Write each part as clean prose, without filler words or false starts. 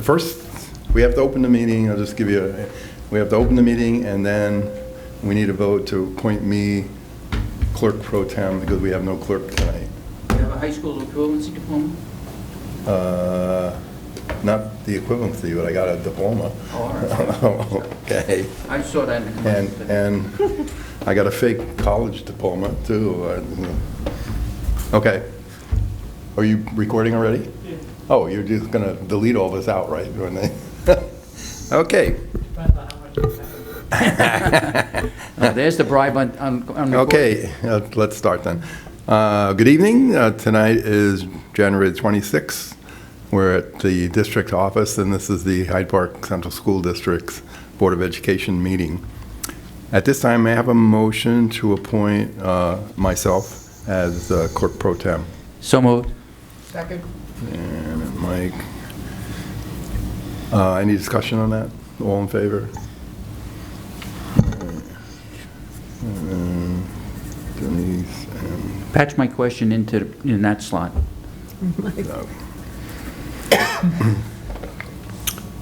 first, we have to open the meeting. I'll just give you we have to open the meeting, and then we need a vote to appoint me clerk pro tem because we have no clerk tonight. You have a high school equivalency diploma? Not the equivalency, but I got a diploma. Oh, all right. Okay. I saw that in the commercial today. And I got a fake college diploma, too. Okay. Are you recording already? Yeah. Oh, you're just going to delete all this out, right? Okay. There's the bribe on recording. Okay, let's start then. Good evening. Tonight is January 26th. We're at the district office, and this is the Hyde Park Central School District's Board of Education meeting. At this time, may I have a motion to appoint myself as clerk pro tem? So moved. Second. And Mike. Any discussion on that? All in favor? Denise and... Patch my question in that slot. No.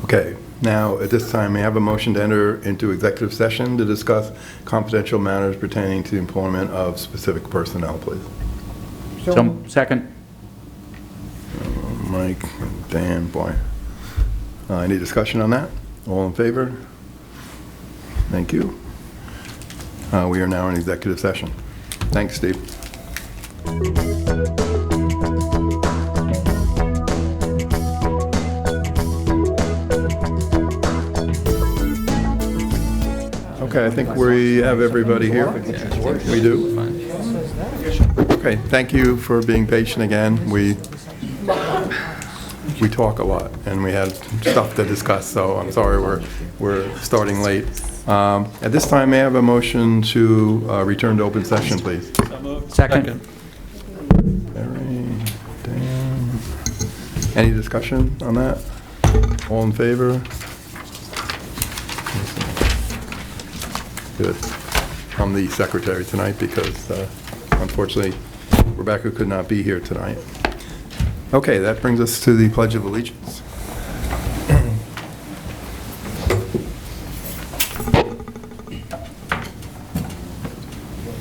Okay, now at this time, may I have a motion to enter into executive session to discuss confidential matters pertaining to the employment of specific personnel, please? So, second. Mike, Dan, boy. Any discussion on that? All in favor? Thank you. We are now in executive session. Thanks, Steve. Okay, I think we have everybody here. We do. Okay, thank you for being patient again. We talk a lot, and we had stuff to discuss, so I'm sorry we're starting late. At this time, may I have a motion to return to open session, please? Second. Barry, Dan. Any discussion on that? All in favor? Good. I'm the secretary tonight because, unfortunately, Rebecca could not be here tonight. Okay, that brings us to the Pledge of Allegiance.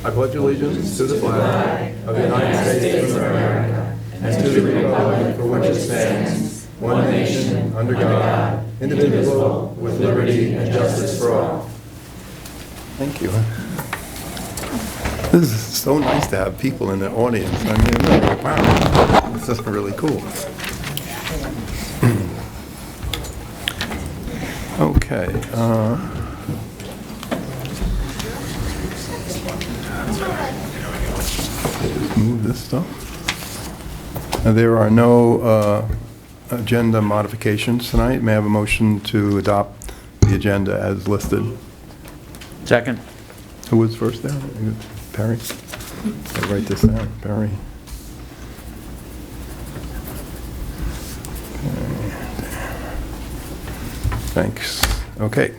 I pledge allegiance to the flag of the United States of America and to the republic for which it stands, one nation, under God, indivisible, with liberty and justice for all. Thank you. This is so nice to have people in the audience. I mean, wow, this is really cool. Okay. Move this stuff. There are no agenda modifications tonight. May I have a motion to adopt the agenda as listed? Second. Who was first there? Perry? I'll write this down. Perry. Thanks. Okay.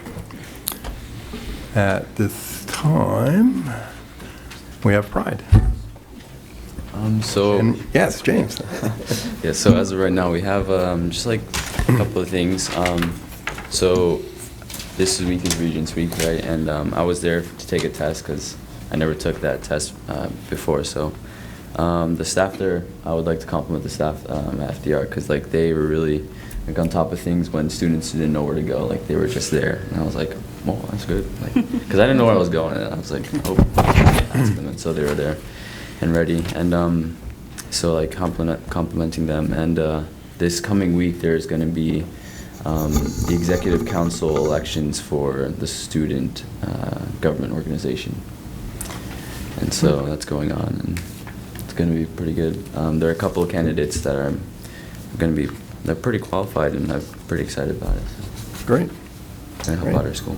At this time, we have Pride. Yes, James. Yeah, so as of right now, we have just like a couple of things. So this week is Regents Week, right? And I was there to take a test because I never took that test before. So the staff there, I would like to compliment the staff at FDR because like they were really like on top of things when students didn't know where to go. Like they were just there, and I was like, "Well, that's good," like because I didn't know where I was going, and I was like, "Oh," ask them, and so they were there and ready, and so like complimenting them. And this coming week, there's going to be the executive council elections for the student government organization, and so that's going on, and it's going to be pretty good. There are a couple of candidates that are going to be. They're pretty qualified, and I'm pretty excited about it. Great. And help out our school.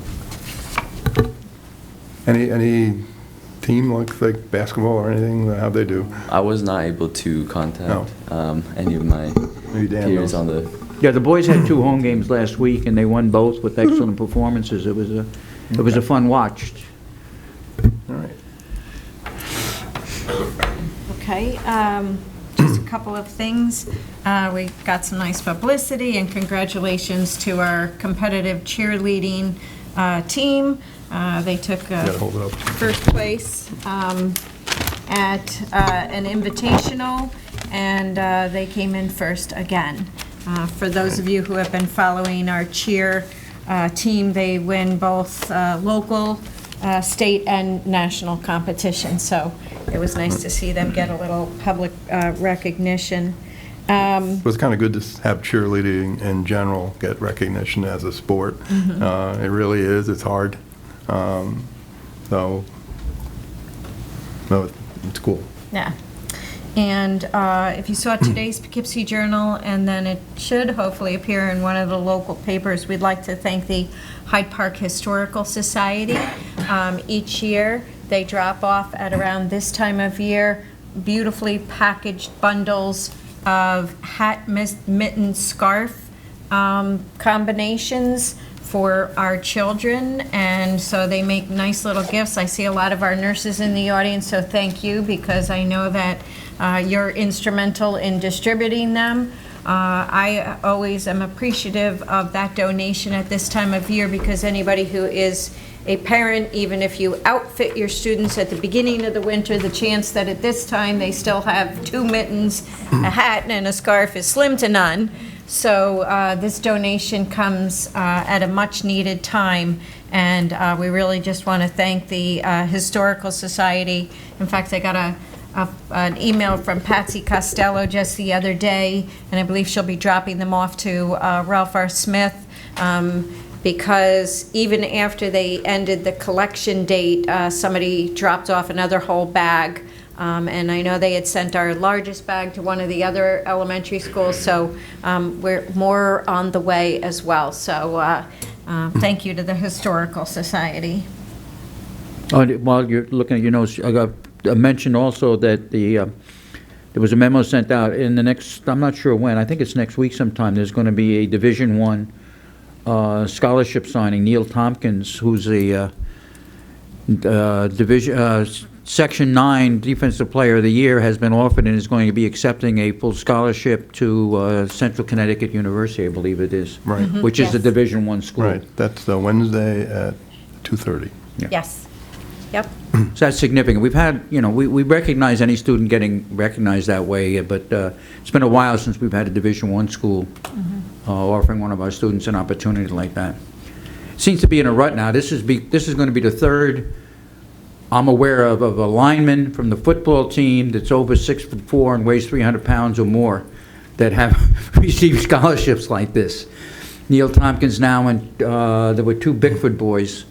Any team like basketball or anything? How'd they do? I was not able to contact any of my peers on the. Yeah, the boys had 2 home games last week, and they won both with excellent performances. It was a fun watch. All right. Okay. just a couple of things. We got some nice publicity, and congratulations to our competitive cheerleading team. They took Gotta hold it up. first place at an invitational, and they came in first again. For those of you who have been following our cheer team, they win both local, state, and national competition. So it was nice to see them get a little public recognition. It was kind of good to have cheerleading in general get recognition as a sport. It really is. It's hard. So, no, it's cool. Yeah. And if you saw today's Poughkeepsie Journal, and then it should hopefully appear in one of the local papers, we'd like to thank the Hyde Park Historical Society. Each year, they drop off at around this time of year beautifully packaged bundles of hat, mitten, scarf combinations for our children, and so they make nice little gifts. I see a lot of our nurses in the audience, so thank you, because I know that you're instrumental in distributing them. I always am appreciative of that donation at this time of year, because anybody who is a parent, even if you outfit your students at the beginning of the winter, the chance that at this time they still have 2 mittens, a hat, and a scarf is slim to none. So this donation comes at a much-needed time, and we really just want to thank the Historical Society. In fact, I got an email from Patsy Costello just the other day, and I believe she'll be dropping them off to Ralph R. Smith, because even after they ended the collection date, somebody dropped off another whole bag. And I know they had sent our largest bag to one of the other elementary schools, so we're more on the way as well. So thank you to the Historical Society. While you're looking at your notes, I got mentioned also that there was a memo sent out in the next, I'm not sure when, I think it's next week sometime, there's going to be a Division I scholarship signing. Neil Tompkins, who's a Section 9 Defensive Player of the Year, has been offered and is going to be accepting a full scholarship to Central Connecticut University, I believe it is. Right. Which is a Yes. Division I school. Right. That's Wednesday at 2:30. Yes. Yep. So that's significant. We've had, we recognize any student getting recognized that way, but it's been a while since we've had a Division I school offering one of our students an opportunity like that. Seems to be in a rut now. This is going to be the third I'm aware of a lineman from the football team that's over 6'4" and weighs 300 pounds or more that have received scholarships like this. Neil Tompkins now, and there were 2 Bickford boys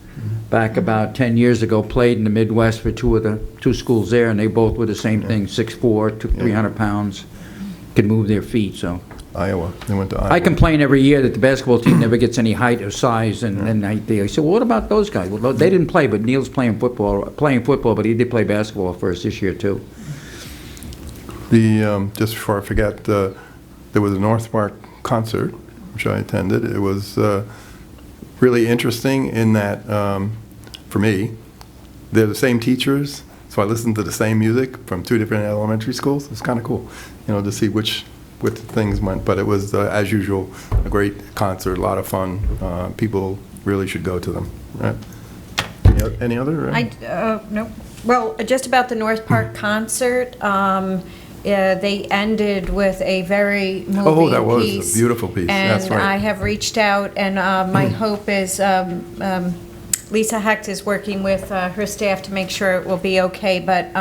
back about 10 years ago, played in the Midwest for 2 schools there, and they both were the same thing, 6'4", 300 pounds, could move their feet, so. Iowa. They went to Iowa. I complain every year that the basketball team never gets any height or size, and they say, well, what about those guys? Well, they didn't play, but Neil's playing football, but he did play basketball for us this year, too. Just before I forget, there was a North Park concert, which I attended. It was really interesting in that, for me, they're the same teachers, so I listened to the same music from 2 different elementary schools. It's kind of cool, to see which things went, but it was, as usual, a great concert, a lot of fun. People really should go to them. Right? Any other? Nope. Well, just about the North Park concert, they ended with a very moving piece. Oh, that was a beautiful piece. That's right. And I have reached out, and my hope is Lisa Hecht is working with her staff to make sure it will be okay, but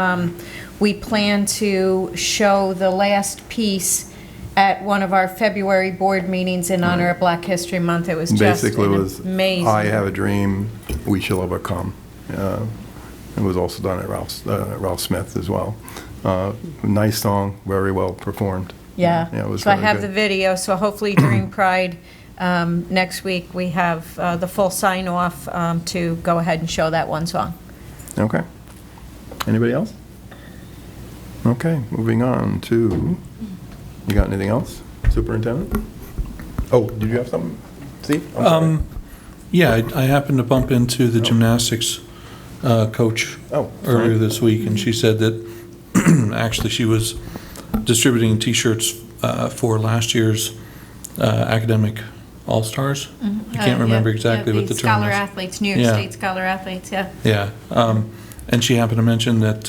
we plan to show the last piece at one of our February board meetings in honor of Black History Month. It was just Basically, it was amazing. I Have a Dream, We Shall Overcome. It was also done at Ralph Smith as well. Nice song, very well performed. Yeah. It was So I really have good. the video, so hopefully during Pride next week, we have the full sign-off to go ahead and show that one song. Okay. Anybody else? Okay, moving on to, you got anything else, Superintendent? Oh, did you have something? Steve? I'm sorry. Yeah, I happened to bump into the gymnastics coach Oh, earlier fine. this week, and she said that actually she was distributing T-shirts for last year's academic all-stars. I can't remember exactly what the term Scholar is. athletes, New York Yeah. State scholar athletes, yeah. Yeah, and she happened to mention that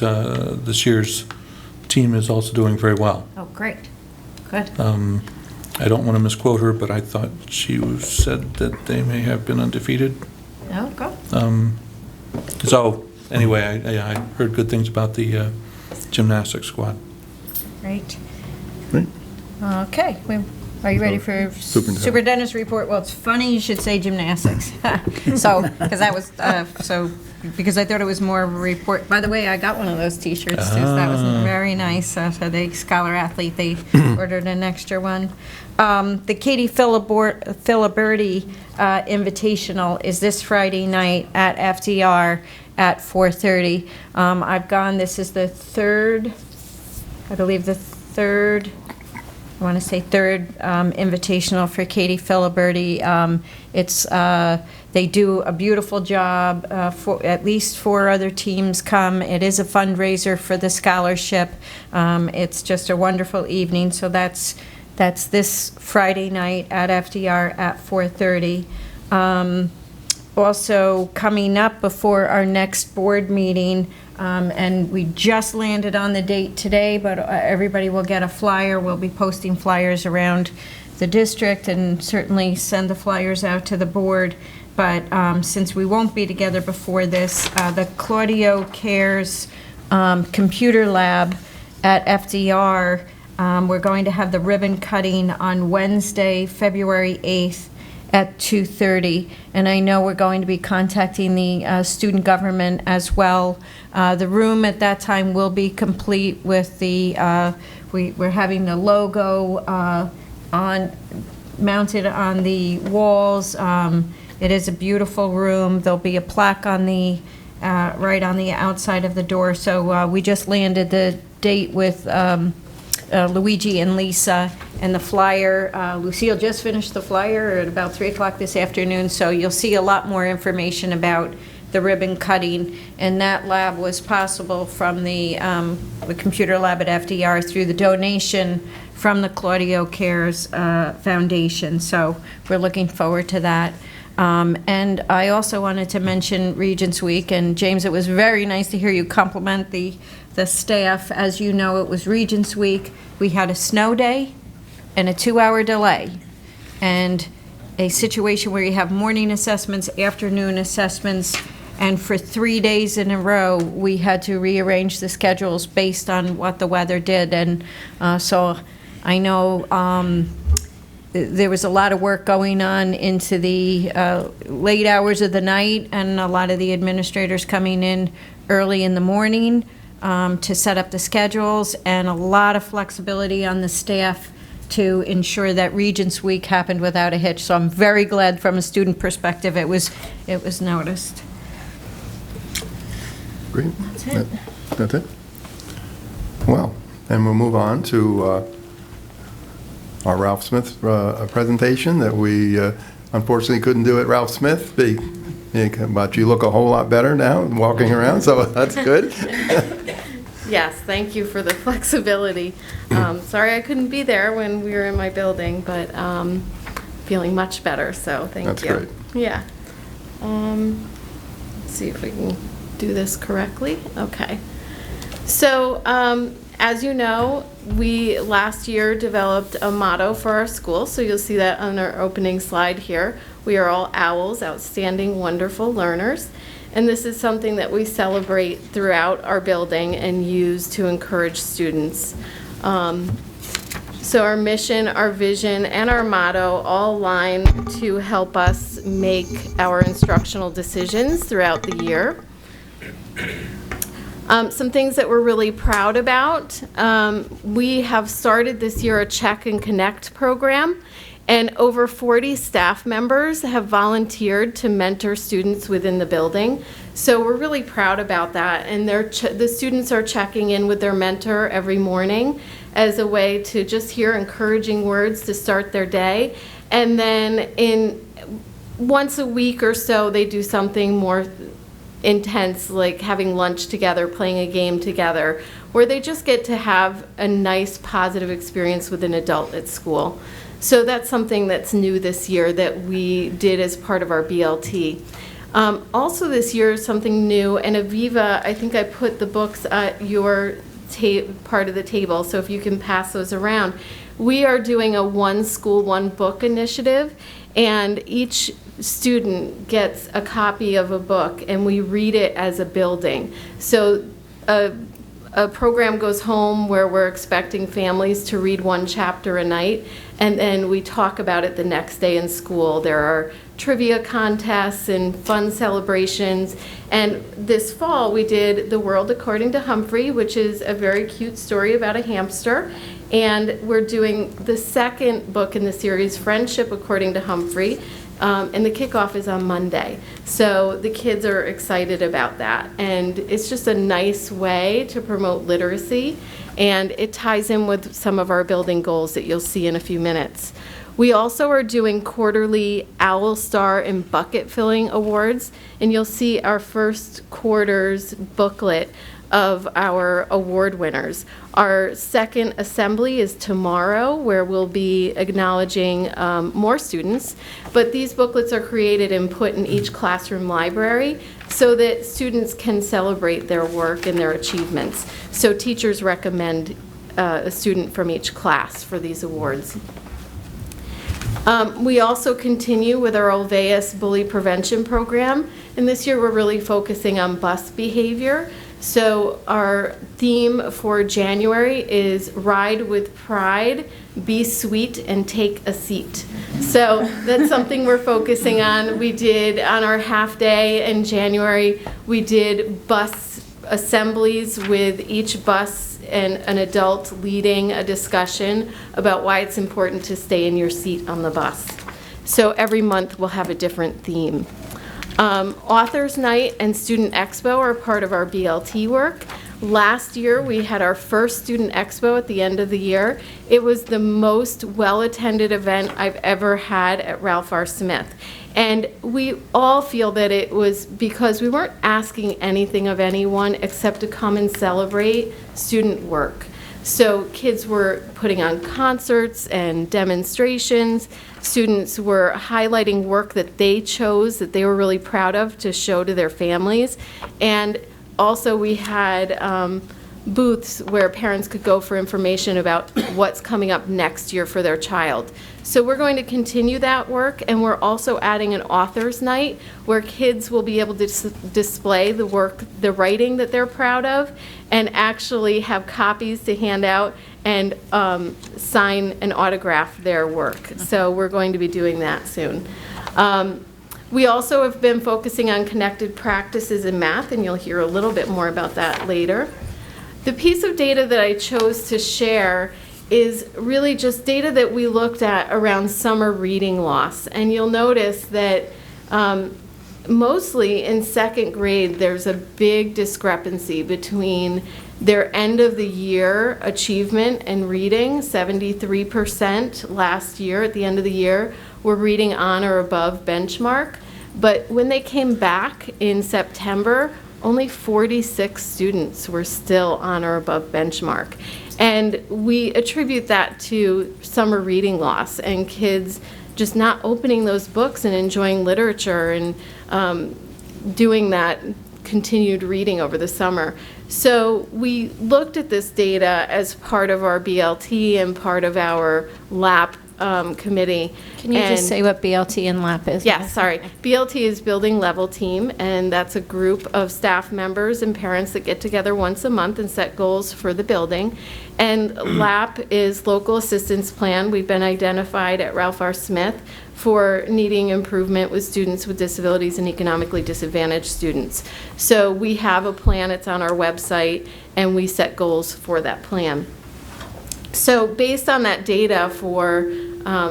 this year's team is also doing very well. Oh, great, good. I don't want to misquote her, but I thought she said that they may have been undefeated. Oh, go. So, anyway, I heard good things about the gymnastics squad. Great. Great. Okay, are you ready for superintendent's report? Well, it's funny you should say gymnastics. So, because that was, because I thought it was more of a report. By the way, I got one of those T-shirts, too, so that was very nice. So the scholar athlete, they ordered an extra one. The Katie Filiberti Invitational is this Friday night at FDR at 4:30. I've gone, this is the third, I believe the third, I want to say third invitational for Katie Filiberti. They do a beautiful job. At least 4 other teams come. It is a fundraiser for the scholarship. It's just a wonderful evening. So that's this Friday night at FDR at 4:30. Also coming up before our next board meeting, and we just landed on the date today, but everybody will get a flyer. We'll be posting flyers around the district and certainly send the flyers out to the board. But since we won't be together before this, the Claudio Cares Computer Lab at FDR, we're going to have the ribbon cutting on Wednesday, February 8th at 2:30. And I know we're going to be contacting the student government as well. The room at that time will be complete with the, we're having the logo mounted on the walls. It is a beautiful room. There'll be a plaque on the, right on the outside of the door. So we just landed the date with Luigi and Lisa, and the flyer, Lucille just finished the flyer at about 3 o'clock this afternoon, so you'll see a lot more information about the ribbon cutting, and that lab was possible from the computer lab at FDR through the donation from the Claudio Cares Foundation, so we're looking forward to that. And I also wanted to mention Regents Week, and James, it was very nice to hear you compliment the staff. As you know, it was Regents Week. We had a snow day and a 2-hour delay, and a situation where you have morning assessments, afternoon assessments, and for 3 days in a row, we had to rearrange the schedules based on what the weather did. And so I know there was a lot of work going on into the late hours of the night, and a lot of the administrators coming in early in the morning to set up the schedules, and a lot of flexibility on the staff to ensure that Regents Week happened without a hitch. So I'm very glad from a student perspective it was noticed. Great. That's it. That's it? Well, then we'll move on to our Ralph Smith presentation that we unfortunately couldn't do at Ralph Smith, but you look a whole lot better now walking around, so that's good. Yes, thank you for the flexibility. Sorry I couldn't be there when we were in my building, but feeling much better, so thank you. That's great. Yeah. Let's see if we can do this correctly. Okay. So, as you know, we last year developed a motto for our school, so you'll see that on our opening slide here. We are all owls, outstanding, wonderful learners. And this is something that we celebrate throughout our building and use to encourage students. So our mission, our vision, and our motto all align to help us make our instructional decisions throughout the year. Some things that we're really proud about. We have started this year a Check and Connect program, and over 40 staff members have volunteered to mentor students within the building. So we're really proud about that, and the students are checking in with their mentor every morning as a way to just hear encouraging words to start their day. And then once a week or so, they do something more intense, like having lunch together, playing a game together, where they just get to have a nice, positive experience with an adult at school. So that's something that's new this year that we did as part of our BLT. Also this year, something new, and Aviva, I think I put the books at your part of the table, so if you can pass those around. We are doing a one school, one book initiative, and each student gets a copy of a book, and we read it as a building. So a program goes home where we're expecting families to read one chapter a night, and then we talk about it the next day in school. There are trivia contests and fun celebrations. And this fall, we did The World According to Humphrey, which is a very cute story about a hamster. And we're doing the second book in the series, Friendship According to Humphrey. And the kickoff is on Monday. So the kids are excited about that. And it's just a nice way to promote literacy. And it ties in with some of our building goals that you'll see in a few minutes. We also are doing quarterly Owl Star and Bucket Filling Awards. And you'll see our first quarter's booklet of our award winners. Our second assembly is tomorrow, where we'll be acknowledging more students, but these booklets are created and put in each classroom library so that students can celebrate their work and their achievements. So teachers recommend a student from each class for these awards. We also continue with our Olveus Bully Prevention Program, and this year we're really focusing on bus behavior. So our theme for January is Ride with Pride, Be Sweet, and Take a Seat. So that's something we're focusing on. We did on our half day in January, we did bus assemblies with each bus and an adult leading a discussion about why it's important to stay in your seat on the bus. So every month we'll have a different theme. Authors Night and Student Expo are part of our BLT work. Last year, we had our first Student Expo at the end of the year. It was the most well-attended event I've ever had at Ralph R. Smith. And we all feel that it was because we weren't asking anything of anyone except to come and celebrate student work. So kids were putting on concerts and demonstrations. Students were highlighting work that they chose, that they were really proud of, to show to their families. And also we had booths where parents could go for information about what's coming up next year for their child. So we're going to continue that work, and we're also adding an author's night where kids will be able to display the work, the writing that they're proud of, and actually have copies to hand out and sign and autograph their work. So we're going to be doing that soon. We also have been focusing on connected practices in math, and you'll hear a little bit more about that later. The piece of data that I chose to share is really just data that we looked at around summer reading loss. And you'll notice that mostly in second grade, there's a big discrepancy between their end of the year achievement in reading. 73% last year at the end of the year were reading on or above benchmark. But when they came back in September, only 46 students were still on or above benchmark. And we attribute that to summer reading loss and kids just not opening those books and enjoying literature and doing that continued reading over the summer. So we looked at this data as part of our BLT and part of our LAP committee. Can you just say what BLT and LAP is? Yeah, sorry. BLT is Building Level Team, and that's a group of staff members and parents that get together once a month and set goals for the building. And LAP is Local Assistance Plan. We've been identified at Ralph R. Smith for needing improvement with students with disabilities and economically disadvantaged students. So we have a plan, it's on our website, and we set goals for that plan. So based on that data for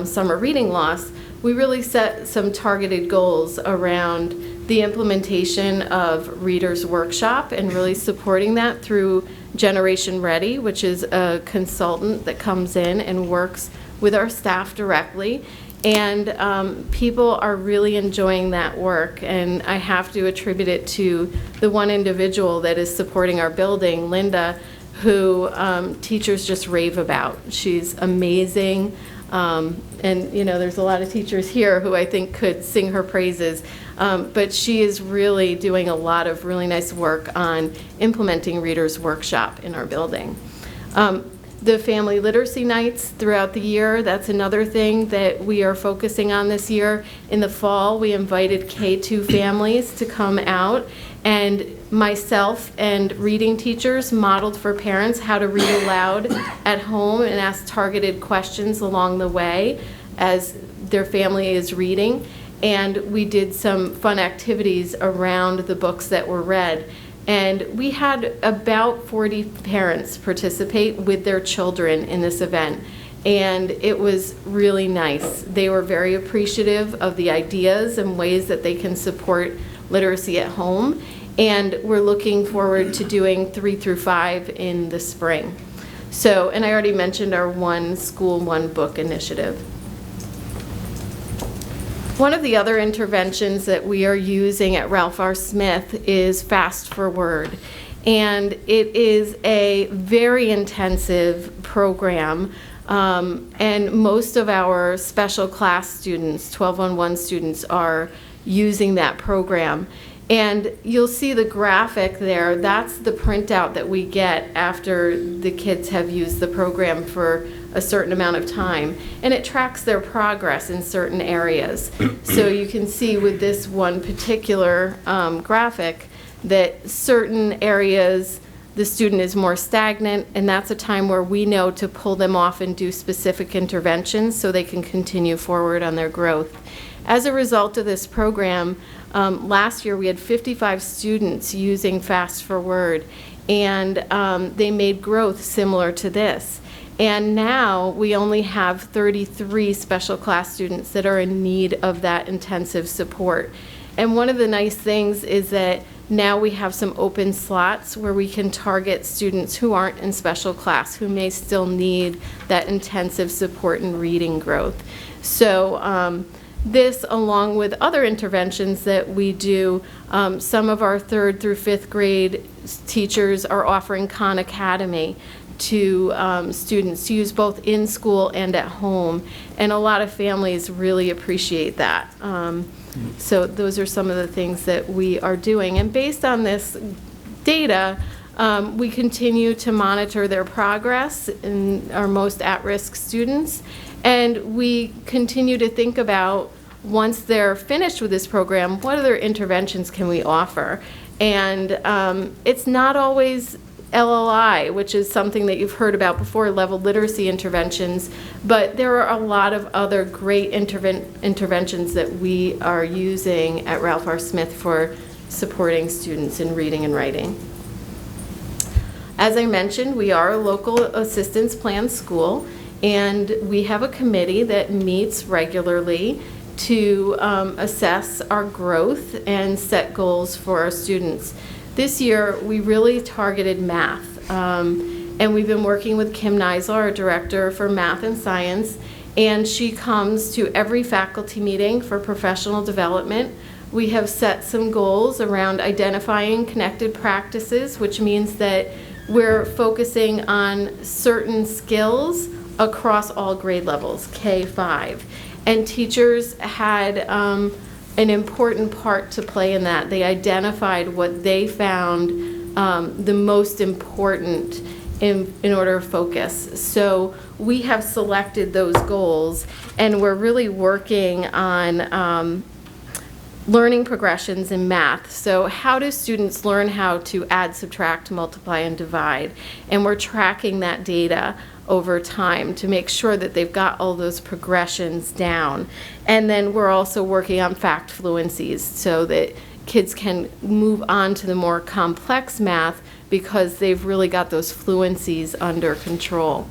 summer reading loss, we really set some targeted goals around the implementation of Reader's Workshop and really supporting that through Generation Ready, which is a consultant that comes in and works with our staff directly. And people are really enjoying that work, and I have to attribute it to the one individual that is supporting our building, Linda, who teachers just rave about. She's amazing. And, you know, there's a lot of teachers here who I think could sing her praises. But she is really doing a lot of really nice work on implementing Reader's Workshop in our building. The family literacy nights throughout the year, that's another thing that we are focusing on this year. In the fall, we invited K-2 families to come out, and myself and reading teachers modeled for parents how to read aloud at home and ask targeted questions along the way as their family is reading. And we did some fun activities around the books that were read. And we had about 40 parents participate with their children in this event. And it was really nice. They were very appreciative of the ideas and ways that they can support literacy at home. And we're looking forward to doing 3 through 5 in the spring. So, and I already mentioned our One School, One Book initiative. One of the other interventions that we are using at Ralph R. Smith is Fast for Word. And it is a very intensive program. And most of our special class students, 12-on-1 students, are using that program. And you'll see the graphic there. That's the printout that we get after the kids have used the program for a certain amount of time. And it tracks their progress in certain areas. So you can see with this one particular graphic that certain areas the student is more stagnant, and that's a time where we know to pull them off and do specific interventions so they can continue forward on their growth. As a result of this program, last year we had 55 students using Fast for Word, and they made growth similar to this. And now we only have 33 special class students that are in need of that intensive support. And one of the nice things is that now we have some open slots where we can target students who aren't in special class, who may still need that intensive support in reading growth. So this, along with other interventions that we do, some of our 3rd through 5th grade teachers are offering Khan Academy to students to use both in school and at home, and a lot of families really appreciate that. So those are some of the things that we are doing, and based on this data, we continue to monitor their progress in our most at-risk students, and we continue to think about, once they're finished with this program, what other interventions can we offer? And it's not always LLI, which is something that you've heard about before, level literacy interventions, but there are a lot of other great interventions that we are using at Ralph R. Smith for supporting students in reading and writing. As I mentioned, we are a local assistance plan school, and we have a committee that meets regularly to assess our growth and set goals for our students. This year, we really targeted math, and we've been working with Kim Neisel, our director for math and science, and she comes to every faculty meeting for professional development. We have set some goals around identifying connected practices, which means that we're focusing on certain skills across all grade levels, K-5. And teachers had an important part to play in that. They identified what they found the most important in order to focus. So we have selected those goals, and we're really working on learning progressions in math. So how do students learn how to add, subtract, multiply, and divide? And we're tracking that data over time to make sure that they've got all those progressions down. And then we're also working on fact fluencies so that kids can move on to the more complex math because they've really got those fluencies under control.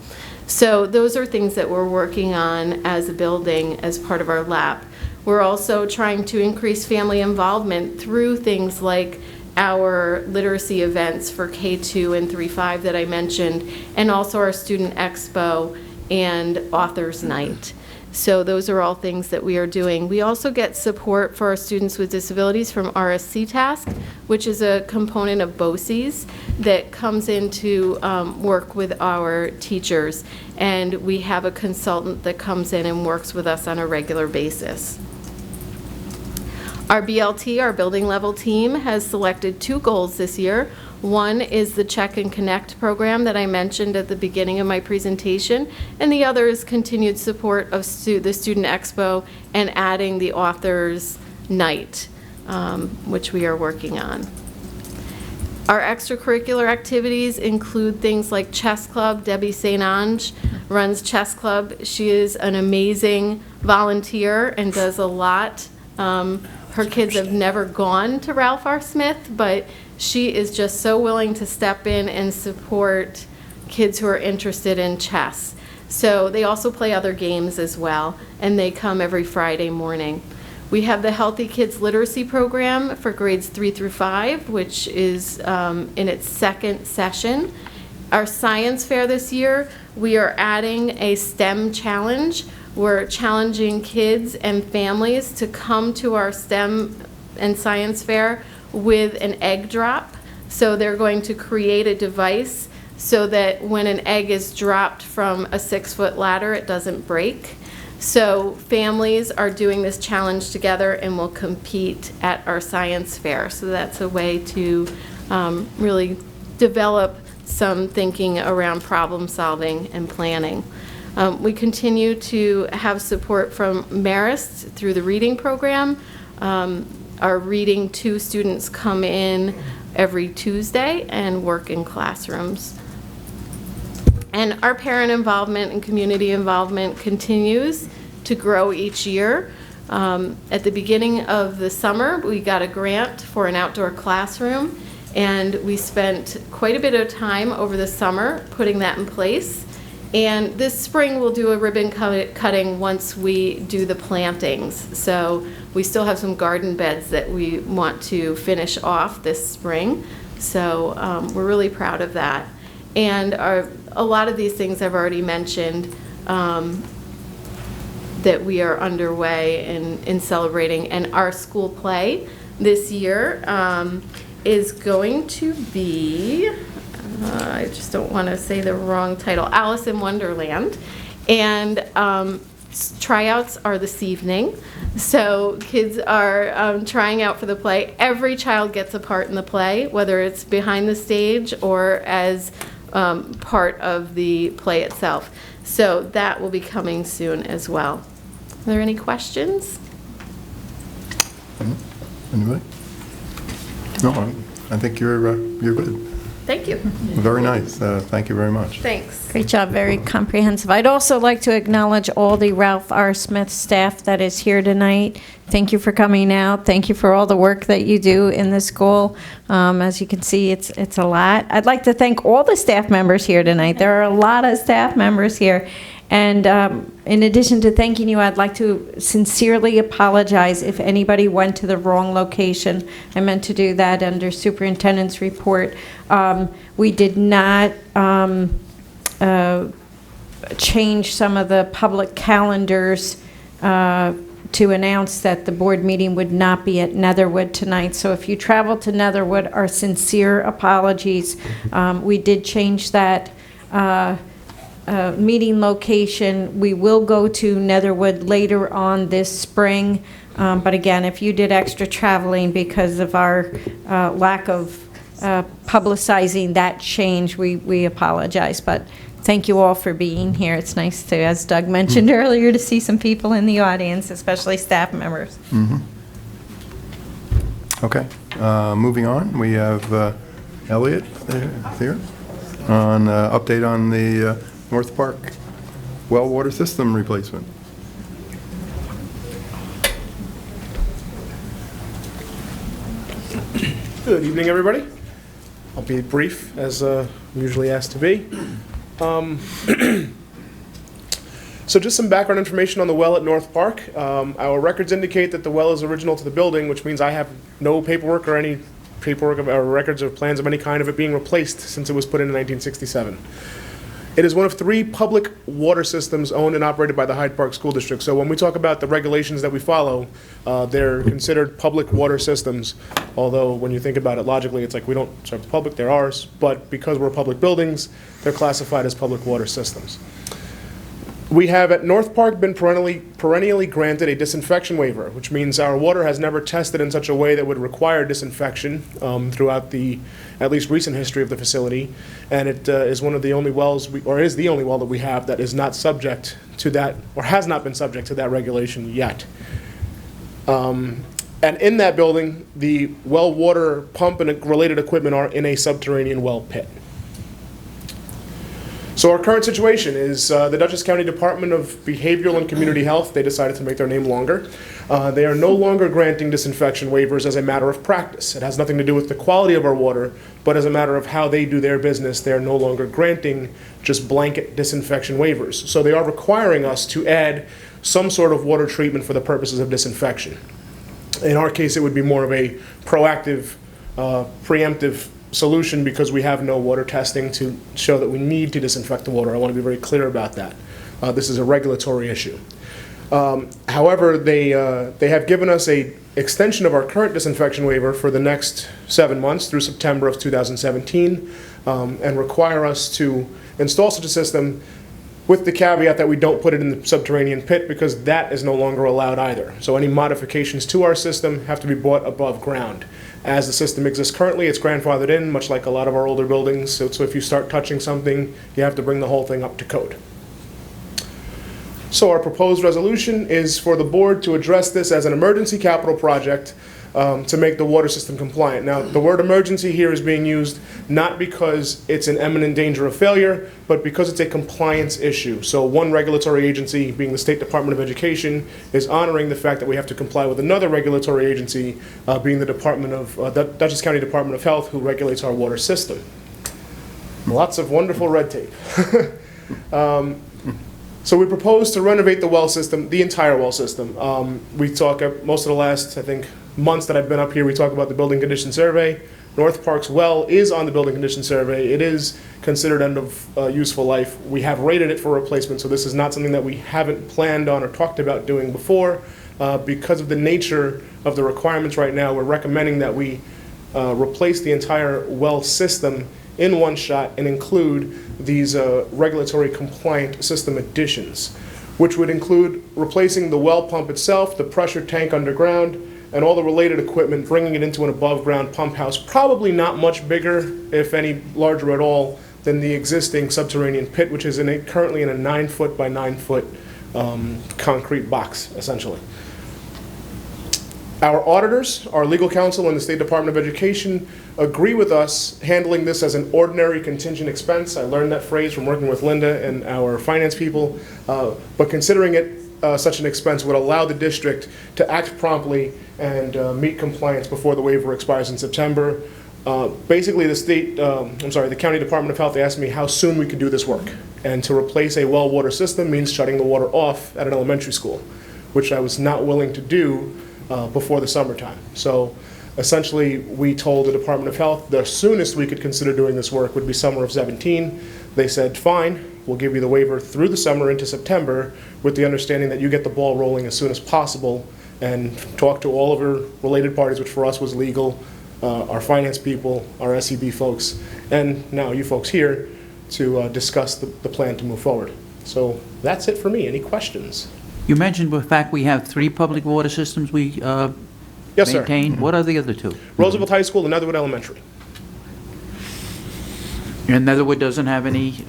So those are things that we're working on as a building as part of our lab. We're also trying to increase family involvement through things like our literacy events for K2 and 3-5 that I mentioned, and also our student expo and authors night. So those are all things that we are doing. We also get support for our students with disabilities from RSC Task, which is a component of BOCES that comes in to work with our teachers. And we have a consultant that comes in and works with us on a regular basis. Our BLT, our building level team, has selected 2 goals this year. One is the Check and Connect program that I mentioned at the beginning of my presentation, and the other is continued support of the Student Expo and adding the Authors Night, which we are working on. Our extracurricular activities include things like chess club. Debbie St. Ange runs chess club. She is an amazing volunteer and does a lot. Her kids have never gone to Ralph R. Smith, but she is just so willing to step in and support kids who are interested in chess. So they also play other games as well, and they come every Friday morning. We have the Healthy Kids Literacy Program for grades 3 through 5, which is in its 2nd session. Our science fair this year, we are adding a STEM challenge. We're challenging kids and families to come to our STEM and science fair with an egg drop. So they're going to create a device so that when an egg is dropped from a 6-foot ladder, it doesn't break. So families are doing this challenge together and will compete at our science fair. So that's a way to really develop some thinking around problem solving and planning. We continue to have support from Marist through the reading program. Our Reading 2 students come in every Tuesday and work in classrooms. And our parent involvement and community involvement continues to grow each year. At the beginning of the summer, we got a grant for an outdoor classroom, and we spent quite a bit of time over the summer putting that in place. And this spring, we'll do a ribbon cutting once we do the plantings. So we still have some garden beds that we want to finish off this spring. So we're really proud of that. And a lot of these things I've already mentioned that we are underway in celebrating. And our school play this year is going to be, I just don't want to say the wrong title, Alice in Wonderland. And tryouts are this evening. So kids are trying out for the play. Every child gets a part in the play, whether it's behind the stage or as part of the play itself. So that will be coming soon as well. Are there any questions? Anybody? No, I think you're good. Thank you. Very nice. Thank you very much. Thanks. Great job, very comprehensive. I'd also like to acknowledge all the Ralph R. Smith staff that is here tonight. Thank you for coming out. Thank you for all the work that you do in the school. As you can see, it's a lot. I'd like to thank all the staff members here tonight. There are a lot of staff members here. And in addition to thanking you, I'd like to sincerely apologize if anybody went to the wrong location. I meant to do that under superintendent's report. We did not change some of the public calendars to announce that the board meeting would not be at Netherwood tonight. So if you travel to Netherwood, our sincere apologies. We did change that meeting location. We will go to Netherwood later on this spring. But again, if you did extra traveling because of our lack of publicizing that change, we apologize. But thank you all for being here. It's nice to, as Doug mentioned earlier, to see some people in the audience, especially staff members. Okay, moving on, we have Elliot here on update on the North Park well water system replacement. Good evening, everybody. I'll be brief, as I'm usually asked to be. So just some background information on the well at North Park. Our records indicate that the well is original to the building, which means I have no paperwork or any paperwork or records or plans of any kind of it being replaced since it was put in 1967. It is one of 3 public water systems owned and operated by the Hyde Park School District. So when we talk about the regulations that we follow, they're considered public water systems, although when you think about it logically, it's like we don't serve the public, they're ours, but because we're public buildings, they're classified as public water systems. We have at North Park been perennially granted a disinfection waiver, which means our water has never tested in such a way that would require disinfection throughout the at least recent history of the facility. And it is one of the only wells, or is the only well that we have that is not subject to that, or has not been subject to that regulation yet. And in that building, the well water pump and related equipment are in a subterranean well pit. So our current situation is the Dutchess County Department of Behavioral and Community Health, they decided to make their name longer. They are no longer granting disinfection waivers as a matter of practice. It has nothing to do with the quality of our water, but as a matter of how they do their business, they are no longer granting just blanket disinfection waivers. So they are requiring us to add some sort of water treatment for the purposes of disinfection. In our case, it would be more of a proactive, preemptive solution because we have no water testing to show that we need to disinfect the water. I want to be very clear about that. This is a regulatory issue. However, they have given us a extension of our current disinfection waiver for the next 7 months through September of 2017 and require us to install such a system with the caveat that we don't put it in the subterranean pit because that is no longer allowed either. So any modifications to our system have to be brought above ground. As the system exists currently, it's grandfathered in, much like a lot of our older buildings. So if you start touching something, you have to bring the whole thing up to code. So our proposed resolution is for the board to address this as an emergency capital project to make the water system compliant. Now, the word emergency here is being used not because it's an imminent danger of failure, but because it's a compliance issue. So one regulatory agency, being the State Department of Education, is honoring the fact that we have to comply with another regulatory agency, being the Dutchess County Department of Health, who regulates our water system. Lots of wonderful red tape. So we propose to renovate the well system, the entire well system. We talk most of the last, I think, months that I've been up here, we talk about the building condition survey. North Park's well is on the building condition survey. It is considered end of useful life. We have rated it for replacement, so this is not something that we haven't planned on or talked about doing before. Because of the nature of the requirements right now, we're recommending that we replace the entire well system in one shot and include these regulatory compliant system additions, which would include replacing the well pump itself, the pressure tank underground, and all the related equipment, bringing it into an above-ground pump house, probably not much bigger, if any larger at all, than the existing subterranean pit, which is currently in a 9-foot by 9-foot concrete box, essentially. Our auditors, our legal counsel, and the State Department of Education agree with us handling this as an ordinary contingent expense. I learned that phrase from working with Linda and our finance people, but considering it such an expense would allow the district to act promptly and meet compliance before the waiver expires in September. Basically, the County Department of Health asked me how soon we could do this work. And to replace a well water system means shutting the water off at an elementary school, which I was not willing to do before the summertime. So essentially, we told the Department of Health the soonest we could consider doing this work would be summer of 17. They said, fine, we'll give you the waiver through the summer into September with the understanding that you get the ball rolling as soon as possible and talk to all of our related parties, which for us was legal, our finance people, our SEB folks, and now you folks here to discuss the plan to move forward. So that's it for me. Any questions? You mentioned the fact we have 3 public water systems we Yes, sir. maintain. What are the other 2? Roosevelt High School and Netherwood Elementary. And Netherwood doesn't have any,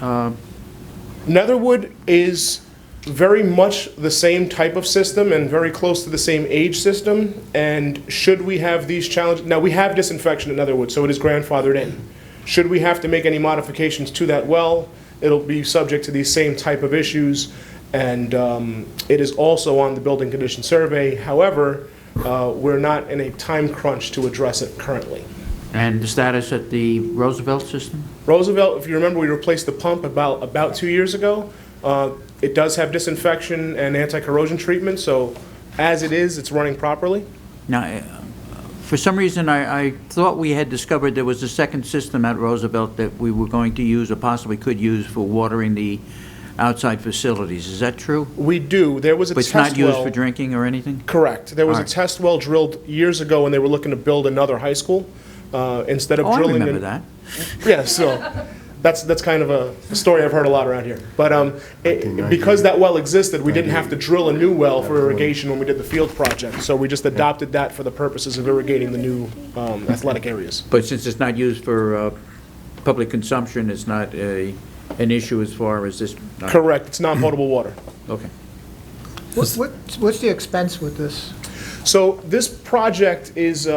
Netherwood is very much the same type of system and very close to the same age system. And should we have these challenges, now we have disinfection at Netherwood, so it is grandfathered in. Should we have to make any modifications to that well, it'll be subject to these same type of issues. And it is also on the building condition survey. However, we're not in a time crunch to address it currently. and the status at the Roosevelt system? Roosevelt, if you remember, we replaced the pump about 2 years ago. It does have disinfection and anti-corrosion treatment, so as it is, it's running properly. Now, For some reason, I thought we had discovered there was a second system at Roosevelt that we were going to use or possibly could use for watering the outside facilities. Is that true? We do. There was a But it's test not used well. for drinking or anything? Correct. There was a Alright. test well drilled years ago when they were looking to build another high school. Instead of Oh, I drilling. remember in- that. Yeah, so that's kind of a story I've heard a lot around here. But because that well existed, we didn't have to drill a new well for irrigation when we did the field project. So we just adopted that for the purposes of irrigating the new athletic areas. But since it's not used for public consumption, it's not an issue as far as this? Correct. It's non-potable water. Okay. What's the expense with this? So this project is,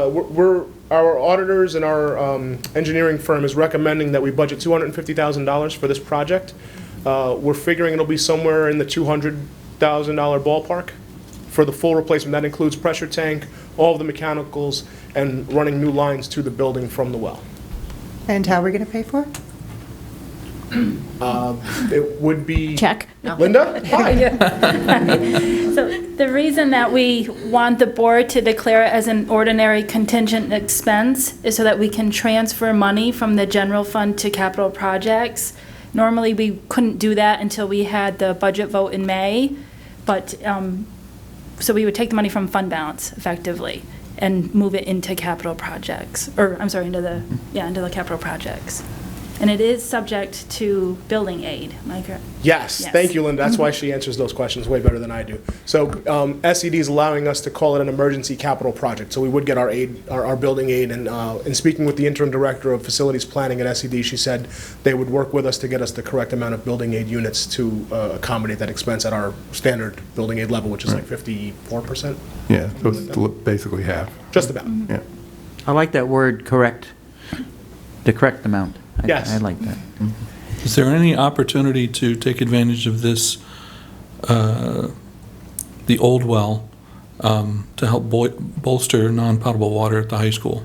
our auditors and our engineering firm is recommending that we budget $250,000 for this project. We're figuring it'll be somewhere in the $200,000 ballpark for the full replacement. That includes pressure tank, all of the mechanicals, and running new lines to the building from the well. And how are we going to pay for it? It would be... Check. Linda? Hi. So the reason that we want the board to declare it as an ordinary contingent expense is so that we can transfer money from the general fund to capital projects. Normally, we couldn't do that until we had the budget vote in May, but, so we would take the money from fund balance effectively and move it into capital projects, or, I'm sorry, into the capital projects. And it is subject to building aid, am I correct? Yes, Yes. thank you, Linda. That's why she answers those questions way better than I do. So SED is allowing us to call it an emergency capital project, so we would get our aid, our building aid. And in speaking with the interim director of facilities planning at SED, she said they would work with us to get us the correct amount of building aid units to accommodate that expense at our standard building aid level, which is like 54%, Yeah, so it's basically half, just about. yeah. I like that word, correct, the correct amount. Yes. I like that. Is there any opportunity to take advantage of this, the old well, to help bolster non-potable water at the high school?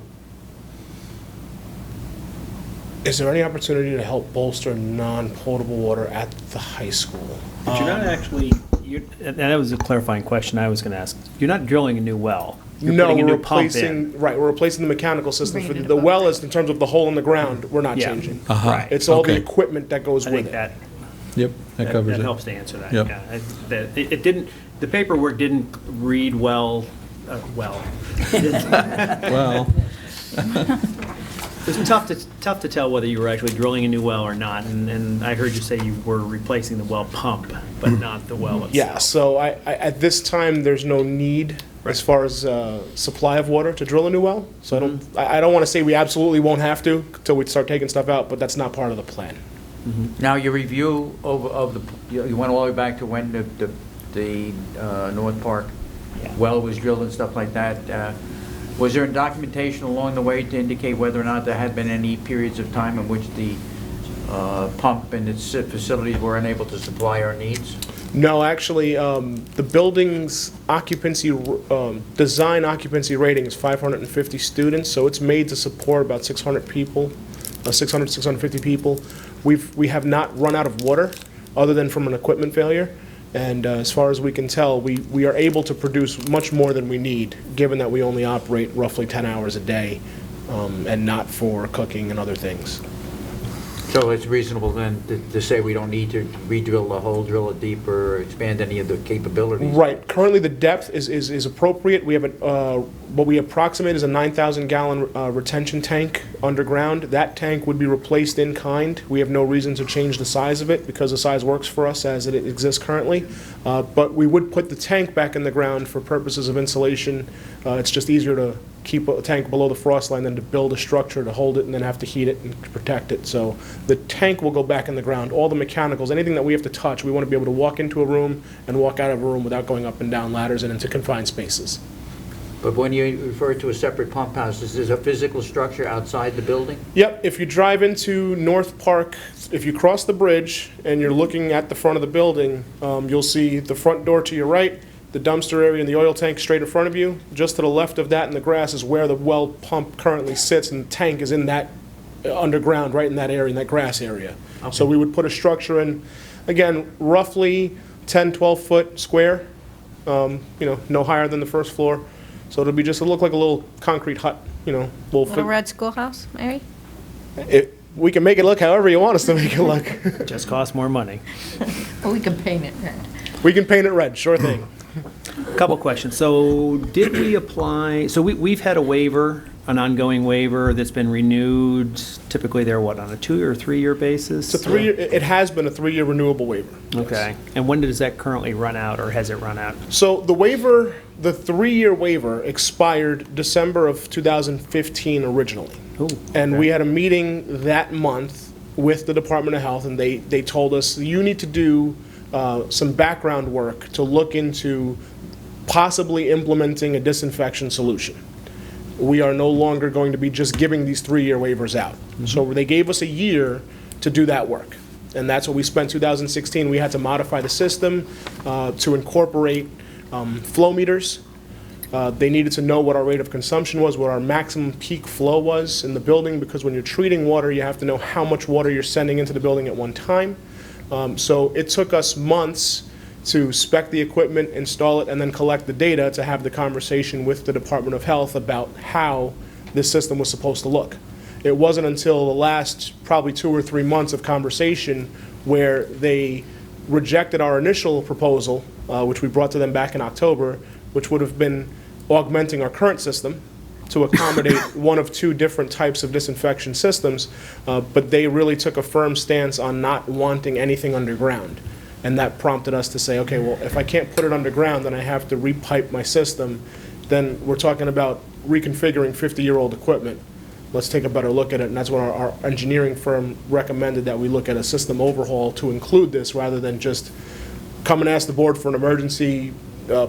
Is there any opportunity to help bolster non-potable water at the high school? But you're not actually, and that was a clarifying question I was going to ask. You're not drilling a new well. You're No, putting a we're new pump in. replacing, right, we're replacing the mechanical system. For Bringing it the above well grade. is, in terms of the hole in the ground, we're not Yeah. changing. Uh-huh. Right. It's all the Okay. equipment that goes I with think it. that, Yep, that covers that it. helps to answer that, Yep. yeah. It didn't, the paperwork didn't read well. Well, It was tough to tell whether you were actually drilling a new well or not, and I heard you say you were replacing the well pump, but not the well itself. Yeah, so at this time, there's no need as far as supply of water to drill a new well. So I don't want to say we absolutely won't have to until we start taking stuff out, but that's not part of the plan. Now, your review of the, you went all the way back to when the North Park well was drilled and stuff like that. Was there documentation along the way to indicate whether or not there had been any periods of time in which the pump and its facilities were unable to supply our needs? No, actually, the building's occupancy, design occupancy rating is 550 students, so it's made to support about 600 people, 650 people. We have not run out of water, other than from an equipment failure. And as far as we can tell, we are able to produce much more than we need, given that we only operate roughly 10 hours a day, and not for cooking and other things. So it's reasonable then to say we don't need to re-drill the hole, drill it deeper, or expand any of the capabilities? Right. Currently, the depth is appropriate. We have what we approximate is a 9,000-gallon retention tank underground. That tank would be replaced in kind. We have no reason to change the size of it because the size works for us as it exists currently. But we would put the tank back in the ground for purposes of insulation. It's just easier to keep a tank below the frost line than to build a structure to hold it and then have to heat it and protect it. So the tank will go back in the ground. All the mechanicals, anything that we have to touch, we want to be able to walk into a room and walk out of a room without going up and down ladders and into confined spaces. But when you refer to a separate pump house, is this a physical structure outside the building? Yep, if you drive into North Park, if you cross the bridge and you're looking at the front of the building, you'll see the front door to your right, the dumpster area and the oil tank straight in front of you. Just to the left of that in the grass is where the well pump currently sits, and the tank is in that underground, right in that area, in that grass area. So we would put a structure in, again, roughly 10, 12 foot square, no higher than the first floor. So it'll be just, it'll look like a little concrete hut, you know. Little red schoolhouse, Mary? We can make it look however you want us to make it look. Just costs more money. But we can paint it red. We can paint it red, sure thing. Couple questions. So did we apply, so we've had a waiver, an ongoing waiver that's been renewed. Typically they're what, on a 2 or 3 year basis? It's a 3 year, it has been a 3-year renewable waiver. Okay. And when does that currently run out, or has it run out? So the waiver, the 3-year waiver expired December of 2015 originally. Ooh, And okay. we had a meeting that month with the Department of Health, and they told us, you need to do some background work to look into possibly implementing a disinfection solution. We are no longer going to be just giving these 3-year waivers out. So they gave us a year to do that work. And that's what we spent 2016. We had to modify the system to incorporate flow meters. They needed to know what our rate of consumption was, what our maximum peak flow was in the building, because when you're treating water, you have to know how much water you're sending into the building at one time. So it took us months to spec the equipment, install it, and then collect the data to have the conversation with the Department of Health about how this system was supposed to look. It wasn't until the last probably 2 or 3 months of conversation where they rejected our initial proposal, which we brought to them back in October, which would have been augmenting our current system to accommodate one of 2 different types of disinfection systems, but they really took a firm stance on not wanting anything underground. And that prompted us to say, okay, well, if I can't put it underground, then I have to repipe my system. Then we're talking about reconfiguring 50-year-old equipment. Let's take a better look at it, and that's when our engineering firm recommended that we look at a system overhaul to include this, rather than just come and ask the board for an emergency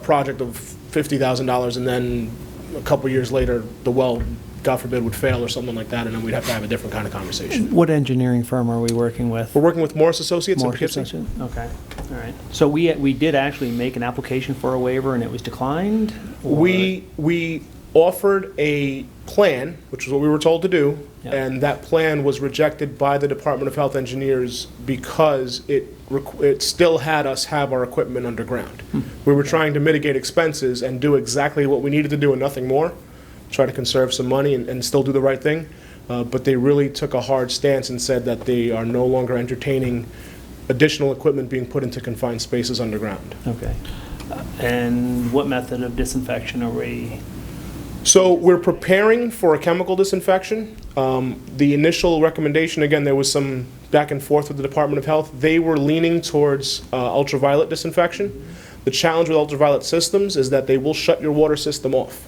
project of $50,000, and then a couple years later, the well, God forbid, would fail or something like that, and then we'd have to have a different kind of conversation. What engineering firm are we working with? We're working with Morris Associates in Morse Poughkeepsie. Associates? Okay, all right. So we did actually make an application for a waiver and it was declined? Or- We offered a plan, which is what we were told to do, Yeah. and that plan was rejected by the Department of Health engineers because it still had us have our equipment underground. We were trying to mitigate expenses and do exactly what we needed to do and nothing more, try to conserve some money and still do the right thing, but they really took a hard stance and said that they are no longer entertaining additional equipment being put into confined spaces underground. Okay. And what method of disinfection are we? So we're preparing for a chemical disinfection. The initial recommendation, again, there was some back and forth with the Department of Health. They were leaning towards ultraviolet disinfection. The challenge with ultraviolet systems is that they will shut your water system off.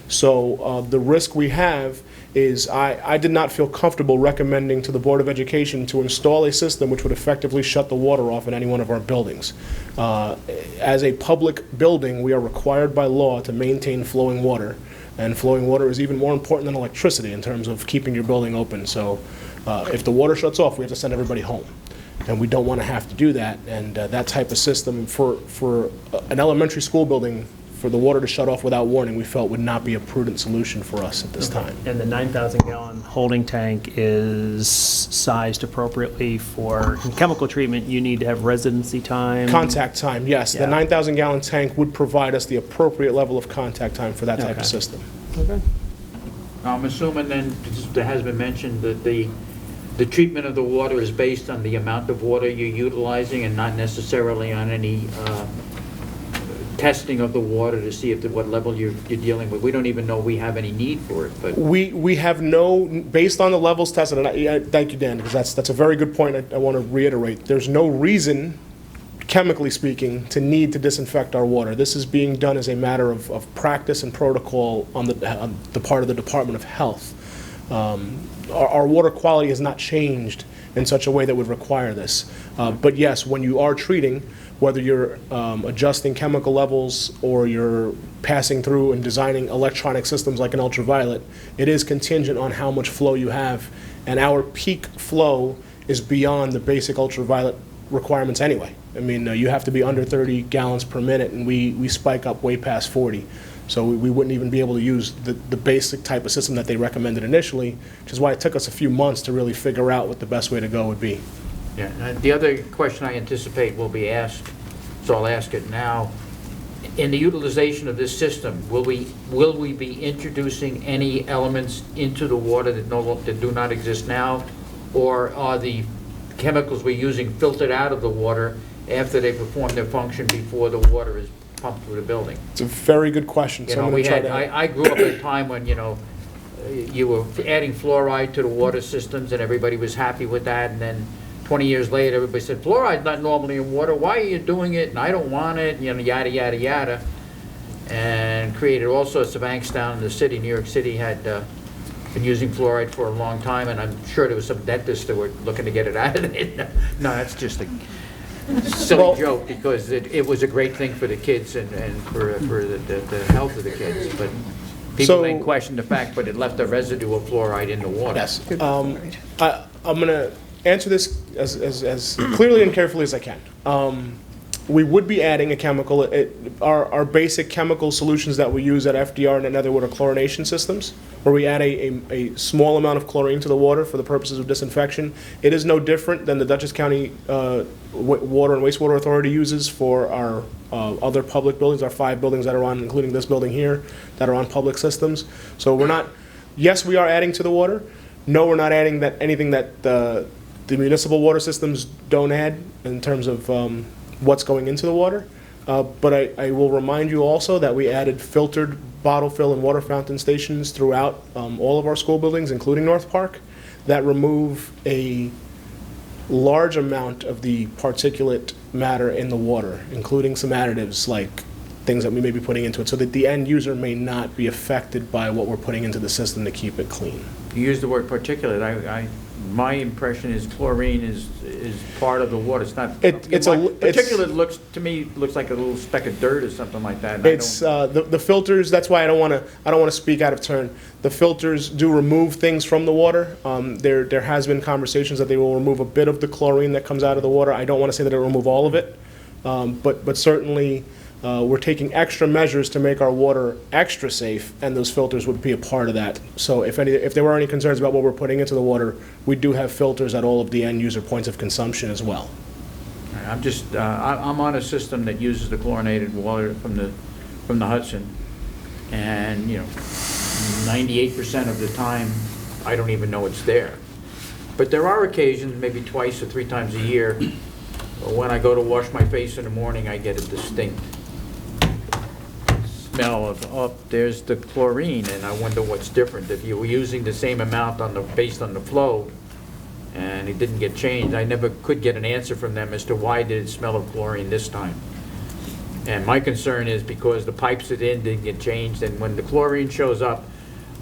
So the risk we have is I did not feel comfortable recommending to the Board of Education to install a system which would effectively shut the water off in any one of our buildings. As a public building, we are required by law to maintain flowing water, and flowing water is even more important than electricity in terms of keeping your building open. So if the water shuts off, we have to send everybody home. And we don't want to have to do that. And that type of system for an elementary school building, for the water to shut off without warning, we felt would not be a prudent solution for us at this time. And the 9,000-gallon holding tank is sized appropriately for chemical treatment. You need to have residency time. Contact time, yes. The Yeah. 9,000-gallon tank would provide us the appropriate level of contact time for that type Okay. of system. Okay. I'm assuming then, it has been mentioned that the treatment of the water is based on the amount of water you're utilizing and not necessarily on any testing of the water to see if what level you're dealing with. We don't even know we have any need for it, but We have no, based on the levels tested, and thank you, Dan, because that's a very good point I want to reiterate. There's no reason, chemically speaking, to need to disinfect our water. This is being done as a matter of practice and protocol on the part of the Department of Health. Our water quality has not changed in such a way that would require this. But yes, when you are treating, whether you're adjusting chemical levels or you're passing through and designing electronic systems like an ultraviolet, it is contingent on how much flow you have. And our peak flow is beyond the basic ultraviolet requirements anyway. I mean, you have to be under 30 gallons per minute, and we spike up way past 40. So we wouldn't even be able to use the basic type of system that they recommended initially, which is why it took us a few months to really figure out what the best way to go would be. yeah. The other question I anticipate will be asked, so I'll ask it now. in the utilization of this system, will we be introducing any elements into the water that do not exist now? Or are the chemicals we're using filtered out of the water after they perform their function before the water is pumped through the building? It's a very good question. You So know, I'm we going to try had, to. I grew up at a time when, you know, you were adding fluoride to the water systems and everybody was happy with that, and then 20 years later, everybody said, fluoride's not normally in water, why are you doing it, and I don't want it, you know, yada, yada, yada, and created all sorts of angst down in the city. New York City had been using fluoride for a long time, and I'm sure there was some dentists that were looking to get it out of it. No, that's just a silly Well- joke, because it was a great thing for the kids and for the health of the kids, but people So- then questioned the fact, but it left a residue of fluoride in the water. Yes. I'm going to answer this as clearly and carefully as I can. We would be adding a chemical. Our basic chemical solutions that we use at FDR and at Netherwood are chlorination systems, where we add a small amount of chlorine to the water for the purposes of disinfection. It is no different than the Dutchess County Water and Wastewater Authority uses for our other public buildings, our 5 buildings that are on, including this building here, that are on public systems. So we're not, yes, we are adding to the water. No, we're not adding anything that the municipal water systems don't add in terms of what's going into the water. But I will remind you also that we added filtered bottle fill and water fountain stations throughout all of our school buildings, including North Park, that remove a large amount of the particulate matter in the water, including some additives like things that we may be putting into it, so that the end user may not be affected by what we're putting into the system to keep it clean. You use the word particulate. My impression is chlorine is part of the water. It's not. Particulate looks like a little speck of dirt or something like that. It's the filters. That's why I don't want to speak out of turn. The filters do remove things from the water. There has been conversations that they will remove a bit of the chlorine that comes out of the water. I don't want to say that it'll remove all of it, but certainly. We're taking extra measures to make our water extra safe, and those filters would be a part of that. So if there were any concerns about what we're putting into the water, we do have filters at all of the end user points of consumption as well. I'm on a system that uses the chlorinated water from the Hudson, and 98% of the time I don't even know it's there. But there are occasions, maybe twice or 3 times a year, when I go to wash my face in the morning, I get a distinct smell of, there's the chlorine, and I wonder what's different. If you were using the same amount based on the flow, and it didn't get changed, I never could get an answer from them as to why did it smell of chlorine this time. And my concern is because the pipes it in didn't get changed, and when the chlorine shows up,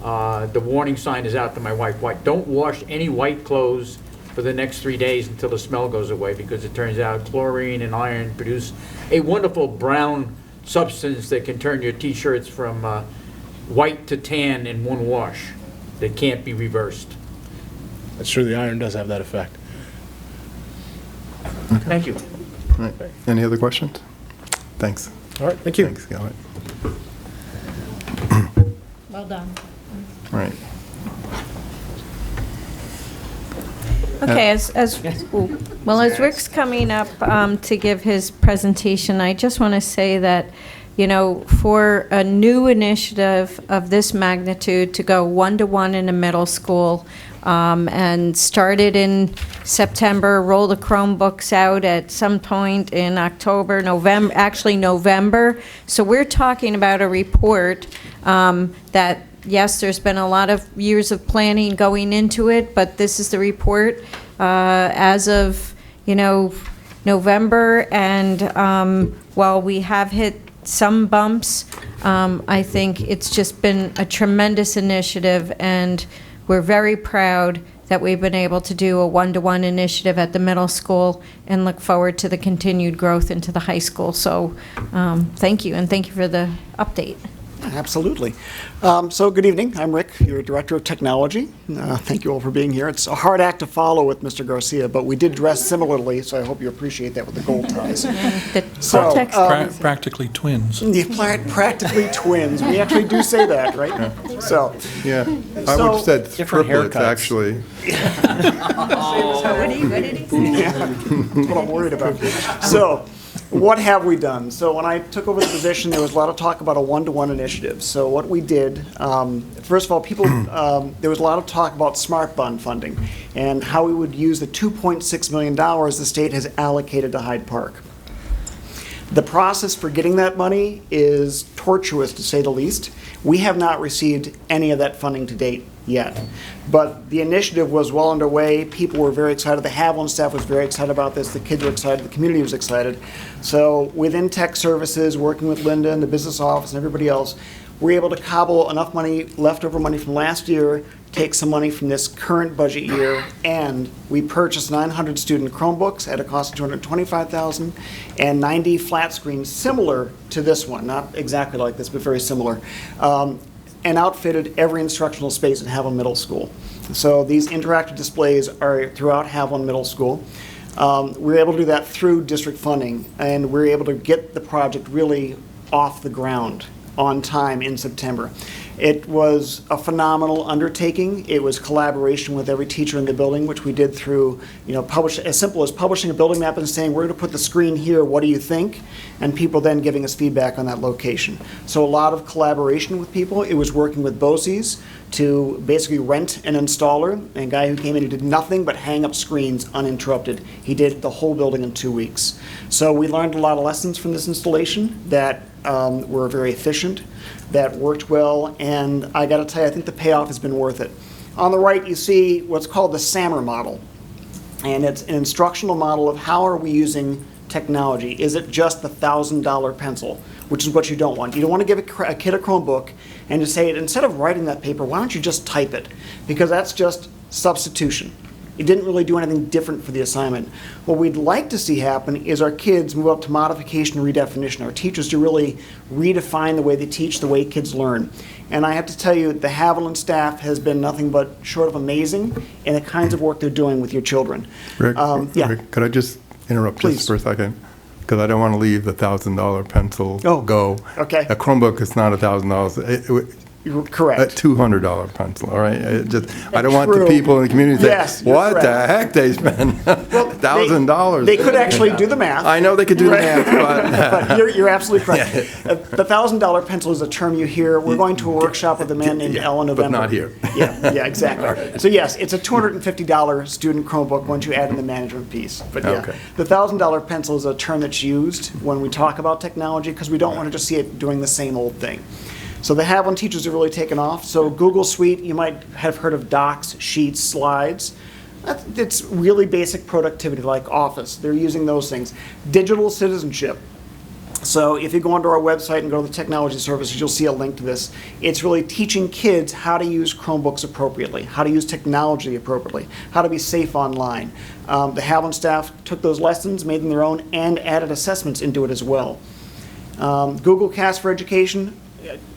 the warning sign is out to my wife, don't wash any white clothes for the next 3 days until the smell goes away, because it turns out chlorine and iron produce a wonderful brown substance that can turn your t-shirts from white to tan in one wash that can't be reversed. That's true, the iron does have that effect. Thank you. All right. Any other questions? Thanks. All right, thank you. Thanks, Gallant. Well done. All right. Okay, as Rick's coming up to give his presentation, I just want to say that, for a new initiative of this magnitude to go 1-to-1 in a middle school, and started in September, roll the Chromebooks out at some point in October, November. So we're talking about a report that, yes, there's been a lot of years of planning going into it, but this is the report as of, November. And while we have hit some bumps, I think it's just been a tremendous initiative, and we're very proud that we've been able to do a 1-to-1 initiative at the middle school and look forward to the continued growth into the high school. So thank you, and thank you for the update. Absolutely. So good evening. I'm Rick, your Director of Technology. Thank you all for being here. It's a hard act to follow with Mr. Garcia, but we did dress similarly, so I hope you appreciate that with the gold ties. So, Practically twins. Practically twins. We actually do say that, right? Yeah. So, Yeah, I would have said different triplets, haircuts. actually. What did he say? yeah, that's what I'm worried about. So, What have we done? So when I took over the position, there was a lot of talk about a one-to-one initiative. So what we did, first of all, there was a lot of talk about smart bond funding and how we would use the $2.6 million the state has allocated to Hyde Park. The process for getting that money is tortuous, to say the least. We have not received any of that funding to date yet. But the initiative was well underway. People were very excited. The Haviland staff was very excited about this. The kids were excited. The community was excited. So within tech services, working with Linda and the business office and everybody else, we were able to cobble enough money, leftover money from last year, take some money from this current budget year, and we purchased 900 student Chromebooks at a cost of $225,000 and 90 flat screens similar to this one, not exactly like this, but very similar, and outfitted every instructional space at Haviland Middle School. So these interactive displays are throughout Haviland Middle School. We were able to do that through district funding, and we were able to get the project really off the ground on time in September. It was a phenomenal undertaking. It was collaboration with every teacher in the building, which we did through, as simple as publishing a building map and saying, we're going to put the screen here, what do you think? And people then giving us feedback on that location. So a lot of collaboration with people. It was working with BOCES to basically rent an installer, a guy who came in and did nothing but hang up screens uninterrupted. He did the whole building in 2 weeks. So we learned a lot of lessons from this installation that were very efficient, that worked well, and I got to tell you, I think the payoff has been worth it. On the right, you see what's called the SAMR model, and it's an instructional model of how are we using technology. Is it just the $1,000 pencil, which is what you don't want. You don't want to give a kid a Chromebook and just say, instead of writing that paper, why don't you just type it? Because that's just substitution. It didn't really do anything different for the assignment. What we'd like to see happen is our kids move up to modification and redefinition. Our teachers to really redefine the way they teach, the way kids learn. And I have to tell you, the Haviland staff has been nothing but short of amazing in the kinds of work they're doing with your children. Rick, Yeah. Rick, could I just interrupt Please. just for a second? Because I don't want to leave the $1,000 pencil go. Okay. A Chromebook is not $1,000. You're correct. A $200 pencil, all right? I don't want the True. people in the community to say, Yes, you're what the correct. heck, they spend $1,000. They could actually do the math. I know they could do the math, But you're absolutely correct. The $1,000 pencil is a term you hear. We're going to a workshop with a man named Ellen November. but not here. Yeah, exactly. So yes, it's a $250 student Chromebook once you add in the management piece. But yeah, Okay. the $1,000 pencil is a term that's used when we talk about technology because we don't want to just see it doing the same old thing. So the Haviland teachers have really taken off. So Google Suite, you might have heard of Docs, Sheets, Slides. It's really basic productivity like Office. They're using those things. Digital citizenship. So if you go onto our website and go to the technology services, you'll see a link to this. It's really teaching kids how to use Chromebooks appropriately, how to use technology appropriately, how to be safe online. The Haviland staff took those lessons, made them their own, and added assessments into it as well. Google Cast for Education.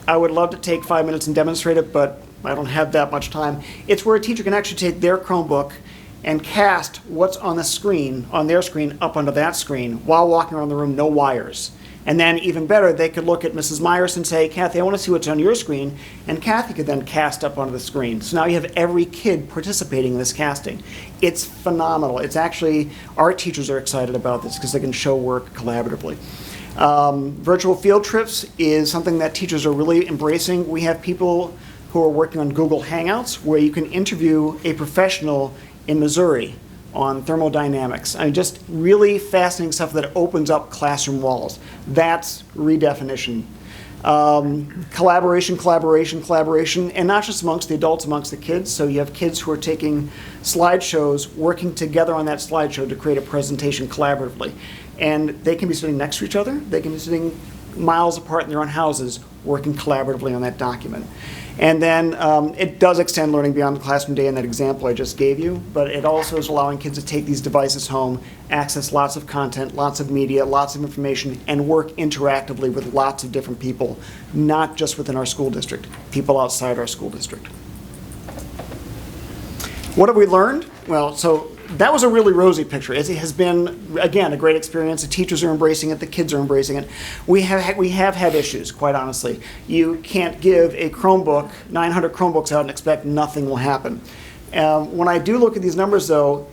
I would love to take 5 minutes and demonstrate it, but I don't have that much time. It's where a teacher can actually take their Chromebook and cast what's on the screen, on their screen, up onto that screen while walking around the room, no wires. And then even better, they could look at Mrs. Myers and say, Kathy, I want to see what's on your screen, and Kathy could then cast up onto the screen. So now you have every kid participating in this casting. It's phenomenal. It's actually, our teachers are excited about this because they can show work collaboratively. Virtual field trips is something that teachers are really embracing. We have people who are working on Google Hangouts where you can interview a professional in Missouri on thermodynamics. I mean, just really fascinating stuff that opens up classroom walls. That's redefinition. Collaboration, and not just amongst the adults, amongst the kids. So you have kids who are taking slideshows, working together on that slideshow to create a presentation collaboratively. And they can be sitting next to each other. They can be sitting miles apart in their own houses, working collaboratively on that document. And then it does extend learning beyond the classroom day in that example I just gave you, but it also is allowing kids to take these devices home, access lots of content, lots of media, lots of information, and work interactively with lots of different people, not just within our school district, people outside our school district. What have we learned? Well, so that was a really rosy picture. It has been, again, a great experience. The teachers are embracing it. The kids are embracing it. We have had issues, quite honestly. You can't give a Chromebook, 900 Chromebooks out and expect nothing will happen. When I do look at these numbers, though,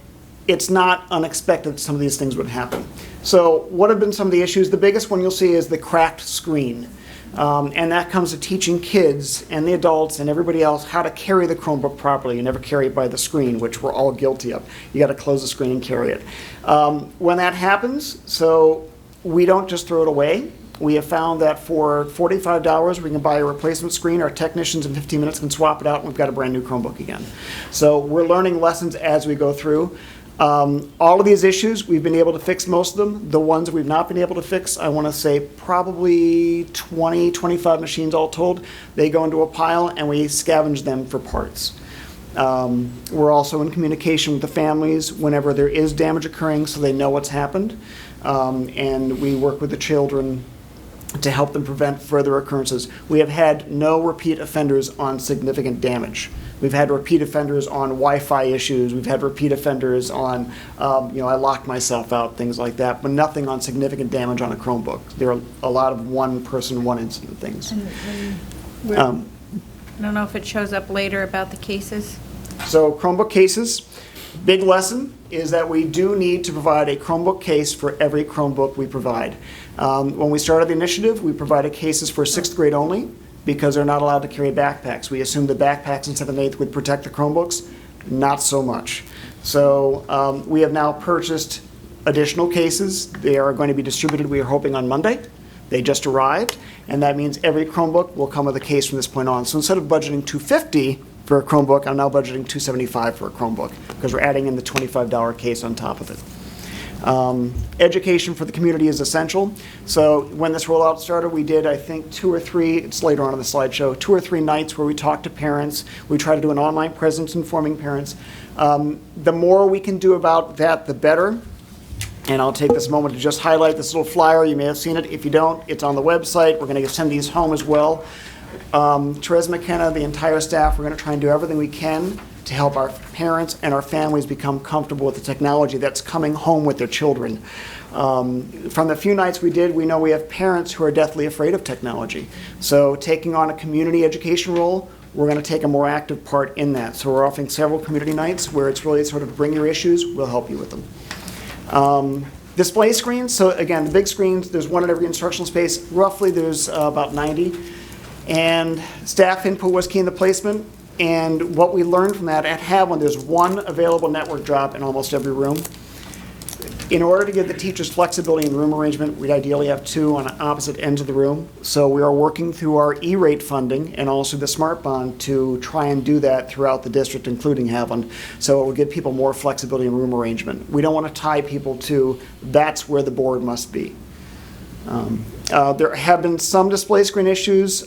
it's not unexpected that some of these things would happen. So what have been some of the issues? The biggest one you'll see is the cracked screen. And that comes to teaching kids and the adults and everybody else how to carry the Chromebook properly. You never carry it by the screen, which we're all guilty of. You got to close the screen and carry it. When that happens, so we don't just throw it away. We have found that for $45, we can buy a replacement screen. Our technicians in 15 minutes can swap it out, and we've got a brand new Chromebook again. So we're learning lessons as we go through. All of these issues, we've been able to fix most of them. The ones we've not been able to fix, I want to say probably 20, 25 machines all told. They go into a pile, and we scavenge them for parts. We're also in communication with the families whenever there is damage occurring, so they know what's happened. And we work with the children to help them prevent further occurrences. We have had no repeat offenders on significant damage. We've had repeat offenders on Wi-Fi issues. We've had repeat offenders on, I locked myself out, things like that, but nothing on significant damage on a Chromebook. There are a lot of one person, one incident things. I don't know if it shows up later about the cases. So Chromebook cases, big lesson is that we do need to provide a Chromebook case for every Chromebook we provide. When we started the initiative, we provided cases for 6th grade only because they're not allowed to carry backpacks. We assumed the backpacks in 7th and 8th would protect the Chromebooks. Not so much. So we have now purchased additional cases. They are going to be distributed, we are hoping, on Monday. They just arrived, and that means every Chromebook will come with a case from this point on. So instead of budgeting $250 for a Chromebook, I'm now budgeting $275 for a Chromebook because we're adding in the $25 case on top of it. Education for the community is essential. So when this rollout started, we did, I think, 2 or 3, it's later on in the slideshow, 2 or 3 nights where we talked to parents. We try to do an online presence informing parents. The more we can do about that, the better. And I'll take this moment to just highlight this little flyer. You may have seen it. If you don't, it's on the website. We're going to send these home as well. Therese McKenna, the entire staff, we're going to try and do everything we can to help our parents and our families become comfortable with the technology that's coming home with their children. From the few nights we did, we know we have parents who are deathly afraid of technology. So taking on a community education role, we're going to take a more active part in that. So we're offering several community nights where it's really sort of bring your issues, we'll help you with them. Display screens, so again, the big screens, there's one in every instructional space. Roughly there's about 90. And staff input was key in the placement. And what we learned from that, at Haviland, there's one available network drop in almost every room. In order to give the teachers flexibility in room arrangement, we'd ideally have 2 on opposite ends of the room. So we are working through our E-rate funding and also the Smart Bond to try and do that throughout the district, including Haviland. So it will give people more flexibility in room arrangement. We don't want to tie people to that's where the board must be. There have been some display screen issues.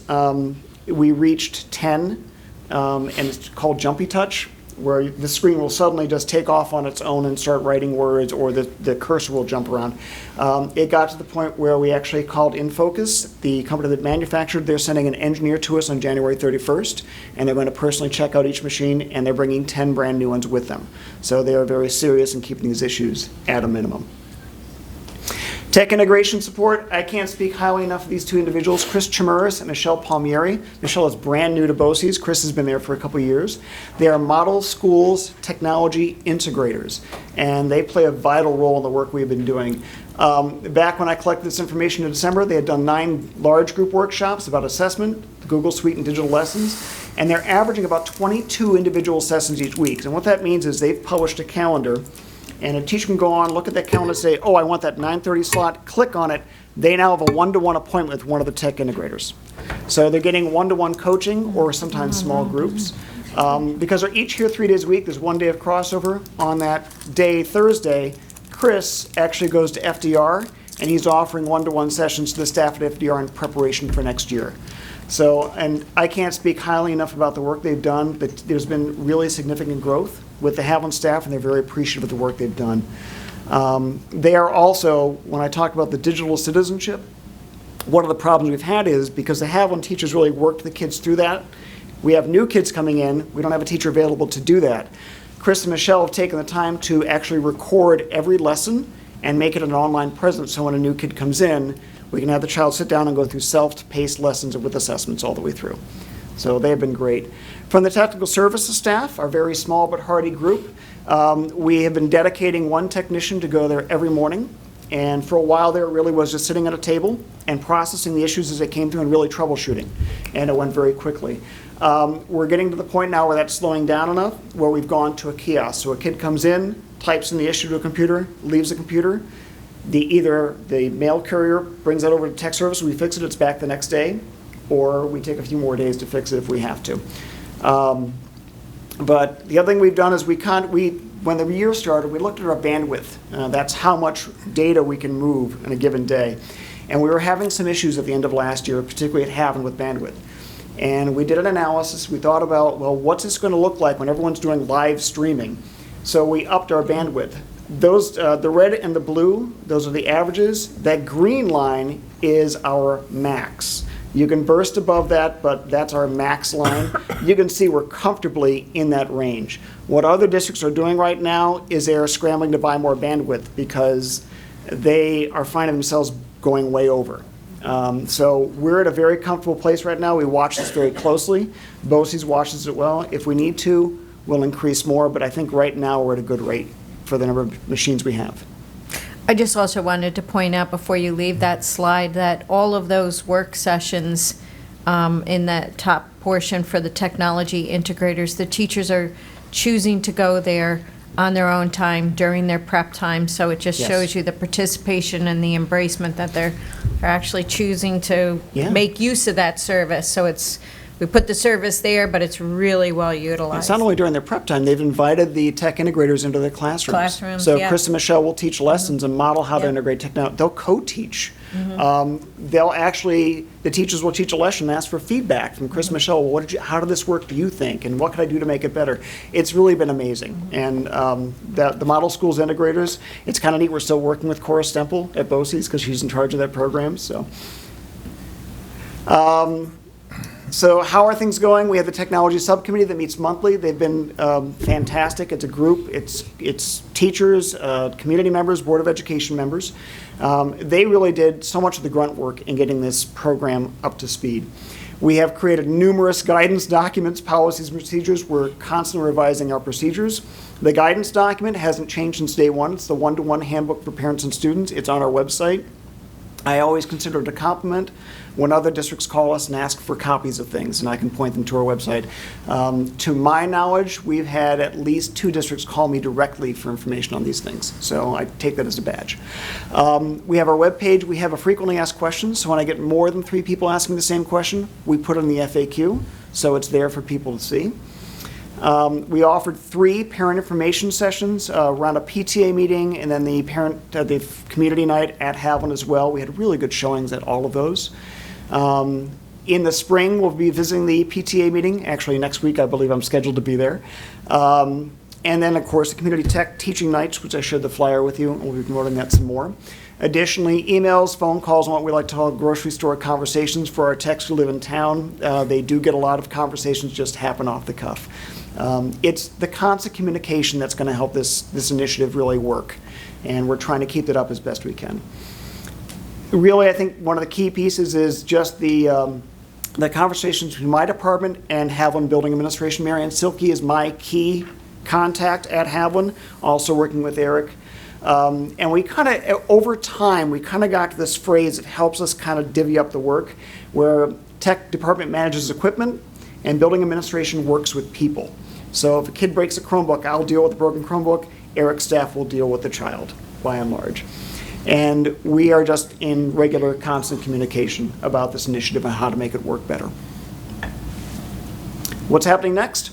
We reached 10. And it's called Jumpy Touch, where the screen will suddenly just take off on its own and start writing words, or the cursor will jump around. It got to the point where we actually called InFocus, the company that manufactured. They're sending an engineer to us on January 31st, and they're going to personally check out each machine, and they're bringing 10 brand new ones with them. So they are very serious in keeping these issues at a minimum. Tech integration support, I can't speak highly enough of these 2 individuals, Chris Chimuris and Michelle Palmieri. Michelle is brand new to BOCES. Chris has been there for a couple years. They are model schools technology integrators, and they play a vital role in the work we've been doing. Back when I collected this information in December, they had done 9 large group workshops about assessment, the Google Suite, and digital lessons, and they're averaging about 22 individual sessions each week. And what that means is they've published a calendar. And a teacher can go on, look at that calendar, say, oh, I want that 9:30 slot, click on it. They now have a one-to-one appointment with one of the tech integrators. So they're getting one-to-one coaching or sometimes small groups. Because they're each here 3 days a week, there's 1 day of crossover. On that day, Thursday, Chris actually goes to FDR, and he's offering one-to-one sessions to the staff at FDR in preparation for next year. So, and I can't speak highly enough about the work they've done, but there's been really significant growth with the Haviland staff, and they're very appreciative of the work they've done. They are also, when I talk about the digital citizenship, one of the problems we've had is because the Haviland teachers really worked the kids through that. We have new kids coming in. We don't have a teacher available to do that. Chris and Michelle have taken the time to actually record every lesson and make it an online presence, so when a new kid comes in, we can have the child sit down and go through self-paced lessons with assessments all the way through. So they have been great. From the technical services staff, our very small but hardy group, we have been dedicating 1 technician to go there every morning And for a while there, it really was just sitting at a table and processing the issues as they came through and really troubleshooting. And it went very quickly. We're getting to the point now where that's slowing down enough, where we've gone to a kiosk. So a kid comes in, types in the issue to a computer, leaves the computer. Either the mail courier brings that over to tech service, we fix it, it's back the next day, or we take a few more days to fix it if we have to. But the other thing we've done is when the year started, we looked at our bandwidth. That's how much data we can move in a given day. And we were having some issues at the end of last year, particularly at Haven with bandwidth. And we did an analysis. We thought about, well, what's this going to look like when everyone's doing live streaming? So we upped our bandwidth. Those, the red and the blue, those are the averages. That green line is our max. You can burst above that, but that's our max line. You can see we're comfortably in that range. What other districts are doing right now is they're scrambling to buy more bandwidth because they are finding themselves going way over. So we're at a very comfortable place right now. We watch this very closely. BOCES watches it well. If we need to, we'll increase more, but I think right now we're at a good rate for the number of machines we have. I just also wanted to point out before you leave that slide that all of those work sessions in that top portion for the technology integrators, the teachers are choosing to go there on their own time during their prep time. So it just Yes. shows you the participation and the embracement that they're actually choosing to make use of that service. So we put the service there, but it's really well utilized. It's not only during their prep time, they've invited the tech integrators into their classrooms. Classrooms, So yeah. Chris and Michelle will teach lessons and model how to Yeah. integrate technology. They'll co-teach. The teachers will teach a lesson and ask for feedback from Chris and Michelle. Well, how did this work, do you think? And what can I do to make it better? It's really been amazing. And the model schools integrators, it's kind of neat. We're still working with Cora Stemple at BOCES because she's in charge of that program. So how are things going? We have the technology subcommittee that meets monthly. They've been fantastic. It's a group. It's teachers, community members, Board of Education members. They really did so much of the grunt work in getting this program up to speed. We have created numerous guidance documents, policies, and procedures. We're constantly revising our procedures. The guidance document hasn't changed since day one. It's the one-to-one handbook for parents and students. It's on our website. I always consider it a compliment when other districts call us and ask for copies of things, and I can point them to our website. To my knowledge, we've had at least 2 districts call me directly for information on these things, so I take that as a badge. We have our webpage. We have a frequently asked questions, so when I get more than 3 people asking the same question, we put it in the FAQ, so it's there for people to see. We offered 3 parent information sessions around a PTA meeting and then the community night at Haviland as well. We had really good showings at all of those. In the spring, we'll be visiting the PTA meeting. Actually, next week, I believe I'm scheduled to be there. And then, of course, the community tech teaching nights, which I shared the flyer with you, and we'll be promoting that some more. Additionally, emails, phone calls, and what we like to call grocery store conversations for our techs who live in town. They do get a lot of conversations just happen off the cuff. It's the constant communication that's going to help this initiative really work, and we're trying to keep it up as best we can. Really, I think one of the key pieces is just the conversations between my department and Haviland Building Administration. Marianne Silke is my key contact at Haviland, also working with Eric. And we kind of, over time, we kind of got to this phrase that helps us kind of divvy up the work, where tech department manages equipment and building administration works with people. So if a kid breaks a Chromebook, I'll deal with the broken Chromebook. Eric's staff will deal with the child, by and large. And we are just in regular, constant communication about this initiative and how to make it work better. What's happening next?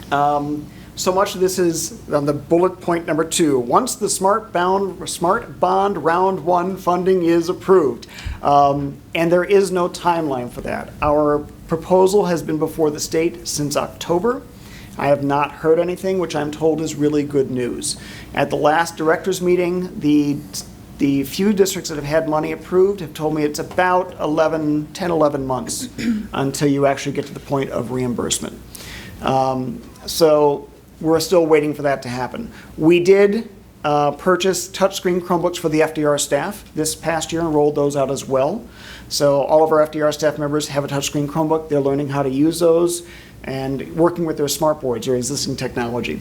So much of this is on the bullet point number 2. Once the Smart Bond Round 1 funding is approved, and there is no timeline for that. Our proposal has been before the state since October. I have not heard anything, which I'm told is really good news. At the last directors meeting, the few districts that have had money approved have told me it's about 10, 11 months until you actually get to the point of reimbursement. So we're still waiting for that to happen. We did purchase touchscreen Chromebooks for the FDR staff this past year and rolled those out as well. So all of our FDR staff members have a touchscreen Chromebook. They're learning how to use those and working with their smart boards or existing technology.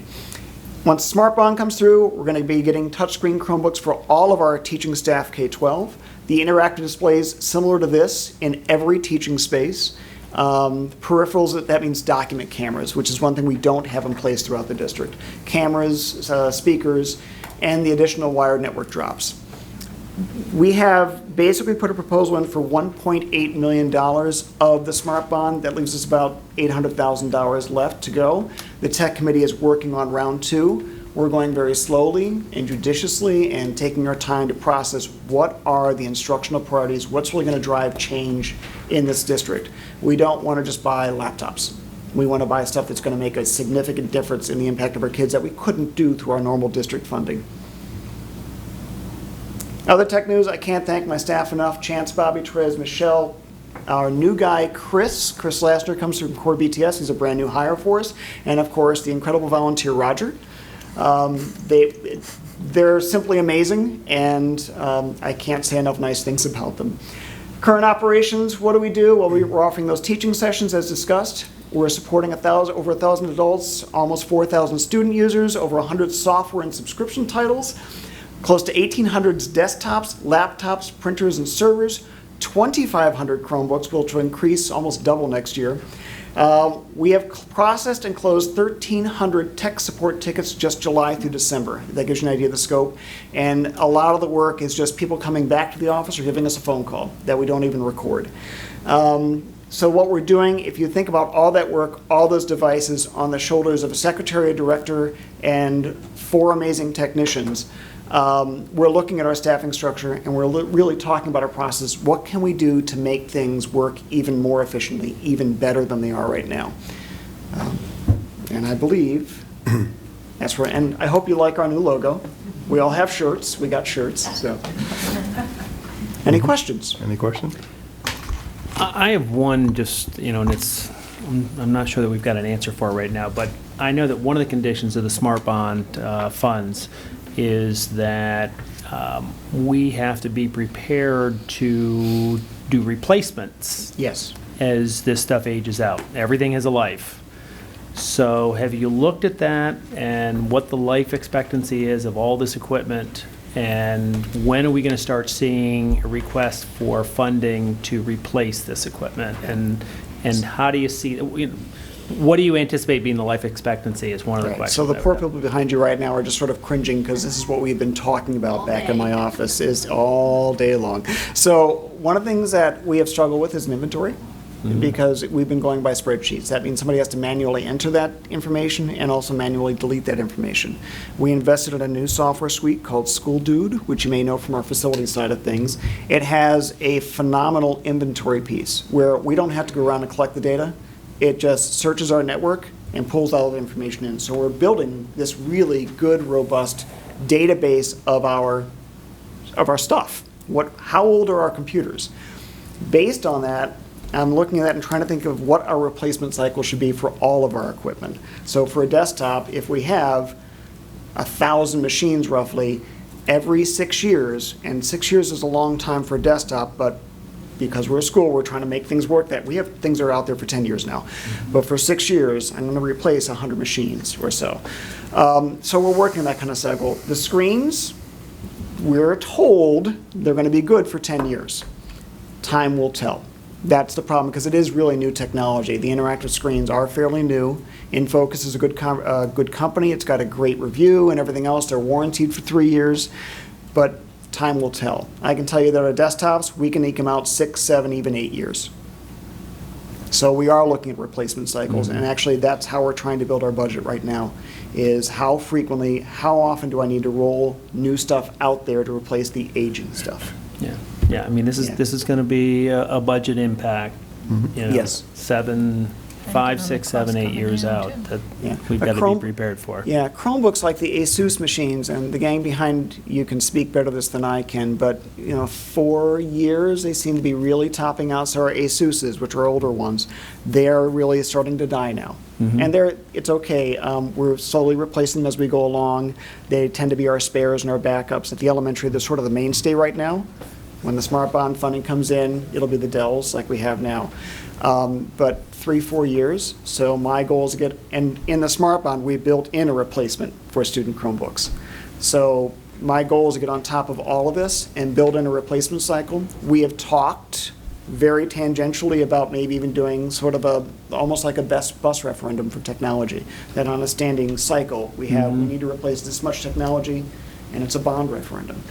Once Smart Bond comes through, we're going to be getting touchscreen Chromebooks for all of our teaching staff K-12. The interactive displays similar to this in every teaching space. Peripherals, that means document cameras, which is one thing we don't have in place throughout the district. Cameras, speakers, and the additional wired network drops. We have basically put a proposal in for $1.8 million of the Smart Bond. That leaves us about $800,000 left to go. The tech committee is working on round 2. We're going very slowly and judiciously and taking our time to process what are the instructional priorities, what's really going to drive change in this district. We don't want to just buy laptops. We want to buy stuff that's going to make a significant difference in the impact of our kids that we couldn't do through our normal district funding. Other tech news, I can't thank my staff enough. Chance, Bobby, Therese, Michelle, our new guy, Chris Lassner comes from Core BTS. He's a brand new hire for us. And of course, the incredible volunteer, Roger. They're simply amazing, and I can't say enough nice things about them. Current operations, what do we do? Well, we're offering those teaching sessions as discussed. We're supporting over 1,000 adults, almost 4,000 student users, over 100 software and subscription titles. Close to 1,800 desktops, laptops, printers, and servers, 2,500 Chromebooks, which will increase almost double next year. We have processed and closed 1,300 tech support tickets just July through December. That gives you an idea of the scope. And a lot of the work is just people coming back to the office or giving us a phone call that we don't even record. So what we're doing, if you think about all that work, all those devices on the shoulders of a secretary, a director, and 4 amazing technicians, we're looking at our staffing structure and we're really talking about our process. What can we do to make things work even more efficiently, even better than they are right now? And I believe that's where, and I hope you like our new logo. We all have shirts. We got shirts. So, any questions? Any questions? I have one just, and I'm not sure that we've got an answer for it right now, but I know that one of the conditions of the Smart Bond funds is that we have to be prepared to do replacements. Yes. As this stuff ages out. Everything has a life. So have you looked at that and what the life expectancy is of all this equipment? And when are we going to start seeing a request for funding to replace this equipment? And how do you see, what do you anticipate being the life expectancy is one of the questions. So the poor people behind you right now are just sort of cringing because this is what we've been talking about back in my office is all day long. So one of the things that we have struggled with is an inventory. Because we've been going by spreadsheets. That means somebody has to manually enter that information and also manually delete that information. We invested in a new software suite called School Dude, which you may know from our facility side of things. It has a phenomenal inventory piece where we don't have to go around and collect the data. It just searches our network and pulls all the information in. So we're building this really good, robust database of our stuff. How old are our computers? Based on that, I'm looking at that and trying to think of what our replacement cycle should be for all of our equipment. So for a desktop, if we have 1,000 machines roughly, every 6 years, and 6 years is a long time for a desktop, but because we're a school, we're trying to make things work that we have things that are out there for 10 years now. But for 6 years, I'm going to replace 100 machines or so. So we're working on that kind of cycle. The screens, we're told they're going to be good for 10 years. Time will tell. That's the problem because it is really new technology. The interactive screens are fairly new. InFocus is a good company. It's got a great review and everything else. They're warranted for 3 years, but time will tell. I can tell you that our desktops, we can eke them out 6, 7, even 8 years. So we are looking at replacement cycles, and actually that's how we're trying to build our budget right now, is how frequently, how often do I need to roll new stuff out there to replace the aging stuff? Yeah, I mean, this is going to be a budget impact, Yes. 5, 6, 7, 8 years out that we've got to be prepared for. Yeah, Chromebooks like the Asus machines, and the gang behind you can speak better this than I can, but 4 years they seem to be really topping out. So our Asuses, which are older ones, they're really starting to die now. And it's okay. We're slowly replacing them as we go along. They tend to be our spares and our backups. At the elementary, they're sort of the mainstay right now. When the Smart Bond funding comes in, it'll be the Dells like we have now. But 3-4 years. So my goal is to get, and in the Smart Bond, we built in a replacement for student Chromebooks. So my goal is to get on top of all of this and build in a replacement cycle. We have talked very tangentially about maybe even doing sort of almost like a best bus referendum for technology, that on a standing cycle, we need to replace this much technology, and it's a bond referendum.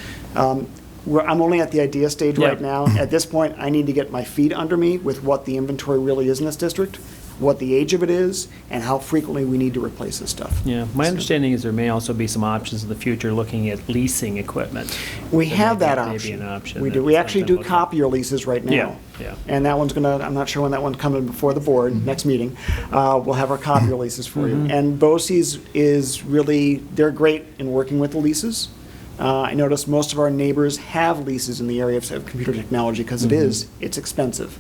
I'm only at the idea stage right now. At this point, I need to get my feet under me with what the inventory really is in this district, what the age of it is, and how frequently we need to replace this stuff. Yeah, my understanding is there may also be some options in the future looking at leasing equipment. We have that Maybe option. an option. We do. that We actually do something to look at. copier leases right now. Yeah. And that one's gonna, I'm not sure when that one's coming before the board, next meeting. We'll have our copier leases for you. And BOCES is really, they're great in working with the leases. I noticed most of our neighbors have leases in the area of computer technology because it's expensive.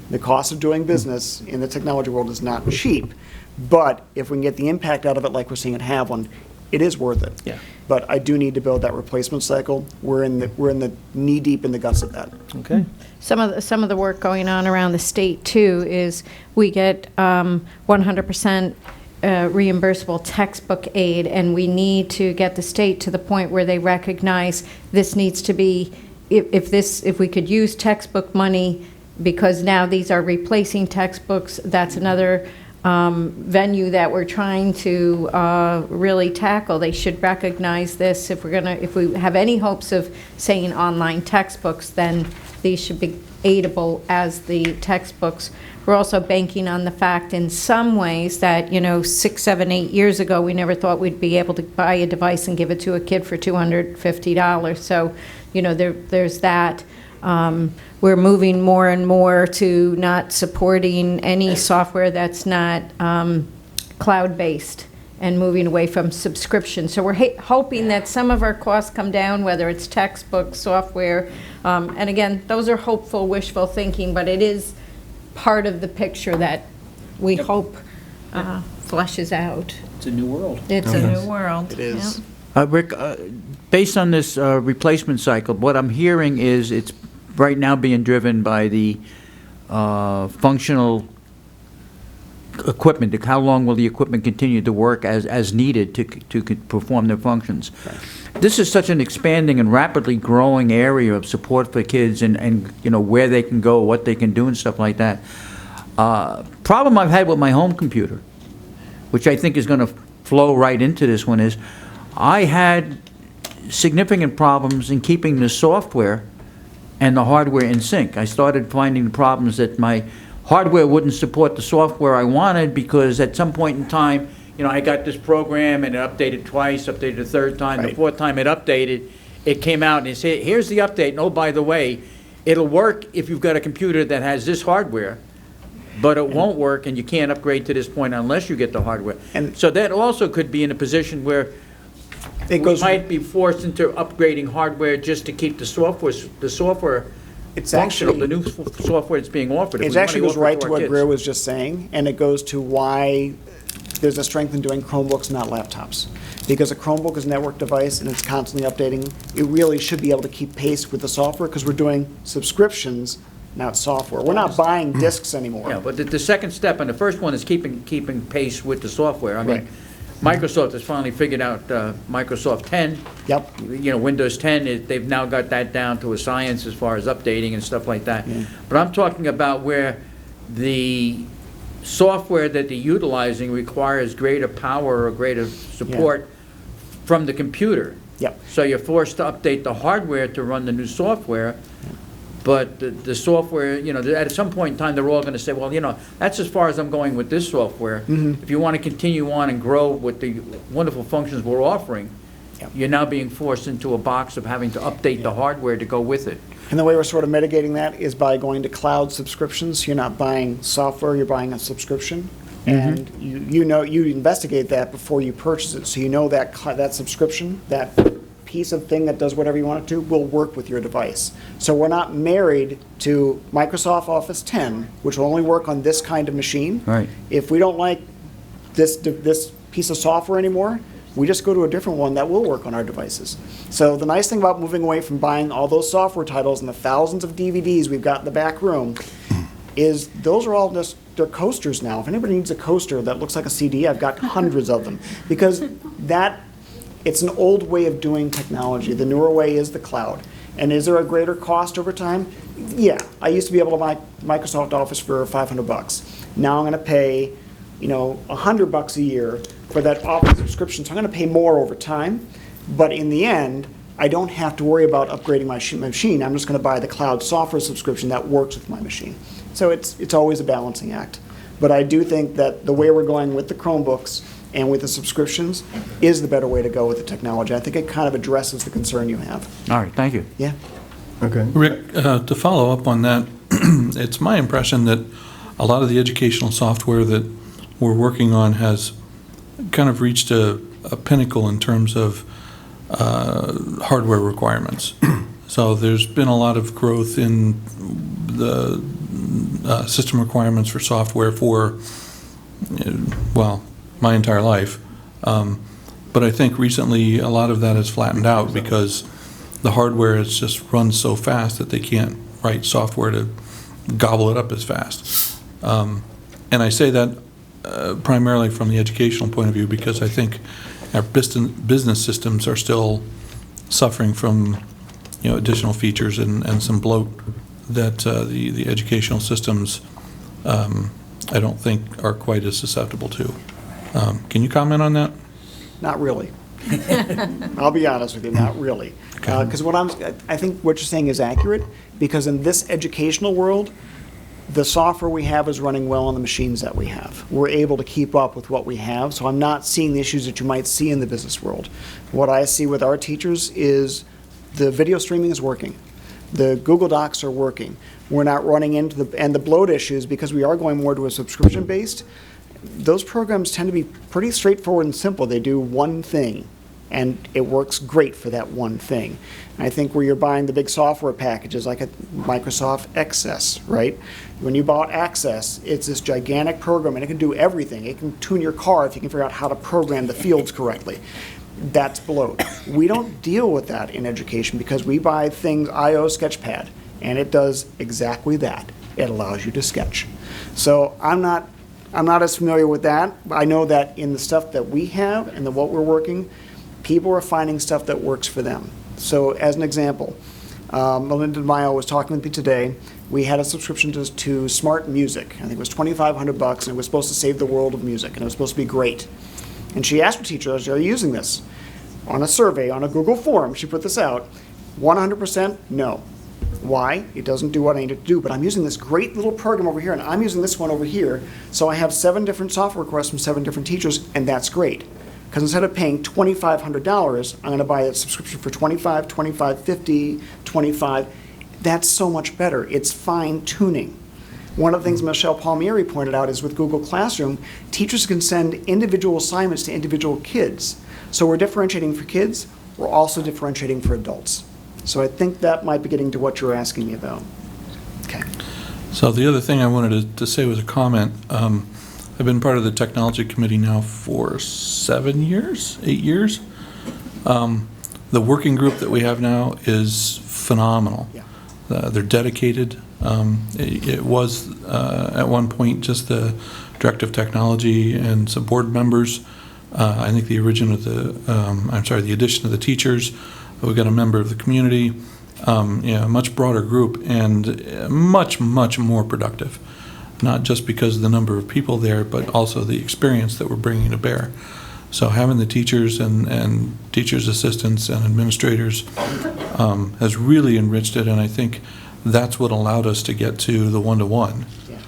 The cost of doing business in the technology world is not cheap, but if we can get the impact out of it like we're seeing at Haviland, it is worth it. Yeah. But I do need to build that replacement cycle. We're in the knee deep in the guts of that. Okay. Some of the work going on around the state too is we get 100% reimbursable textbook aid, and we need to get the state to the point where they recognize this needs to be, if we could use textbook money, because now these are replacing textbooks, that's another venue that we're trying to really tackle. They should recognize this. If we have any hopes of saying online textbooks, then these should be aidable as the textbooks. We're also banking on the fact in some ways that, 6, 7, 8 years ago, we never thought we'd be able to buy a device and give it to a kid for $250. So, there's that. We're moving more and more to not supporting any software that's not cloud-based and moving away from subscription. So we're hoping that some of our costs come down, whether it's textbook, software. And again, those are hopeful, wishful thinking, but it is part of the picture that we hope fleshes out. It's a new world. It's a new world. It is. Rick, based on this replacement cycle, what I'm hearing is it's right now being driven by the functional equipment. How long will the equipment continue to work as needed to perform their functions? Right. This is such an expanding and rapidly growing area of support for kids and where they can go, what they can do and stuff like that. Problem I've had with my home computer, which I think is going to flow right into this one, is I had significant problems in keeping the software and the hardware in sync. I started finding the problems that my hardware wouldn't support the software I wanted because at some point in time, I got this program and it updated twice, updated a third time. Right. The fourth time it updated, it came out and it said, here's the update. And oh, by the way, it'll work if you've got a computer that has this hardware, but it won't work and you can't upgrade to this point unless you get the hardware. And- so that also could be in a position where we might be forced into upgrading hardware just to keep the software It's functional, actually- the new software that's being offered. If It we wanna actually goes offer right to our what kids. Greer was just saying, and it goes to why there's a strength in doing Chromebooks, not laptops. Because a Chromebook is a network device and it's constantly updating, it really should be able to keep pace with the software because we're doing subscriptions, not software. We're not buying discs anymore. Yeah, but the second step, and the first one is keeping pace with the software. I mean, Right. Microsoft has finally figured out Microsoft 10. Yep. Windows 10, they've now got that down to a science as far as updating and stuff like that. Yeah. But I'm talking about where the software that they're utilizing requires greater power or greater support from the computer. Yep. So you're forced to update the hardware to run the new software, but the software, at some point in time, they're all going to say, well, that's as far as I'm going with this software. If you want to continue on and grow with the wonderful functions we're offering, Yep. you're now being forced into a box of having to update the hardware to go with it. And the way we're sort of mitigating that is by going to cloud subscriptions. You're not buying software, you're buying a subscription. And you investigate that before you purchase it, so you know that that subscription, that piece of thing that does whatever you want it to, will work with your device. So we're not married to Microsoft Office 10, which will only work on this kind of machine. Right. If we don't like this piece of software anymore, we just go to a different one that will work on our devices. So the nice thing about moving away from buying all those software titles and the thousands of DVDs we've got in the back room is those are all just, they're coasters now. If anybody needs a coaster that looks like a CD, I've got hundreds of them. Because it's an old way of doing technology. The newer way is the cloud. And is there a greater cost over time? Yeah. I used to be able to buy Microsoft Office for $500. Now I'm going to pay, $100 a year for that Office subscription. So I'm going to pay more over time. But in the end, I don't have to worry about upgrading my machine. I'm just going to buy the cloud software subscription that works with my machine. So it's always a balancing act. But I do think that the way we're going with the Chromebooks and with the subscriptions is the better way to go with the technology. I think it kind of addresses the concern you have. All right, thank you. Yeah. Okay. Rick, to follow up on that, it's my impression that a lot of the educational software that we're working on has kind of reached a pinnacle in terms of hardware requirements. So there's been a lot of growth in the system requirements for software for, my entire life. But I think recently a lot of that has flattened out because the hardware has just run so fast that they can't write software to gobble it up as fast. And I say that primarily from the educational point of view because I think our business systems are still suffering from additional features and some bloat that the educational systems I don't think are quite as susceptible to. Can you comment on that? Not really. I'll be honest with you, not really. Because I think what you're saying is accurate, because in this educational world, the software we have is running well on the machines that we have. We're able to keep up with what we have, so I'm not seeing the issues that you might see in the business world. What I see with our teachers is the video streaming is working. The Google Docs are working. We're not running into the bloat issues because we are going more to a subscription-based. Those programs tend to be pretty straightforward and simple. They do one thing, and it works great for that one thing. I think where you're buying the big software packages like a Microsoft Access, right? When you bought Access, it's this gigantic program, and it can do everything. It can tune your car if you can figure out how to program the fields correctly. That's bloat. We don't deal with that in education because we buy things, I/O Sketchpad, and it does exactly that. It allows you to sketch. So I'm not as familiar with that. I know that in the stuff that we have and what we're working, people are finding stuff that works for them. So as an example, Melinda DeMaio was talking with me today. We had a subscription to Smart Music. I think it was $2,500, and it was supposed to save the world of music, and it was supposed to be great. And she asked her teachers, are you using this? On a survey, on a Google form, she put this out. 100% no. Why? It doesn't do what I need it to do, but I'm using this great little program over here, and I'm using this one over here, so I have 7 different software requests from 7 different teachers, and that's great. Because instead of paying $2,500, I'm going to buy a subscription for $25, $25, $50, $25. That's so much better. It's fine-tuning. One of the things Michelle Palmieri pointed out is with Google Classroom, teachers can send individual assignments to individual kids. So we're differentiating for kids, we're also differentiating for adults. So I think that might be getting to what you're asking me about. Okay. So the other thing I wanted to say was a comment. I've been part of the technology committee now for 8 years. The working group that we have now is phenomenal. Yeah. They're dedicated. It was at one point just the director of technology and some board members. I think the addition of the teachers. We've got a member of the community. A much broader group and much more productive. Not just because of the number of people there, but also the experience that we're bringing to bear. So having the teachers and teachers' assistants and administrators has really enriched it, and I think that's what allowed us to get to the one-to-one. Yeah.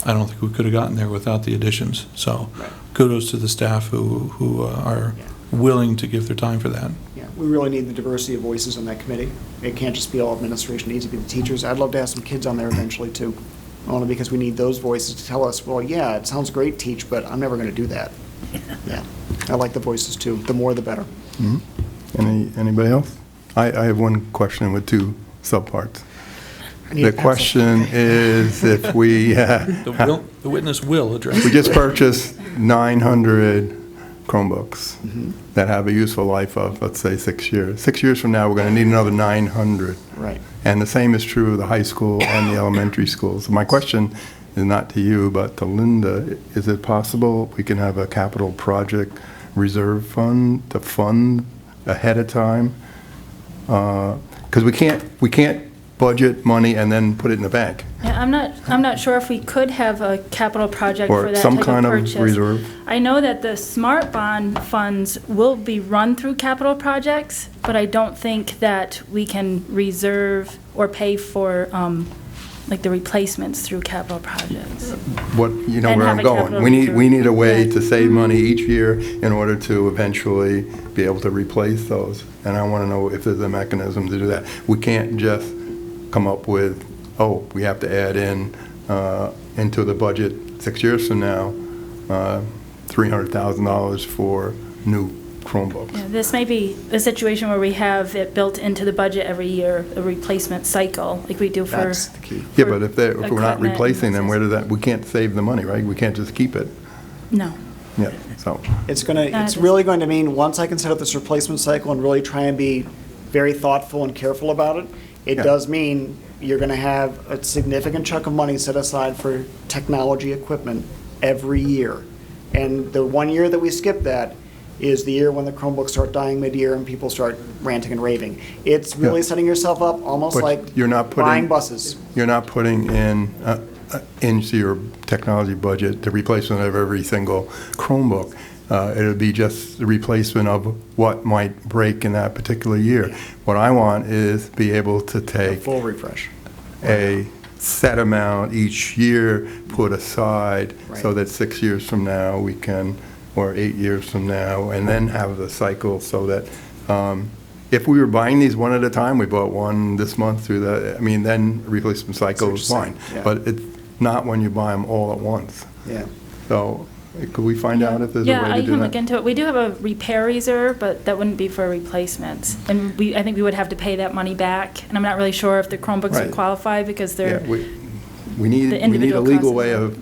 I don't think we could have gotten there without the additions. So kudos to the staff who are willing to give their time for that. Yeah, we really need the diversity of voices on that committee. It can't just be all administration, it needs to be the teachers. I'd love to have some kids on there eventually too. Only because we need those voices to tell us, well, yeah, it sounds great, teach, but I'm never going to do that. Yeah, I like the voices too. The more, the better. Mm-hmm. Anybody else? I have one question with 2 subparts. The question is if we... The witness will address we just purchased 900 Chromebooks that have a useful life of, let's say, 6 years. 6 years from now, we're going to need another 900. Right. And the same is true of the high school and the elementary schools. So my question is not to you, but to Linda. Is it possible we can have a capital project reserve fund to fund ahead of time? Because we can't budget money and then put it in the bank. Yeah, I'm not sure if we could have a capital project Or for that some type kind of of purchase. reserve. I know that the smart bond funds will be run through capital projects, but I don't think that we can reserve or pay for, like the replacements through capital projects. What, you know And where have I'm a going. capital We reserve. need a way Yeah. to save money each year in order to eventually be able to replace those. And I want to know if there's a mechanism to do that. We can't just come up with, oh, we have to add in into the budget 6 years from now, $300,000 for new Chromebooks. Yeah, this may be a situation where we have it built into the budget every year, a replacement cycle, like we do for. That's the key. Yeah, for but if we're not equipment replacing them, and where does that, we can't save the money, right? We can't just keep it. No. Yeah, so. It's really going to mean, once I can set up this replacement cycle and really try and be very thoughtful and careful about it, it Yeah. does mean you're going to have a significant chunk of money set aside for technology equipment every year. And the 1 year that we skip that is the year when the Chromebooks start dying mid-year and people start ranting and raving. It's really Yeah. setting yourself up almost But like you're not putting- buying buses. You're not putting in into your technology budget the replacement of every single Chromebook. It'll be just the replacement of what might break in that particular year. What I want is be able to A take full refresh. a set amount each year put aside so Right. that 6 years from now we can, or 8 years from now, and then have the cycle so that if we were buying these one at a time, we bought one this month through the, I mean, then replacement cycle is you're fine. saying, yeah. But it's not when you buy them all at once. Yeah. So could we find out if there's a Yeah, way I to do can look that? into it. We do have a repair reserve, but that wouldn't be for replacements. And I think we would have to pay that money back, and I'm not really sure if the Chromebooks Right. would qualify because Yeah, they're, we need the a individual legal costs way as of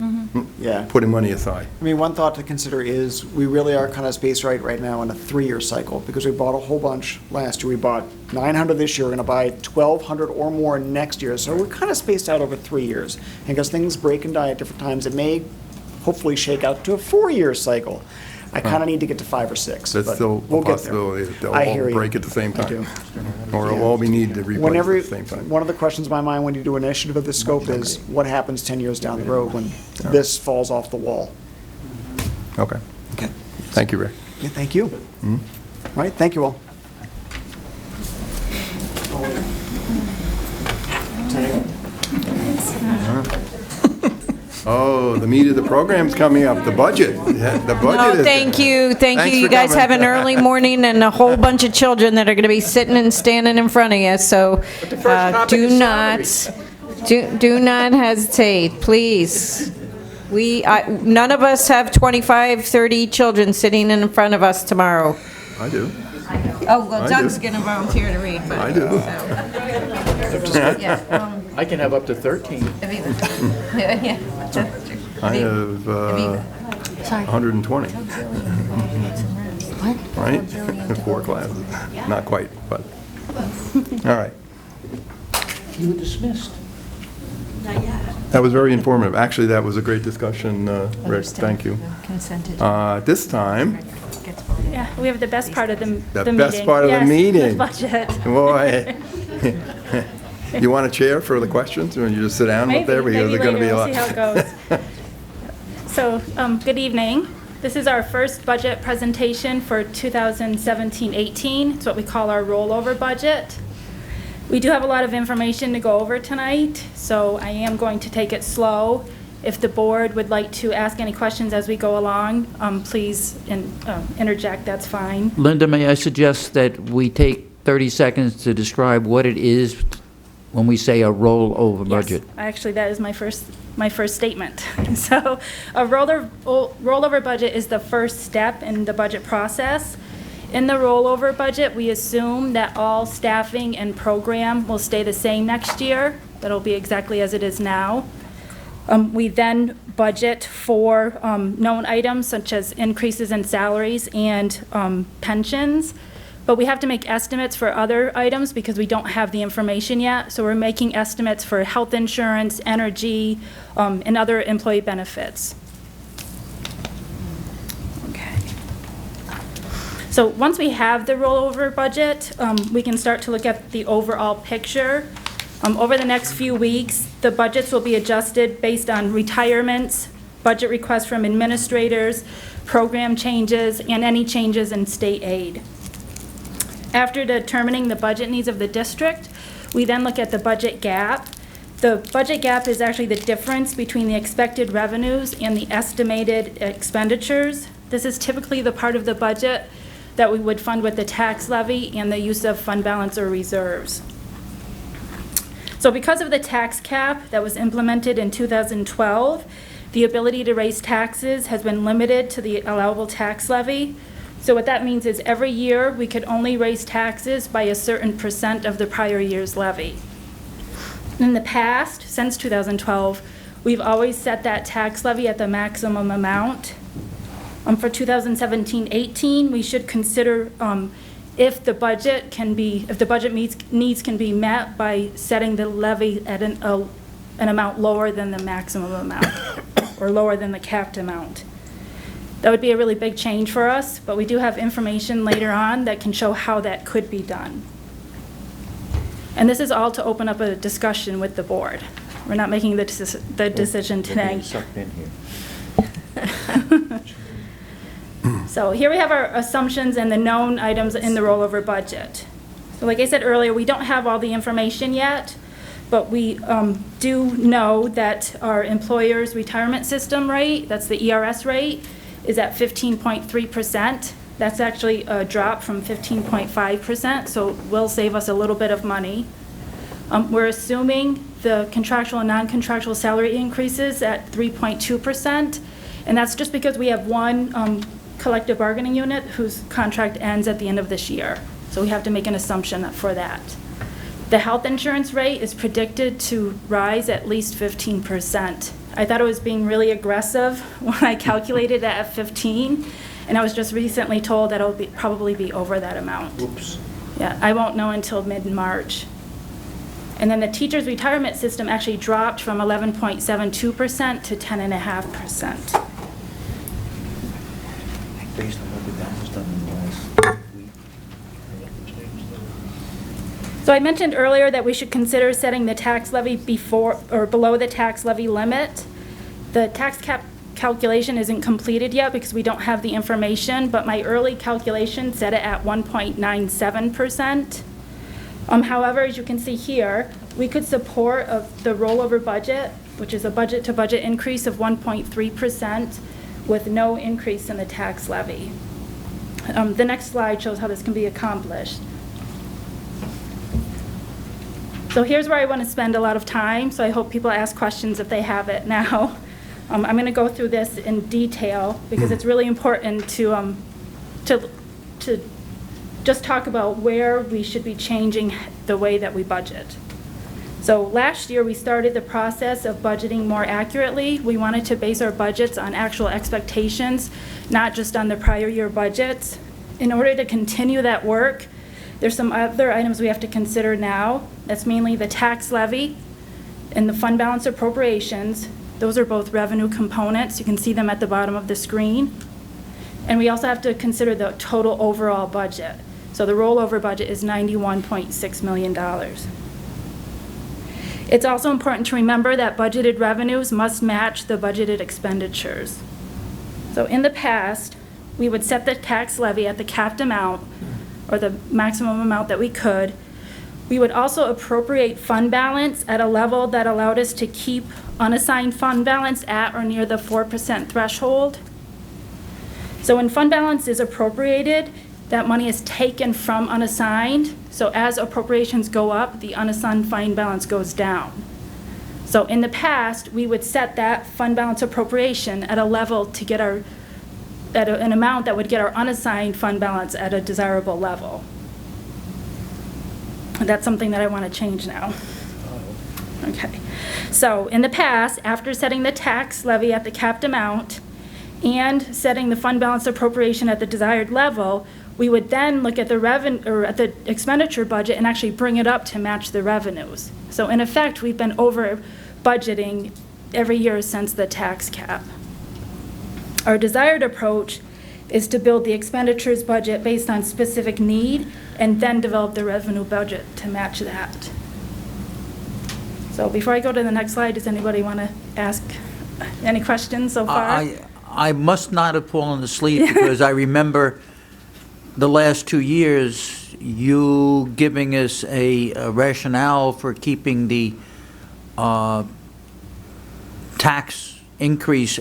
Yeah. putting money aside. I mean, one thought to consider is we really are kind of spaced right now in a 3-year cycle because we bought a whole bunch last year. We bought 900 this year. We're going to buy 1,200 or more next year. So we're kind of spaced out over 3 years. And because things break and die at different times, it may hopefully shake out to a 4-year cycle. I kind of need to get to 5 or 6. There's but still a we'll get there. possibility that they'll I all hear you. break at the same I time. do. Or Yeah. all we need to replace Whenever, at the same time. one of the questions in my mind when you do an initiative of this scope is what happens 10 years down the road when this falls off the wall? Okay. Okay. Thank you, Rick. Yeah, thank you. All right, thank you all. Oh, the meat of the program's coming up, the budget. Yeah, the budget Oh, is. thank you, thank Thanks you. You for guys coming. have an early morning and a whole bunch of children that are going to be sitting and standing in front of you, so do not hesitate, please. None of us have 25, 30 children sitting in front of us tomorrow. I do. Oh, well, I Doug's do. going to volunteer to read, but. I do. Yeah. I can have up to 13. Aviva. Yeah. I have 120. Right? 4 classes. Not quite, but, all right. You were dismissed. That was very informative. Actually, that was a great discussion, Rick. Thank you. This time, yeah, we have the best part of the meeting. The best part of the meeting. Yes, the budget. boy, you want a chair for the questions, or you just sit down up there? Because Maybe they're going to be a later, lot. we'll see how it goes. So, good evening. This is our first budget presentation for 2017-18. It's what we call our rollover budget. We do have a lot of information to go over tonight, so I am going to take it slow. If the board would like to ask any questions as we go along, please interject, that's fine. Linda, may I suggest that we take 30 seconds to describe what it is when we say a rollover budget? Yes, actually, that is my first statement. So a rollover budget is the first step in the budget process. In the rollover budget, we assume that all staffing and program will stay the same next year. That'll be exactly as it is now. We then budget for known items such as increases in salaries and pensions, but we have to make estimates for other items because we don't have the information yet. So we're making estimates for health insurance, energy, and other employee benefits. Okay. So once we have the rollover budget, we can start to look at the overall picture. Over the next few weeks, the budgets will be adjusted based on retirements, budget requests from administrators, program changes, and any changes in state aid. After determining the budget needs of the district, we then look at the budget gap. The budget gap is actually the difference between the expected revenues and the estimated expenditures. This is typically the part of the budget that we would fund with the tax levy and the use of fund balance or reserves. So because of the tax cap that was implemented in 2012, the ability to raise taxes has been limited to the allowable tax levy. So what that means is every year we could only raise taxes by a certain % of the prior year's levy. In the past, since 2012, we've always set that tax levy at the maximum amount. For 2017-18, we should consider if the budget needs can be met by setting the levy at an amount lower than the maximum amount or lower than the capped amount. That would be a really big change for us, but we do have information later on that can show how that could be done. And this is all to open up a discussion with the board. We're not making the decision today. So here we have our assumptions and the known items in the rollover budget. So like I said earlier, we don't have all the information yet, but we do know that our employer's retirement system rate, that's the ERS rate, is at 15.3%. That's actually a drop from 15.5%, so it will save us a little bit of money. We're assuming the contractual and non-contractual salary increases at 3.2%, and that's just because we have one collective bargaining unit whose contract ends at the end of this year. So we have to make an assumption for that. The health insurance rate is predicted to rise at least 15%. I thought it was being really aggressive when I calculated that at 15, and I was just recently told that it'll probably be over that amount. Oops. Yeah, I won't know until mid-March. And then the teacher's retirement system actually dropped from 11.72% to 10.5%. Based on what that was done in the last week. So I mentioned earlier that we should consider setting the tax levy before or below the tax levy limit. The tax cap calculation isn't completed yet because we don't have the information, but my early calculation set it at 1.97%. However, as you can see here, we could support the rollover budget, which is a budget-to-budget increase of 1.3%. with no increase in the tax levy. The next slide shows how this can be accomplished. So here's where I want to spend a lot of time, so I hope people ask questions if they have it now. I'm going to go through this in detail because it's really important to just talk about where we should be changing the way that we budget. So last year, we started the process of budgeting more accurately. We wanted to base our budgets on actual expectations, not just on the prior year budgets. In order to continue that work, there's some other items we have to consider now. That's mainly the tax levy and the fund balance appropriations. Those are both revenue components. You can see them at the bottom of the screen. And we also have to consider the total overall budget. So the rollover budget is $91.6 million. It's also important to remember that budgeted revenues must match the budgeted expenditures. So in the past, we would set the tax levy at the capped amount or the maximum amount that we could. We would also appropriate fund balance at a level that allowed us to keep unassigned fund balance at or near the 4% threshold. So when fund balance is appropriated, that money is taken from unassigned. So as appropriations go up, the unassigned fund balance goes down. So in the past, we would set that fund balance appropriation at a level to get an amount that would get our unassigned fund balance at a desirable level. And that's something that I want to change now. Okay. So in the past, after setting the tax levy at the capped amount and setting the fund balance appropriation at the desired level, we would then look at the or at the expenditure budget and actually bring it up to match the revenues. So in effect, we've been over budgeting every year since the tax cap. Our desired approach is to build the expenditures budget based on specific need and then develop the revenue budget to match that. So before I go to the next slide, does anybody want to ask any questions so far? I must not have fallen asleep because I remember the last 2 years, you giving us a rationale for keeping the tax increase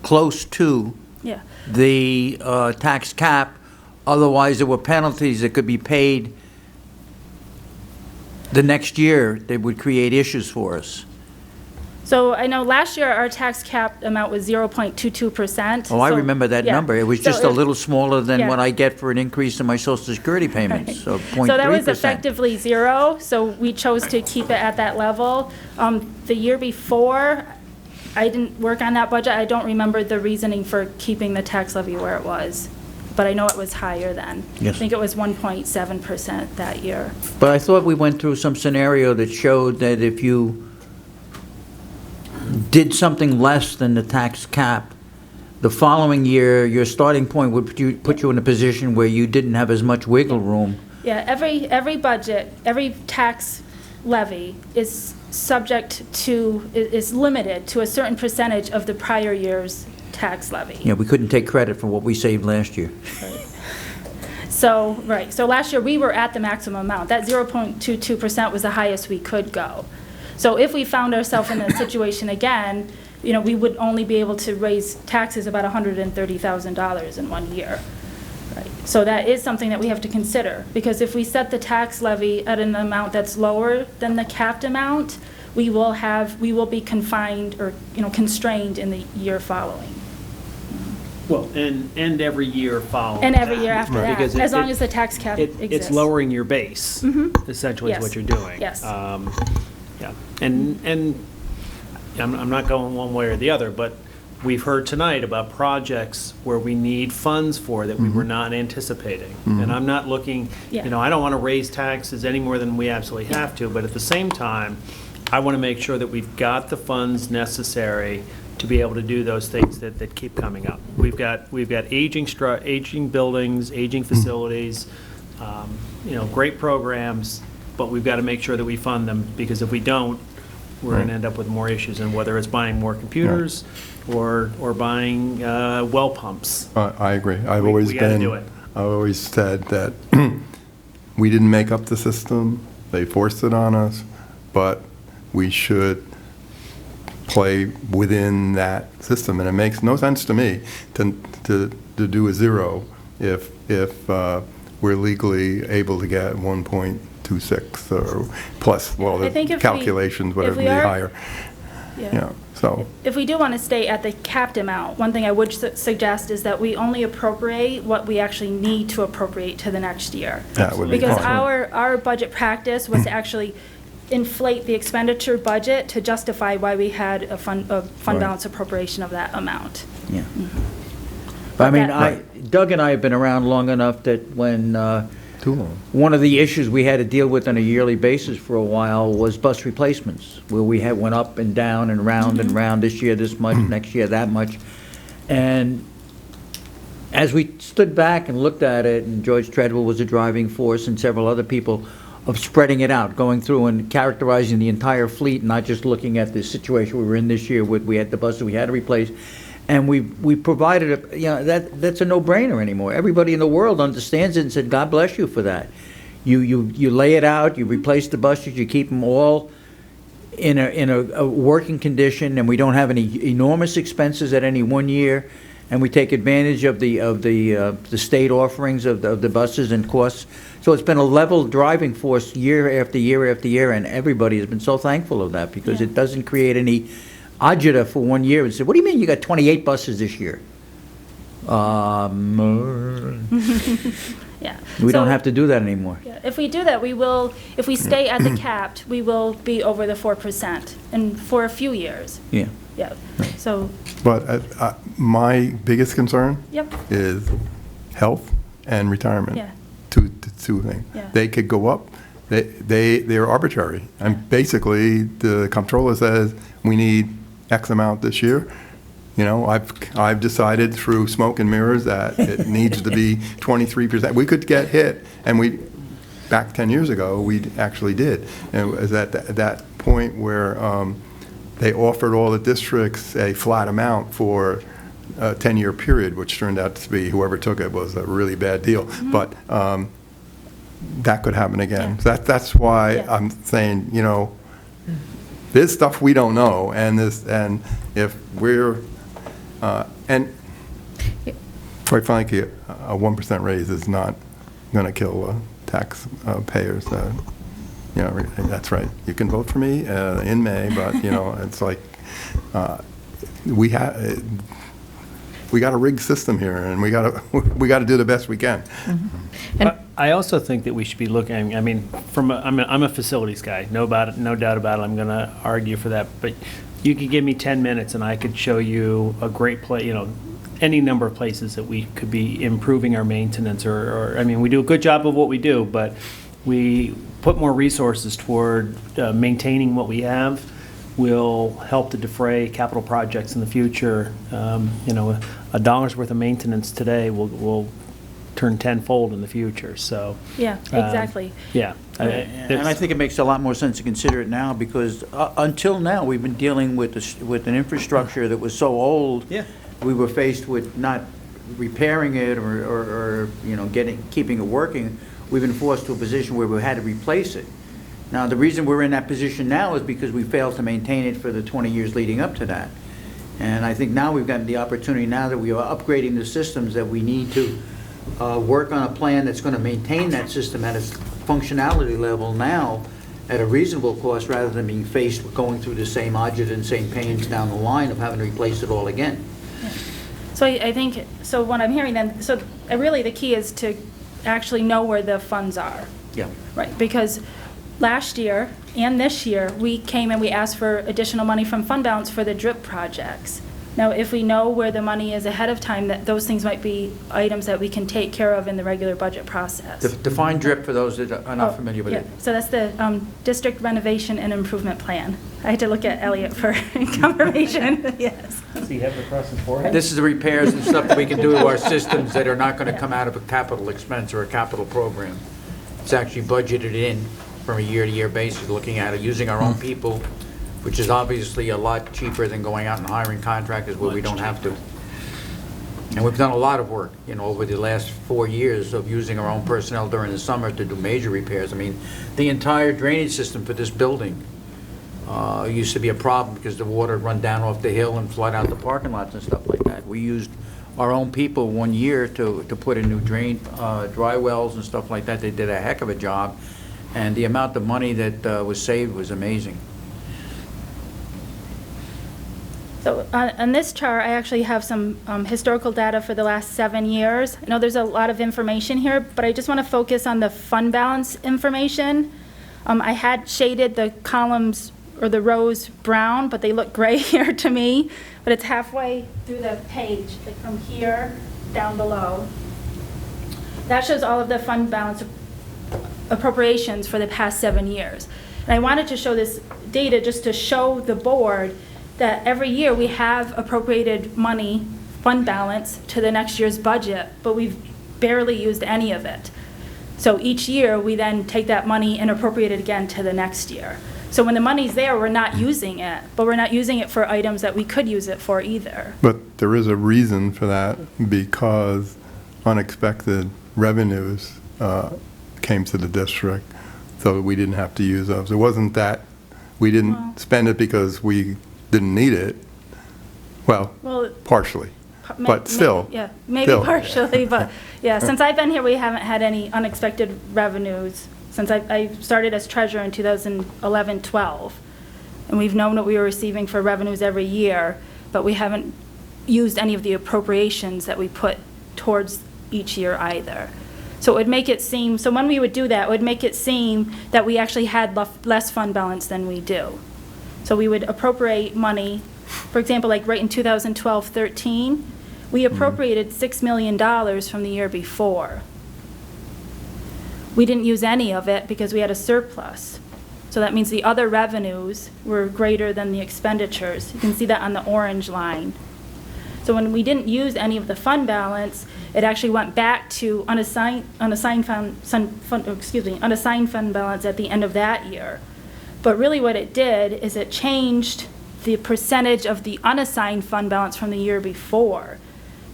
close to Yeah. the tax cap. Otherwise, there were penalties that could be paid the next year that would create issues for us. So I know last year our tax cap amount was 0.22%. Oh, I So- remember that yeah. number. It was So just a if- little smaller than Yeah. what I get for an increase in my Social Security payments, so 0.3%. So that was effectively zero, so we chose to keep it at that level. The year before, I didn't work on that budget. I don't remember the reasoning for keeping the tax levy where it was, but I know it was higher then. Yes. I think it was 1.7% that year. But I thought we went through some scenario that showed that if you did something less than the tax cap, the following year, your starting point would put you in a position where you didn't have as much wiggle room. Yeah, every budget, every tax levy is subject to, is limited to a certain percentage of the prior year's tax levy. Yeah, we couldn't take credit for what we saved last year. So, right, so last year, we were at the maximum amount. That 0.22% was the highest we could go. So if we found ourselves in a situation again, we would only be able to raise taxes about $130,000 in 1 year. Right. So that is something that we have to consider, because if we set the tax levy at an amount that's lower than the capped amount, we will be confined or, constrained in the year following. Well, and every year following. And every year after Right. that, Because as long as the tax cap exists. It's lowering your base, essentially is Yes. what you're doing. Yes. Yeah, and I'm not going one way or the other, but we've heard tonight about projects where we need funds for that we were not anticipating. And I'm not looking, Yeah. I don't want to raise taxes any more than we absolutely have to, but at the same time, I want to make sure that we've got the funds necessary to be able to do those things that keep coming up. We've got aging buildings, aging facilities, great programs, but we've got to make sure that we fund them, because if we don't, we're going to end up with more issues, and whether it's buying more computers or buying well pumps. I agree. I've We gotta do it. always said that we didn't make up the system, they forced it on us, but we should play within that system. And it makes no sense to me to do a zero if we're legally able to get 1.26 or plus, well, I think the if calculations, whatever may be higher. Yeah. So, If we do want to stay at the capped amount, one thing I would suggest is that we only appropriate what we actually need to appropriate to the next year. that would be Because fine. our budget practice was to actually inflate the expenditure budget to justify why we had a fund Right. balance appropriation of that amount. Yeah. But I mean, That- Doug and I have been around long enough that when Too long. one of the issues we had to deal with on a yearly basis for a while was bus replacements, where we went up and down and round and round, this year this much, next year that much. And as we stood back and looked at it, and George Treadwell was a driving force and several other people, of spreading it out, going through and characterizing the entire fleet, not just looking at the situation we were in this year with, we had the buses we had to replace. And we provided, that's a no-brainer anymore. Everybody in the world understands it and said, God bless you for that. You lay it out, you replace the buses, you keep them all in a working condition, and we don't have any enormous expenses at any one year, and we take advantage of the state offerings of the buses and costs. So it's been a level driving force year after year after year, and everybody has been so thankful of that, because Yeah. it doesn't create any agita for 1 year and say, what do you mean you got 28 buses this year? Yeah. We don't So- have to do that anymore. Yeah, if we do that, we will, if we stay at the capped, we will be over the 4% and for a few years. Yeah. Yeah, so, But my biggest concern yep, is health and retirement. yeah, Two things. Yeah. They could go up. They're arbitrary. And basically, the comptroller says, we need X amount this year. You know, I've decided through smoke and mirrors that it needs to be 23%. We could get hit, and back 10 years ago, we actually did. And it was at that point where they offered all the districts a flat amount for a 10-year period, which turned out to be, whoever took it was a really bad deal. But that could happen again. Yeah. That's why Yeah. I'm saying, you know, there's stuff we don't know, and if we're, and quite frankly, a 1% raise is not going to kill taxpayers. You know, that's right. You can vote for me in May, but, you know, it's like, we got a rigged system here, and we got to do the best we can. But I also think that we should be looking, I mean, I'm a facilities guy, no doubt about it, I'm going to argue for that, but you could give me 10 minutes and I could show you a great place, you know, any number of places that we could be improving our maintenance or I mean, we do a good job of what we do, but we put more resources toward maintaining what we have will help to defray capital projects in the future. You know, $1's worth of maintenance today will turn tenfold in the future, so. yeah, exactly. Yeah. And I think it makes a lot more sense to consider it now, because until now, we've been dealing with an infrastructure that was so old. Yeah. We were faced with not repairing it or you know, keeping it working. We've been forced to a position where we had to replace it. Now, the reason we're in that position now is because we failed to maintain it for the 20 years leading up to that. And I think now we've gotten the opportunity, now that we are upgrading the systems, that we need to work on a plan that's going to maintain that system at its functionality level now at a reasonable cost, rather than being faced with going through the same agita and same pains down the line of having to replace it all again. So I think, so what I'm hearing then, so really the key is to actually know where the funds are. Yeah. Right, because last year and this year, we came and we asked for additional money from fund balance for the DRIP projects. Now, if we know where the money is ahead of time, that those things might be items that we can take care of in the regular budget process. Define DRIP for those that are not familiar with it. So that's the District Renovation and Improvement Plan. I had to look at Elliot for confirmation, yes. Does he have it across his forehead? This is the repairs and stuff that we can do to our systems that are not going to come out of a capital expense or a capital program. It's actually budgeted in from a year-to-year basis, looking at it, using our own people, which is obviously a lot cheaper than going out and hiring contractors where we don't have to. And we've done a lot of work, you know, over the last 4 years of using our own personnel during the summer to do major repairs. I mean, the entire drainage system for this building used to be a problem because the water would run down off the hill and flood out the parking lots and stuff like that. We used our own people 1 year to put in new dry wells and stuff like that. They did a heck of a job, and the amount of money that was saved was amazing. So on this chart, I actually have some historical data for the last 7 years. I know there's a lot of information here, but I just want to focus on the fund balance information. I had shaded the columns or the rows brown, but they look gray here to me. But it's halfway through the page, like from here down below. That shows all of the fund balance appropriations for the past 7 years. And I wanted to show this data just to show the board that every year we have appropriated money, fund balance, to the next year's budget, but we've barely used any of it. So each year, we then take that money and appropriate it again to the next year. So when the money's there, we're not using it, but we're not using it for items that we could use it for either. But there is a reason for that, because unexpected revenues came to the district, so we didn't have to use those. It wasn't that we didn't spend it because we didn't need it. Well, partially, but still. Yeah, maybe still. partially, but yeah, since I've been here, we haven't had any unexpected revenues since I started as treasurer in 2011-12. And we've known what we were receiving for revenues every year, but we haven't used any of the appropriations that we put towards each year either. So it would make it seem, so when we would do that, it would make it seem that we actually had less fund balance than we do. So we would appropriate money, for example, like right in 2012-13, we appropriated $6 million from the year before. We didn't use any of it because we had a surplus. So that means the other revenues were greater than the expenditures. You can see that on the orange line. So when we didn't use any of the fund balance, it actually went back to unassigned fund balance at the end of that year. But really what it did is it changed the percentage of the unassigned fund balance from the year before.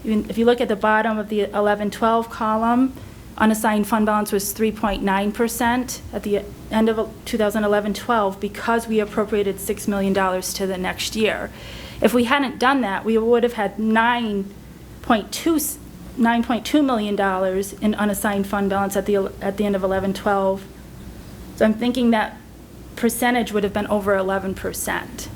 If you look at the bottom of the 11-12 column, unassigned fund balance was 3.9% at the end of 2011-12 because we appropriated $6 million to the next year. If we hadn't done that, we would have had $9.2 million in unassigned fund balance at the end of 11-12. So I'm thinking that percentage would have been over 11%.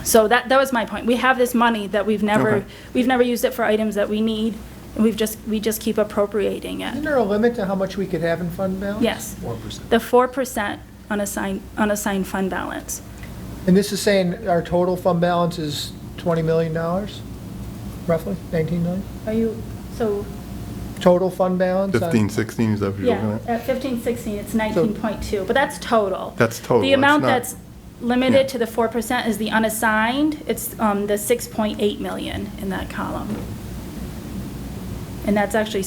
So that was my point. We have this money that we've never used it for items that we need, and we just keep appropriating it. Isn't there a limit to how much we could have in fund balance? Yes. 4%. The 4% unassigned fund balance. And this is saying our total fund balance is $20 million, roughly, 19 million? Are you, so, Total fund balance? on- 15, 16, is that what you're yeah, looking at? at 15-16, it's 19.2, but that's total. That's total, The it's amount not- that's limited Yeah. to the 4% is the unassigned. It's the 6.8 million in that column. And that's actually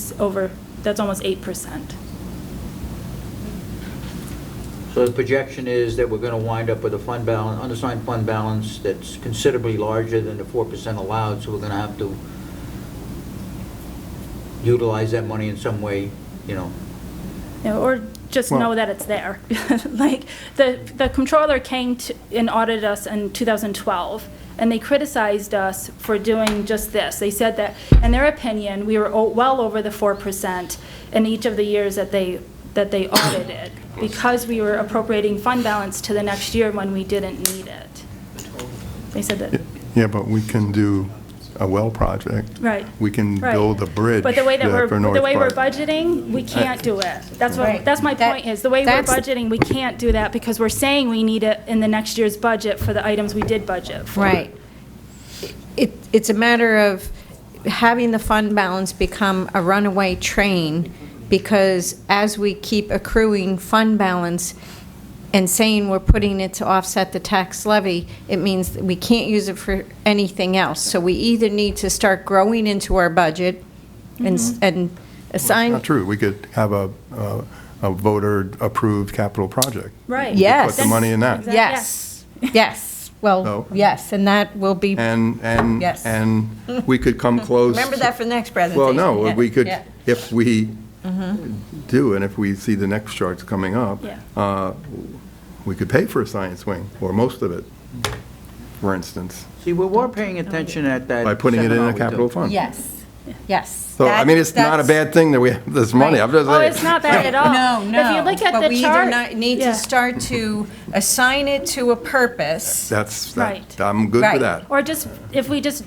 that's almost 8%. So the projection is that we're going to wind up with a fund balance, unassigned fund balance that's considerably larger than the 4% allowed, so we're going to have to utilize that money in some way, you know. You know, or just Well- know that it's there. Like, the comptroller came and audited us in 2012, and they criticized us for doing just this. They said that, in their opinion, we were well over the 4% in each of the years that they audited, because we were appropriating fund balance to the next year when we didn't need it. They said that, Yeah, but we can do a well project. right. We can Right. build a bridge But the way that for North we're Park. budgeting, we can't do it. That's Right. my That- point is, the way we're that's- budgeting, we can't do that because we're saying we need it in the next year's budget for the items we did budget for. Right. It's a matter of having the fund balance become a runaway train, because as we keep accruing fund balance and saying we're putting it to offset the tax levy, it means that we can't use it for anything else. So we either need to start growing into our budget and assign. Not true. We could have a voter-approved capital project. Right. Yes. Put the money in that. Exactly. Yes, yes. Well, So- yes, and that will be, And Yes. we could come close. remember that for the next presentation. Well, no, Yeah, we could, yeah. if we do, and if we see the next charts coming up, Yeah. we could pay for a science wing, or most of it, for instance, See, we were paying attention at that. by putting it in seminar a we capital took. fund. Yes, yes. So, I mean, it's not a bad thing that we have this money. Right. I'm just Oh, saying. it's not bad at all. No, no. If you look at But the we chart. either need yeah. to start to assign it to a purpose. That's, Right. I'm good Right. with that. Or just, if we just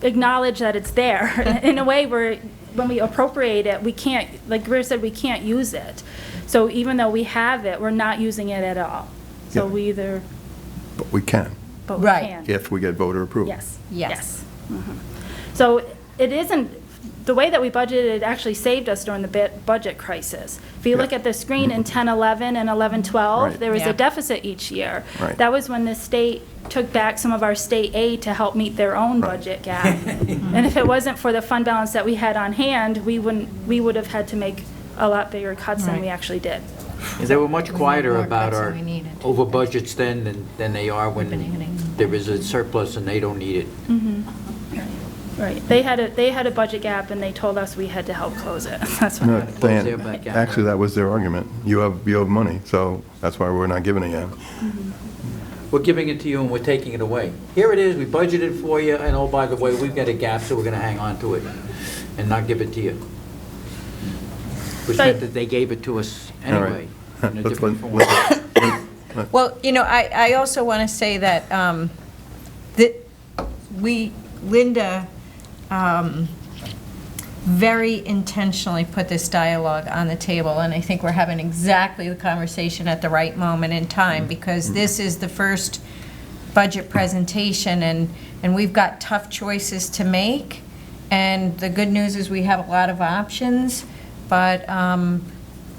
acknowledge that it's there, in a way where, when we appropriate it, we can't, like Greer said, we can't use it. So even though we have it, we're not using it at all. So Yeah. we either, But we can, but we Right. can. if we get voter approval. Yes. Yes. So it isn't, the way that we budgeted it actually saved us during the budget crisis. If you look Yeah. at the screen in 10-11 and 11-12, Right. there was Yeah. a deficit each year. Right. That was when the state took back some of our state aid to help meet their own Right. budget gap. And if it wasn't for the fund balance that we had on hand, we would have had to make a lot bigger cuts than we actually did. They were much quieter more about cuts our than we needed. over budgets then than they are when there is a surplus and they don't need it. Right. They had a budget gap and they told us we had to help close it. That's No, what. their Dan, back out. actually, that was their argument. You have money, so that's why we're not giving it yet. We're giving it to you and we're taking it away. Here it is, we budgeted for you, and oh, by the way, we've got a gap, so we're gonna hang on to it and not give it to you. Which meant that they gave it to us All right. anyway, in a Let's different form. Well, you know, I also want to say that, that Linda very intentionally put this dialogue on the table, and I think we're having exactly the conversation at the right moment in time, because this is the first budget presentation, and we've got tough choices to make, and the good news is we have a lot of options, but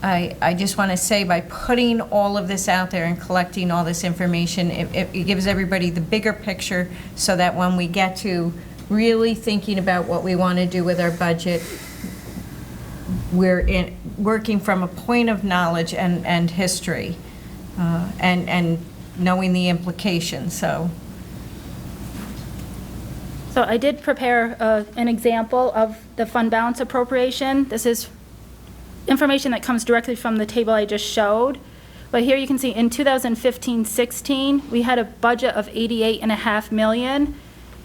I just want to say, by putting all of this out there and collecting all this information, it gives everybody the bigger picture, so that when we get to really thinking about what we want to do with our budget, we're working from a point of knowledge and history, and knowing the implications, so. So I did prepare an example of the fund balance appropriation. This is information that comes directly from the table I just showed. But here you can see in 2015-16, we had a budget of $88.5 million.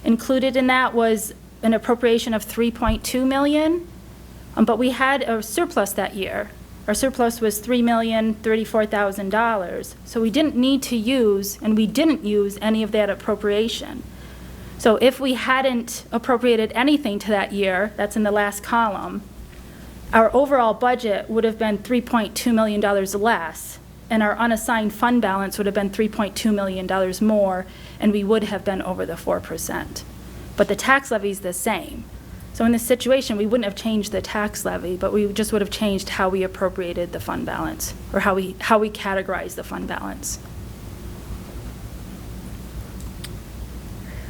Included in that was an appropriation of $3.2 million, but we had a surplus that year. Our surplus was $3,034,000. So we didn't need to use, and we didn't use any of that appropriation. So if we hadn't appropriated anything to that year, that's in the last column, our overall budget would have been $3.2 million less, and our unassigned fund balance would have been $3.2 million more, and we would have been over the 4%. But the tax levy is the same. So in this situation, we wouldn't have changed the tax levy, but we just would have changed how we appropriated the fund balance, or how we categorized the fund balance.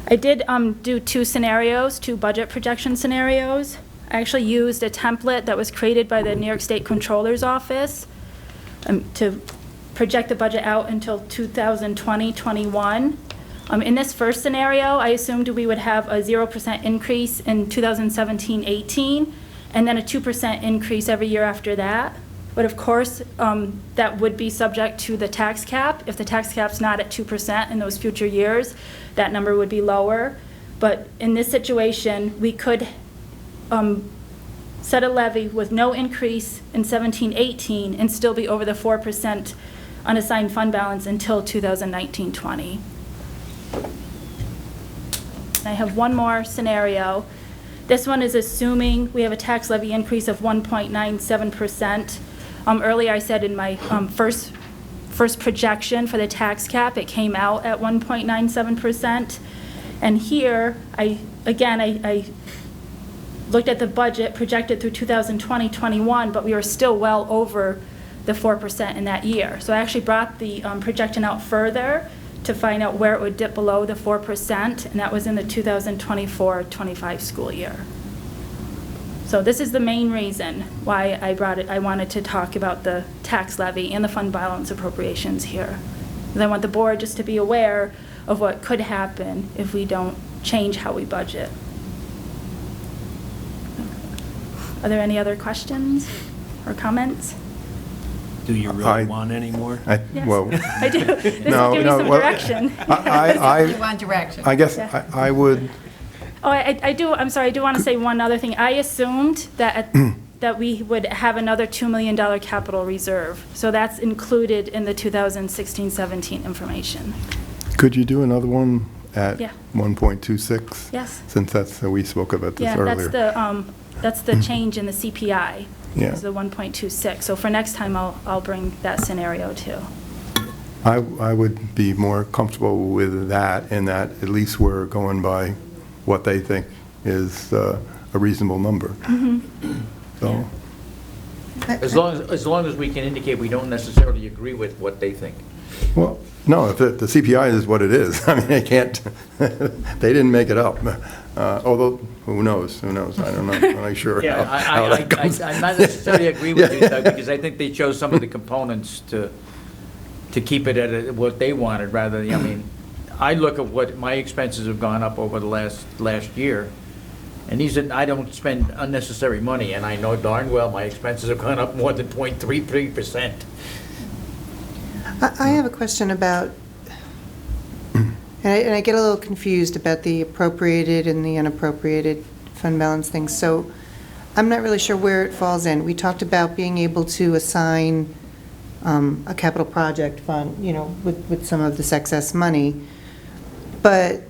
I did do two budget projection scenarios. I actually used a template that was created by the New York State Comptroller's Office to project the budget out until 2020-21. In this first scenario, I assumed we would have a 0% increase in 2017-18, and then a 2% increase every year after that. But of course, that would be subject to the tax cap. If the tax cap's not at 2% in those future years, that number would be lower. But in this situation, we could set a levy with no increase in 17-18 and still be over the 4% unassigned fund balance until 2019-20. I have one more scenario. This one is assuming we have a tax levy increase of 1.97%. Earlier I said in my first projection for the tax cap, it came out at 1.97%. And here, I looked at the budget projected through 2020-21, but we were still well over the 4% in that year. So I actually brought the projection out further to find out where it would dip below the 4%, and that was in the 2024-25 school year. So this is the main reason why I brought it. I wanted to talk about the tax levy and the fund balance appropriations here. And I want the board just to be aware of what could happen if we don't change how we budget. Are there any other questions or comments? Do you really want any more? Yes, Well, I do. This will give me some direction. You want direction. I guess Yeah. I would, Oh, I do, I'm sorry, I do want to say one other thing. I assumed that that we would have another $2 million capital reserve. So that's included in the 2016-17 information. could you do another one at Yeah. 1.26? Yes. Since we spoke about this Yeah, earlier. that's the change in the CPI. Yeah. Is the 1.26. So for next time, I'll bring that scenario too. I would be more comfortable with that, in that at least we're going by what they think is a reasonable number. So, As long as we can indicate we don't necessarily agree with what they think. well, no, if the CPI is what it is, I mean, they can't, they didn't make it up. Although, who knows, I don't know, I'm not sure Yeah, how that comes. I'm not necessarily agree with you, Doug, because I think they chose some of the components to keep it at what they wanted, rather than, I mean, I look at what my expenses have gone up over the last year, and I don't spend unnecessary money, and I know darn well my expenses have gone up more than 0.33%. I have a question about, and I get a little confused about the appropriated and the unappropriated fund balance things. So I'm not really sure where it falls in. We talked about being able to assign a capital project fund, with some of this excess money. But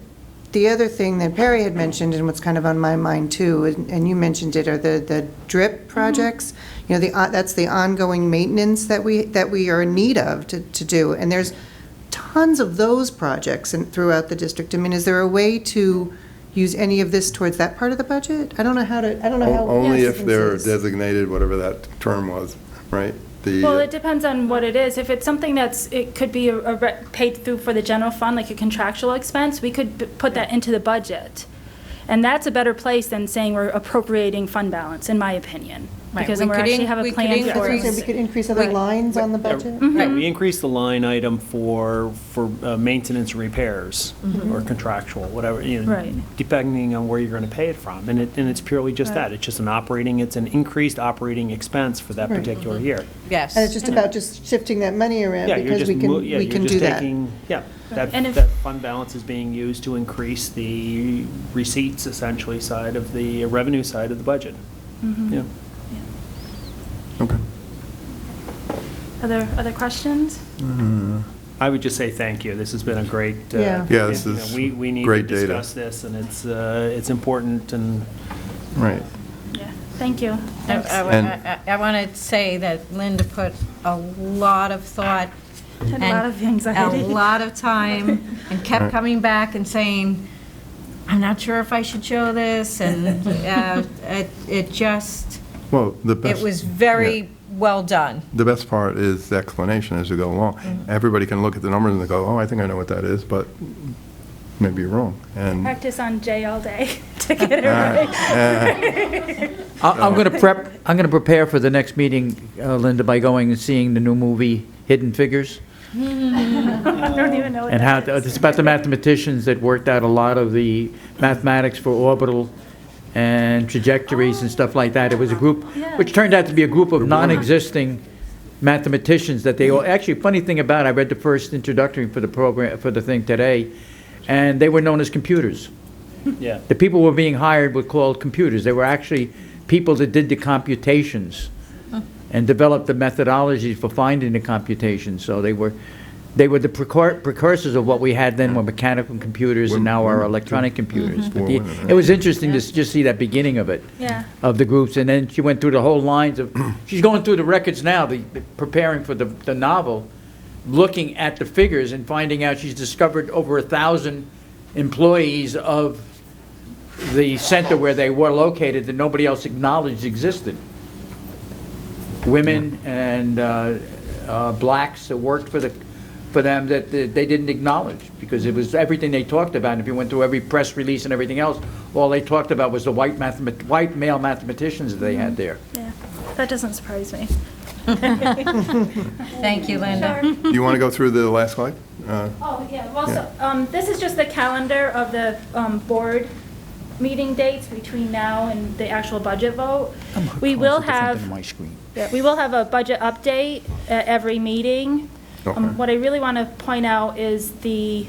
the other thing that Perry had mentioned, and what's kind of on my mind too, and you mentioned it, are the DRIP projects. You know, that's the ongoing maintenance that we are in need of to do. And there's tons of those projects throughout the district. I mean, is there a way to use any of this towards that part of the budget? I don't know how. Only yes, if they're it's- designated, whatever that term was, right? Well, it depends on what it is. If it's something it could be paid through for the general fund, like a contractual expense, we could put that into the budget. And that's a better place than saying we're appropriating fund balance, in my opinion. Right, Because we then we could actually have a we could plan for increase- it. We could increase other Right. lines on the budget? Yeah, we increased the line item for maintenance and repairs, or contractual, whatever, you know, Right. depending on where you're going to pay it from. And it's purely just that. It's just it's an increased operating expense for that Right. particular year. Yes. And it's just about just shifting that money around Yeah, you're because just, we can do that. And if- that fund balance is being used to increase the receipts, essentially, side of the revenue side of the budget. Yeah. Okay. Other questions? I would just say thank you. This has been a great. Yeah. Yeah, this you know, is we need to great data. discuss this, and it's important, and Right. Yeah, thank you. Thanks. I want to say that Linda put a lot of thought Had a and lot of anxiety. a lot of time, and kept coming back and saying, I'm not sure if I should show this, and it just, Well, the best. it was very yeah. well done. The best part is the explanation as you go along. Everybody can look at the numbers and they go, oh, I think I know what that is, but maybe you're wrong. And Practice on J all day to get it right. I'm going to prepare for the next meeting, Linda, by going and seeing the new movie, Hidden Figures. I don't even know what And that how, is. it's about the mathematicians that worked out a lot of the mathematics for orbital and trajectories and stuff like that. It was a group, Yeah. which turned out to be a group of non-existing mathematicians that they all, actually, funny thing about it, I read the first introductory for the program, for the thing today, and they were known as computers. yeah. The people who were being hired were called computers. They were actually people that did the computations and developed the methodologies for finding the computations. So they were the precursors of what we had then were mechanical computers and now are electronic computers. But it was interesting to just see that beginning of it, Yeah. of the groups. And then she went through the whole lines of, she's going through the records now, preparing for the novel, looking at the figures and finding out she's discovered over 1,000 employees of the center where they were located that nobody else acknowledged existed. Women and blacks that worked for them that they didn't acknowledge because it was everything they talked about. And if you went through every press release and everything else, all they talked about was the white male mathematicians that they had there. Yeah, that doesn't surprise me. Thank you, Linda. Sure. Do you want to go through the last slide? Oh, yeah, well, so, this is just the calendar of the board meeting dates between now and the actual budget vote. We will have, yeah, we will have a budget update at every meeting. Okay. What I really want to point out is the,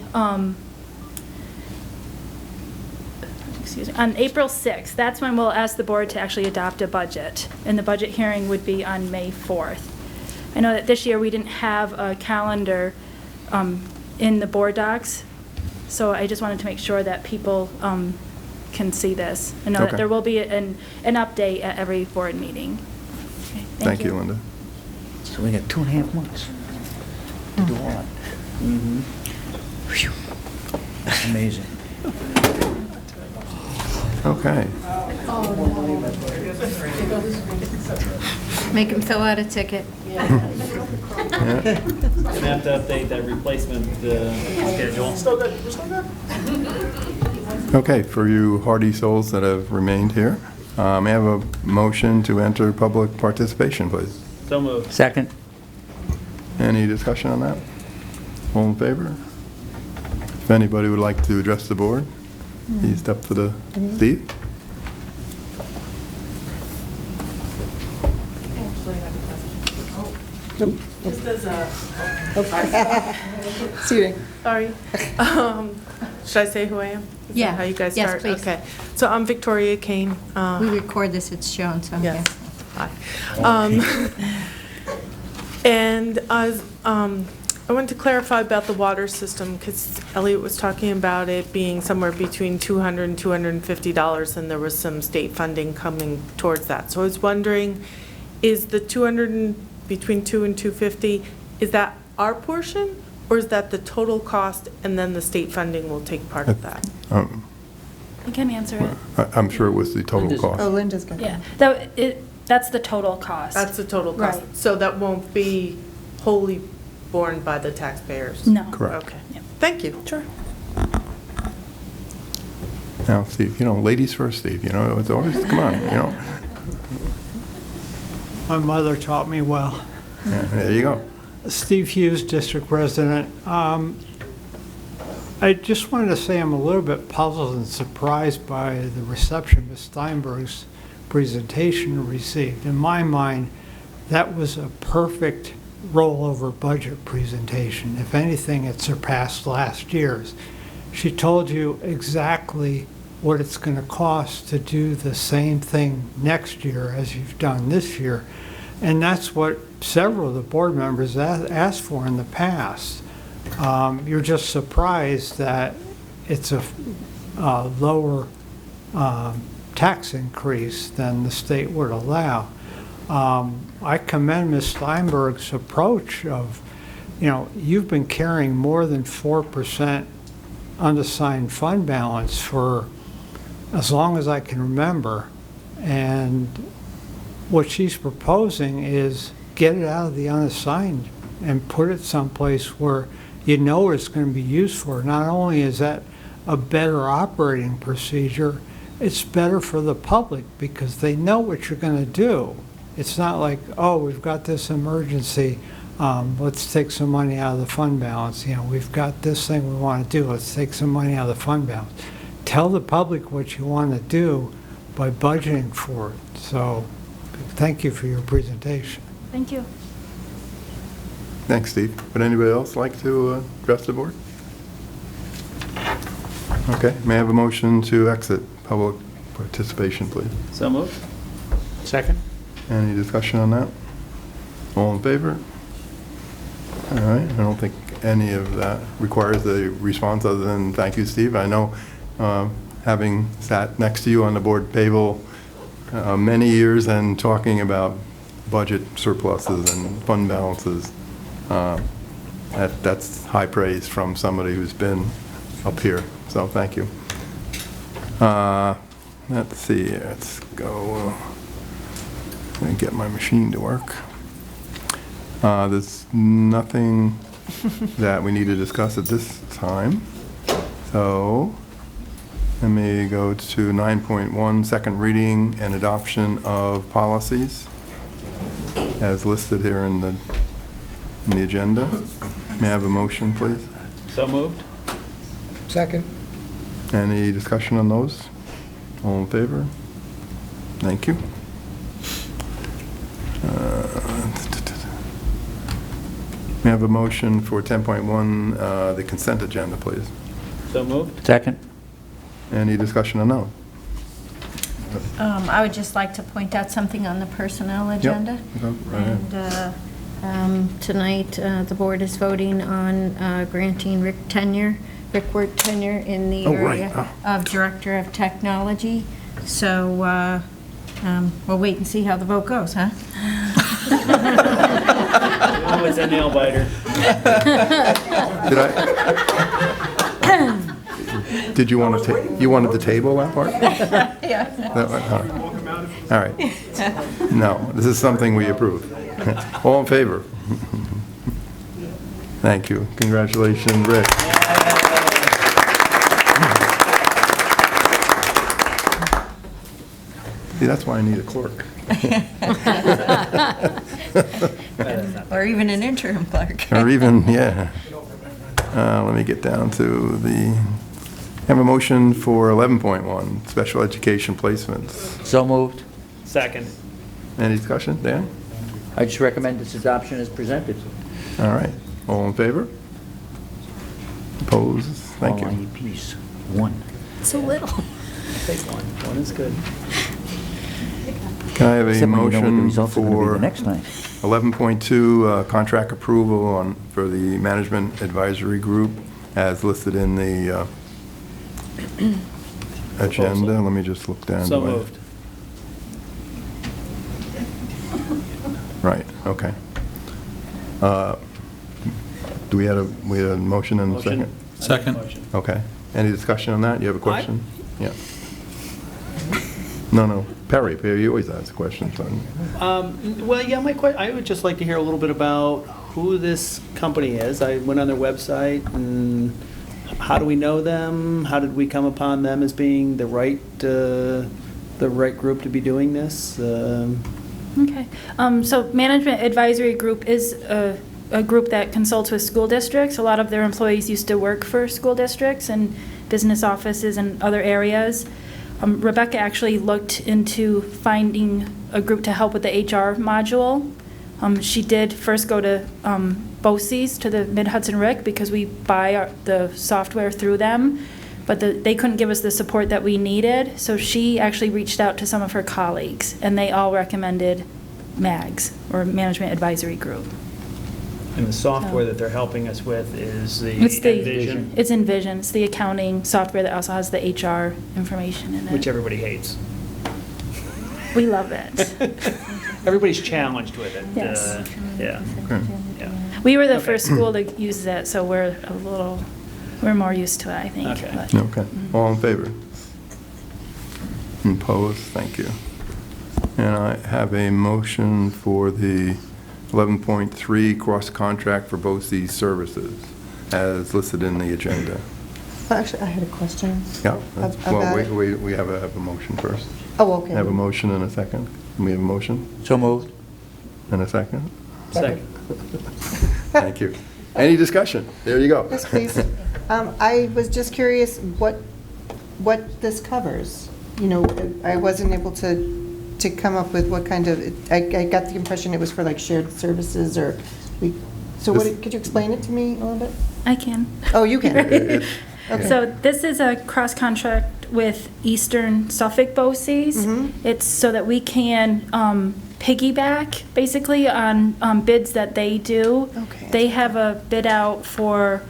excuse me, on April 6th, that's when we'll ask the board to actually adopt a budget, and the budget hearing would be on May 4th. I know that this year we didn't have a calendar in the board docs, so I just wanted to make sure that people can see this. I know Okay. that there will be an update at every board meeting. Okay, Thank you, Linda. So we got 2.5 months to do all that. Phew. That's amazing. Okay. Make him fill out a ticket. Yeah. Gonna have to update that replacement schedule. Still good, we're still good. Okay, for you hardy souls that have remained here, may I have a motion to enter public participation, please? So moved. Second? Any discussion on that? All in favor? If anybody would like to address the board, please step to the seat. Just as a, Seating. sorry. Should I say who I am? Is that Yeah. how you guys Yes, start? please. Okay. So I'm Victoria Kane. We record this, it's shown, so. Yes. Hi. And as I want to clarify about the water system, because Elliot was talking about it being somewhere between $200 and $250, and there was some state funding coming towards that. So I was wondering, is the between $200 and $250, is that our portion, or is that the total cost, and then the state funding will take part of that? I can answer it. I'm sure it was the total cost. Oh, Linda's got Yeah, that. that's the total cost. That's the total cost? Right. So that won't be wholly borne by the taxpayers? No. Correct. Okay. Yep. Thank you. Sure. Now, Steve, ladies first, Steve, it's always, come on. My mother taught me well. Yeah, there you go. Steve Hughes, district president. I just wanted to say I'm a little bit puzzled and surprised by the reception Ms. Steinberg's presentation received. In my mind, that was a perfect rollover budget presentation. If anything, it surpassed last year's. She told you exactly what it's going to cost to do the same thing next year as you've done this year. And that's what several of the board members asked for in the past. You're just surprised that it's a lower tax increase than the state would allow. I commend Ms. Steinberg's approach of, you've been carrying more than 4% unassigned fund balance for as long as I can remember. And what she's proposing is get it out of the unassigned and put it someplace where you know it's going to be used for. Not only is that a better operating procedure, it's better for the public because they know what you're going to do. It's not like, oh, we've got this emergency, let's take some money out of the fund balance. We've got this thing we want to do, let's take some money out of the fund balance. Tell the public what you want to do by budgeting for it. So thank you for your presentation. Thank you. Thanks, Steve. Would anybody else like to address the board? Okay, may I have a motion to exit public participation, please? So moved. Second. Any discussion on that? All in favor? All right, I don't think any of that requires a response other than thank you, Steve. I know having sat next to you on the board table many years and talking about budget surpluses and fund balances, that's high praise from somebody who's been up here, so thank you. Let's see, let's go. Let me get my machine to work. There's nothing that we need to discuss at this time. So let me go to 9.1, second reading and adoption of policies as listed here in the agenda. May I have a motion, please? So moved. Second. Any discussion on those? All in favor? Thank you. May I have a motion for 10.1, the consent agenda, please? So moved. Second. Any discussion on those? I would just like to point out something on the personnel agenda. Go right ahead. And tonight, the board is voting on granting Rick Work tenure in the Oh, right. area of Director of Technology. So we'll wait and see how the vote goes, huh? Always a nail biter. Did you want to you wanted to table that part? Yeah. That one, all right. No, this is something we approve. All in favor? Thank you. Congratulations, Rick. See, that's why I need a clerk. Or even an interim clerk. Or even, yeah. Let me get down to have a motion for 11.1, special education placements. So moved. Second. Any discussion? Dan? I just recommend its adoption as presented. All right. All in favor? Opposed? Thank All you. IEPs. One. So little. Take one. One is good. Can I have a Except when you know what the motion results are gonna be for the next time. 11.2, contract approval for the Management Advisory Group as listed in the agenda? Let me just look down. So moved. Right, okay. Do we had a motion and a second? Second. Okay. Any discussion on that? You have a question? Yeah. No. Perry, you always ask questions on. Well, yeah, I would just like to hear a little bit about who this company is. I went on their website, and how do we know them? How did we come upon them as being the right group to be doing this? Okay. So Management Advisory Group is a group that consults with school districts. A lot of their employees used to work for school districts and business offices and other areas. Rebecca actually looked into finding a group to help with the HR module. She did first go to BOCES, to the Mid-Hudson RIC, because we buy the software through them, but they couldn't give us the support that we needed, so she actually reached out to some of her colleagues, and they all recommended MAGS, or Management Advisory Group. And the software that they're helping us with is the It's the Envision, It's Envision. It's the accounting software that also has the HR information in it. which everybody hates. We love it. Everybody's challenged with it. Yes. Yeah. Yeah. We were the Okay. first school to use it, so we're more used to it, I think. Okay. but- Okay. All in favor? Opposed? Thank you. And I have a motion for the 11.3 cross-contract for BOCES services as listed in the agenda. Actually, I had a question. Yeah. About Well, it. we have a motion first. Oh, okay. Have a motion and a second. We have a motion So moved. and a second. Second. Thank you. Any discussion? There you go. Yes, please. I was just curious what this covers. You know, I wasn't able to come up with what kind of, I got the impression it was for like shared services or, could you explain it to me a little bit? I can. Oh, you can. Okay. So this is a cross-contract with Eastern Suffolk BOCES. It's so that we can piggyback, basically, on bids that they do. Okay. They have a bid out for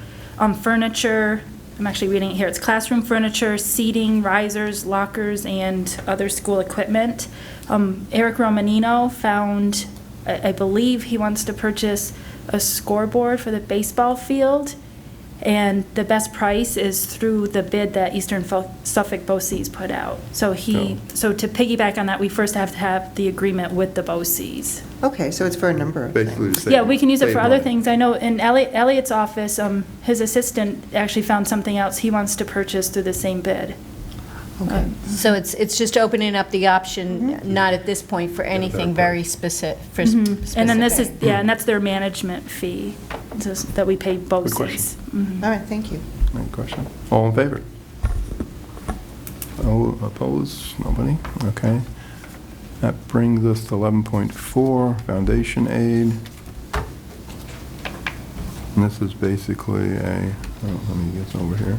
furniture. I'm actually reading it here. It's classroom furniture, seating, risers, lockers, and other school equipment. Eric Romanino found, I believe he wants to purchase a scoreboard for the baseball field. And the best price is through the bid that Eastern Suffolk BOCES put out. So so to piggyback on that, we first have to have the agreement with the BOCES. Okay, so it's for a number of Basically, things. to save- Yeah, we can use it save for other money. things. I know in Elliot's office, his assistant actually found something else he wants to purchase through the same bid. Okay. So it's just opening up the option, not at this point, for anything very specific. And then this is, and that's their management fee that we pay BOCES. question. All right, thank you. Any question? All in favor? Oh, opposed? Nobody? Okay. That brings us to 11.4, foundation aid. And this is basically let me get over here.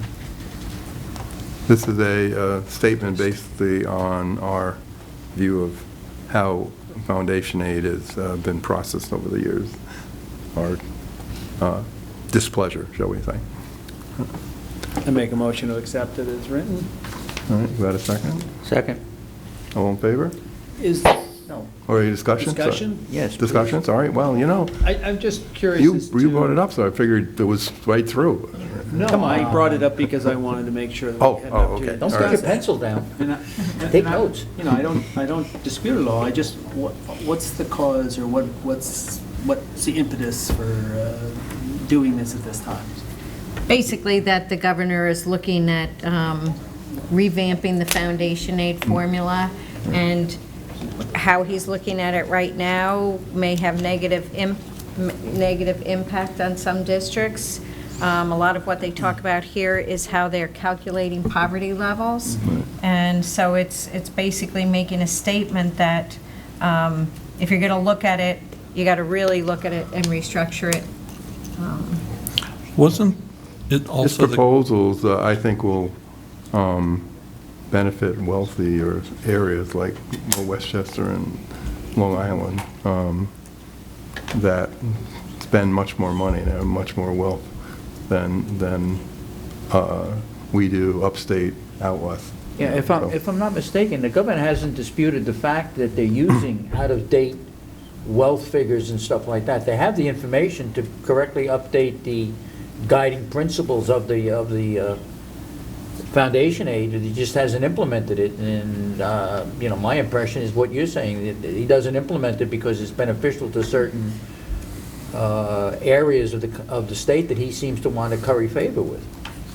This is a statement basically on our view of how foundation aid has been processed over the years, our displeasure, shall we say. I make a motion to accept it as written. All right, you got a second? Second. All in favor? Is, no, Or any discussion? discussion? Yes. please. Discussions, all right, well, I'm just curious you as you brought to- it up, so I figured it was right through. No, I brought it up because I wanted to make sure that Oh, we had an oh, opportunity. okay. Don't All put right. your pencil down. Take notes. You know, I don't dispute it all. I just, what's the cause or what's the impetus for doing this at this time? Basically, that the governor is looking at revamping the foundation aid formula, and how he's looking at it right now may have negative impact on some districts. A lot of what they talk about here is how they're calculating poverty levels. And so it's basically making a statement that if you're going to look at it, you got to really look at it and restructure it. Wasn't it This also the... proposals, I think, will benefit wealthier areas like Westchester and Long Island that spend much more money and have much more wealth than we do upstate out west. Yeah, if I'm not mistaken, the government hasn't disputed the fact that they're using out-of-date wealth figures and stuff like that. They have the information to correctly update the guiding principles of the foundation aid, he just hasn't implemented it. And, my impression is what you're saying, that he doesn't implement it because it's beneficial to certain areas of the state that he seems to want to curry favor with.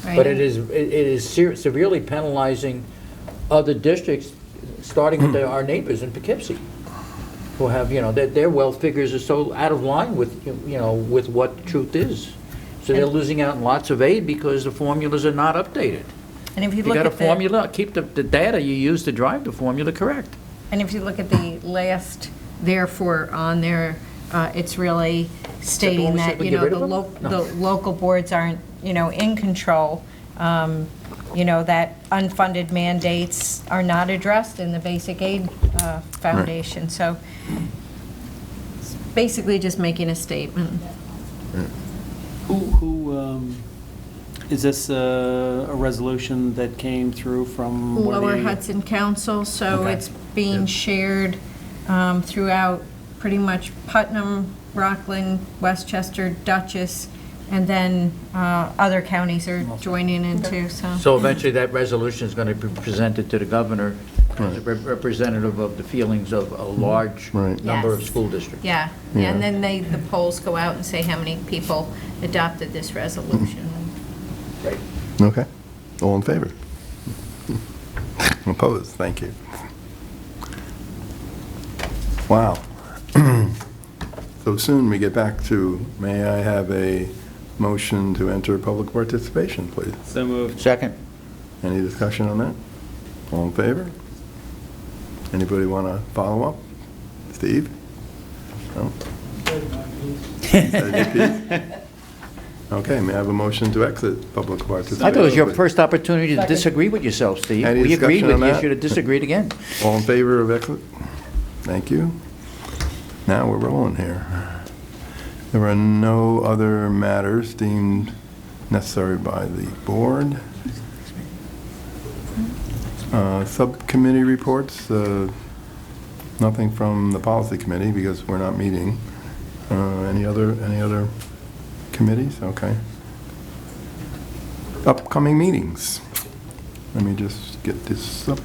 Right. But it is severely penalizing other districts, starting with our neighbors in Poughkeepsie, who have, their wealth figures are so out of line with, with what the truth is. So they're losing out on lots of aid because the formulas are not updated. And if you You look got a at formula, keep the data you use to drive the formula correct. And if you look at the last therefore on there, it's really stating that, we get rid of them? the local boards aren't, in control. That unfunded mandates are not addressed in the basic aid foundation. So it's basically just making a statement. Is this a resolution that came through from one of Lower the- Hudson Council, so Okay. it's being shared throughout pretty much Putnam, Rockland, Westchester, Dutchess, and then other counties are joining in too, so. So eventually that resolution is going to be presented to the governor as a representative of the feelings of a large Right. number of Yes. school districts. Yeah, Yeah. and then the polls go out and say how many people adopted this resolution. Right. Okay. All in favor? Opposed? Thank you. Wow. So soon we get back to, may I have a motion to enter public participation, please? So moved. Second. Any discussion on that? All in favor? Anybody want to follow up? Steve? No? Okay, may I have a motion to exit public participation? I thought it was your please? first opportunity to disagree with yourself, Steve. Any We agreed discussion with on you, you that? should have disagreed again. All in favor of exit? Thank you. Now we're rolling here. There are no other matters deemed necessary by the board. Subcommittee reports, nothing from the policy committee because we're not meeting. Any other committees? Okay. Upcoming meetings. Let me just get this up.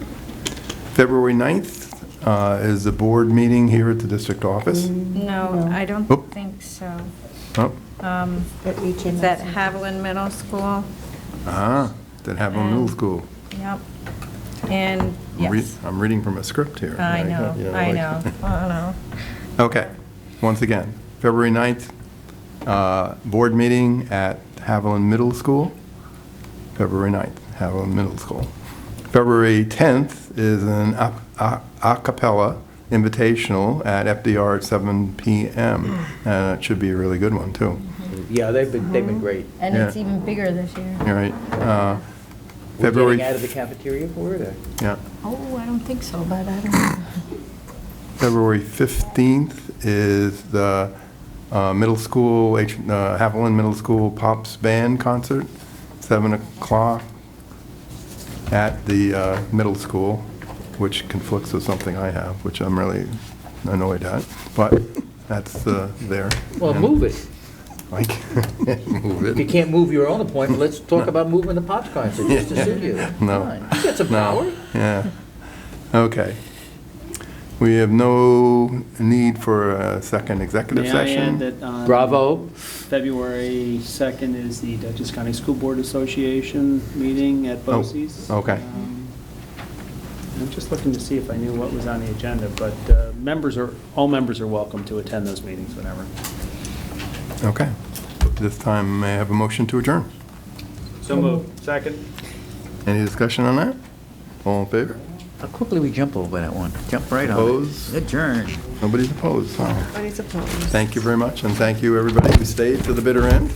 February 9th is the board meeting here at the district office. No, I don't Oop. think so. Oh, Is that Haviland Middle School? that Haviland Middle School. Yep. And, yes, I'm reading from a script here. I know, You I like- know. Okay, once again, February 9th, board meeting at Haviland Middle School. February 9th, Haviland Middle School. February 10th is an a cappella invitational at FDR at 7 p.m. And it should be a really good one, too. Yeah, they've been great. And it's Yeah. even bigger this year. All right. We're February, getting out of the cafeteria for it, or? yeah. Oh, I don't think so, but I don't know. February 15th is the middle school, Haviland Middle School Pops Band Concert, 7 o'clock at the middle school, which conflicts with something I have, which I'm really annoyed at, but that's there. Well, And move it. I can't move If you it. can't move your own appointment, let's talk about moving the Pops concert, just to suit you. No. Come on, you got some No. power. Yeah. Okay. We have no need for a second executive May I session. add that on Bravo. February 2nd is the Dutchess County School Board Association meeting at BOCES. okay. I'm just looking to see if I knew what was on the agenda, but all members are welcome to attend those meetings whenever. Okay. This time, may I have a motion to adjourn? So moved. Second. Any discussion on that? All in favor? How quickly we jump over that one. Jump right on. Opposed? Adjourn. Nobody's opposed, so Nobody's opposed. thank you very much, and thank you, everybody who stayed to the bitter end.